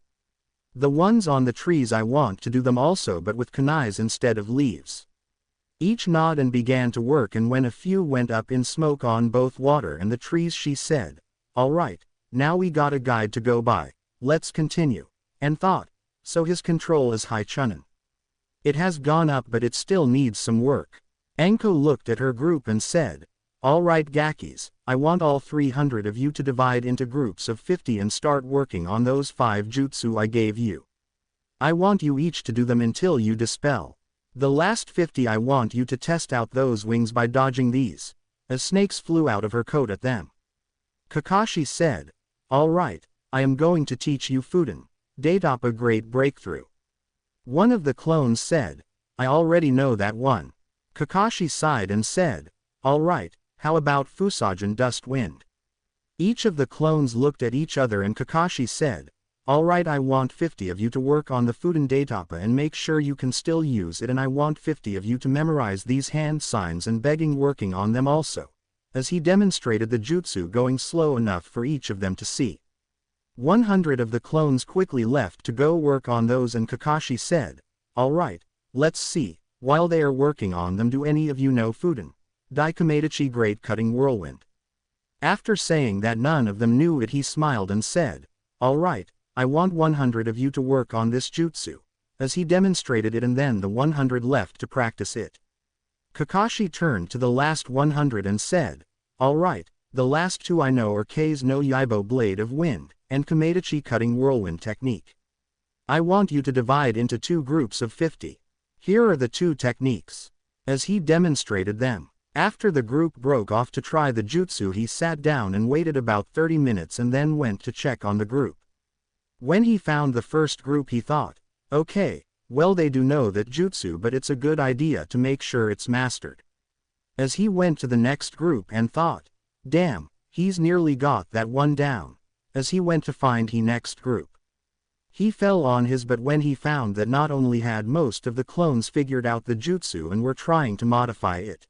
The ones on the trees, I want to do them also, but with kunais instead of leaves." Each nodded and began to work, and when a few went up in smoke on both water and the trees, she said, "Alright, now we got a guide to go by, let's continue," and thought, so his control is high chunin. It has gone up, but it still needs some work. Anko looked at her group and said, "Alright Gakis, I want all 300 of you to divide into groups of 50 and start working on those 5 jutsu I gave you. I want you each to do them until you dispel. The last 50 I want you to test out those wings by dodging these," as snakes flew out of her coat at them. Kakashi said, "Alright, I am going to teach you Fuden. Datop, a great breakthrough." One of the clones said, "I already know that one." Kakashi sighed and said, "Alright, how about Fusagen Dust Wind?" Each of the clones looked at each other, and Kakashi said, "Alright, I want 50 of you to work on the Fuden Datapa and make sure you can still use it, and I want 50 of you to memorize these hand signs and begging working on them also," as he demonstrated the jutsu going slow enough for each of them to see. 100 of the clones quickly left to go work on those, and Kakashi said, "Alright, let's see, while they are working on them, do any of you know Fuden Daikamedachi Great Cutting Whirlwind?" After saying that none of them knew it, he smiled and said, "Alright, I want 100 of you to work on this jutsu," as he demonstrated it, and then the 100 left to practice it. Kakashi turned to the last 100 and said, "Alright, the last 2 I know are K's no Yaibo Blade of Wind and Kamedachi Cutting Whirlwind technique. I want you to divide into 2 groups of 50. Here are the 2 techniques," as he demonstrated them. After the group broke off to try the jutsu, he sat down and waited about 30 minutes and then went to check on the group. When he found the first group, he thought, "Okay, well, they do know that jutsu, but it's a good idea to make sure it's mastered." As he went to the next group and thought, "Damn, he's nearly got that one down," as he went to find the next group. He fell on his butt when he found that not only had most of the clones figured out the jutsu and were trying to modify it.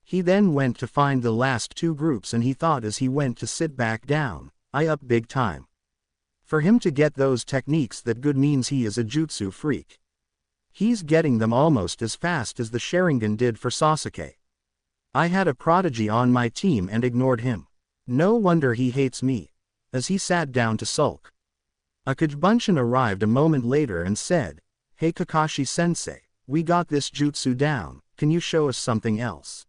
He then went to find the last 2 groups, and he thought as he went to sit back down, "I up big time. For him to get those techniques, that good means he is a jutsu freak. He's getting them almost as fast as the Sharingan did for Sasuke. I had a prodigy on my team and ignored him. No wonder he hates me," as he sat down to sulk. A Kajbunshin arrived a moment later and said, "Hey Kakashi-sensei, we got this jutsu down, can you show us something else?"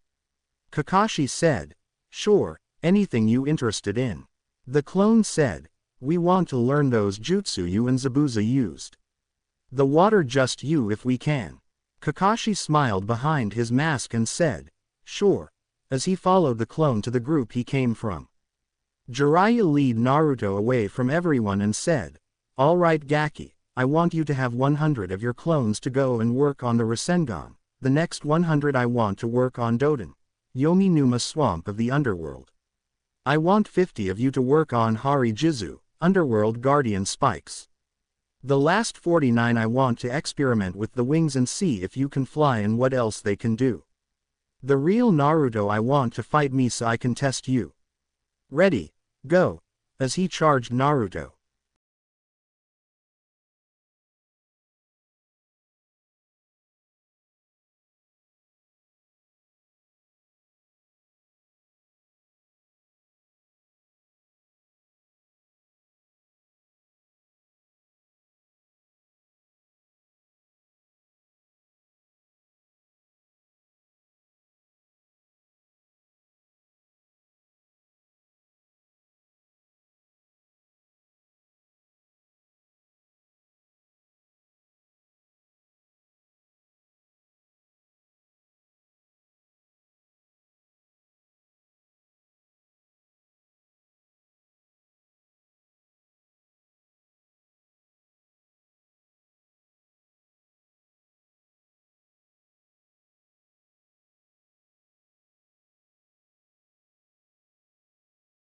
Kakashi said, "Sure, anything you interested in." The clone said, "We want to learn those jutsu you and Zabuza used. The water just you if we can." Kakashi smiled behind his mask and said, "Sure," as he followed the clone to the group he came from. Jiraiya led Naruto away from everyone and said, "Alright Gaki, I want you to have 100 of your clones to go and work on the Rasengan. The next 100 I want to work on Doden, Yomi Numa Swamp of the Underworld. I want 50 of you to work on Hari Jizu, Underworld Guardian Spikes. The last 49 I want to experiment with the wings and see if you can fly and what else they can do. The real Naruto I want to fight me so I can test you." Ready, go! As he charged Naruto.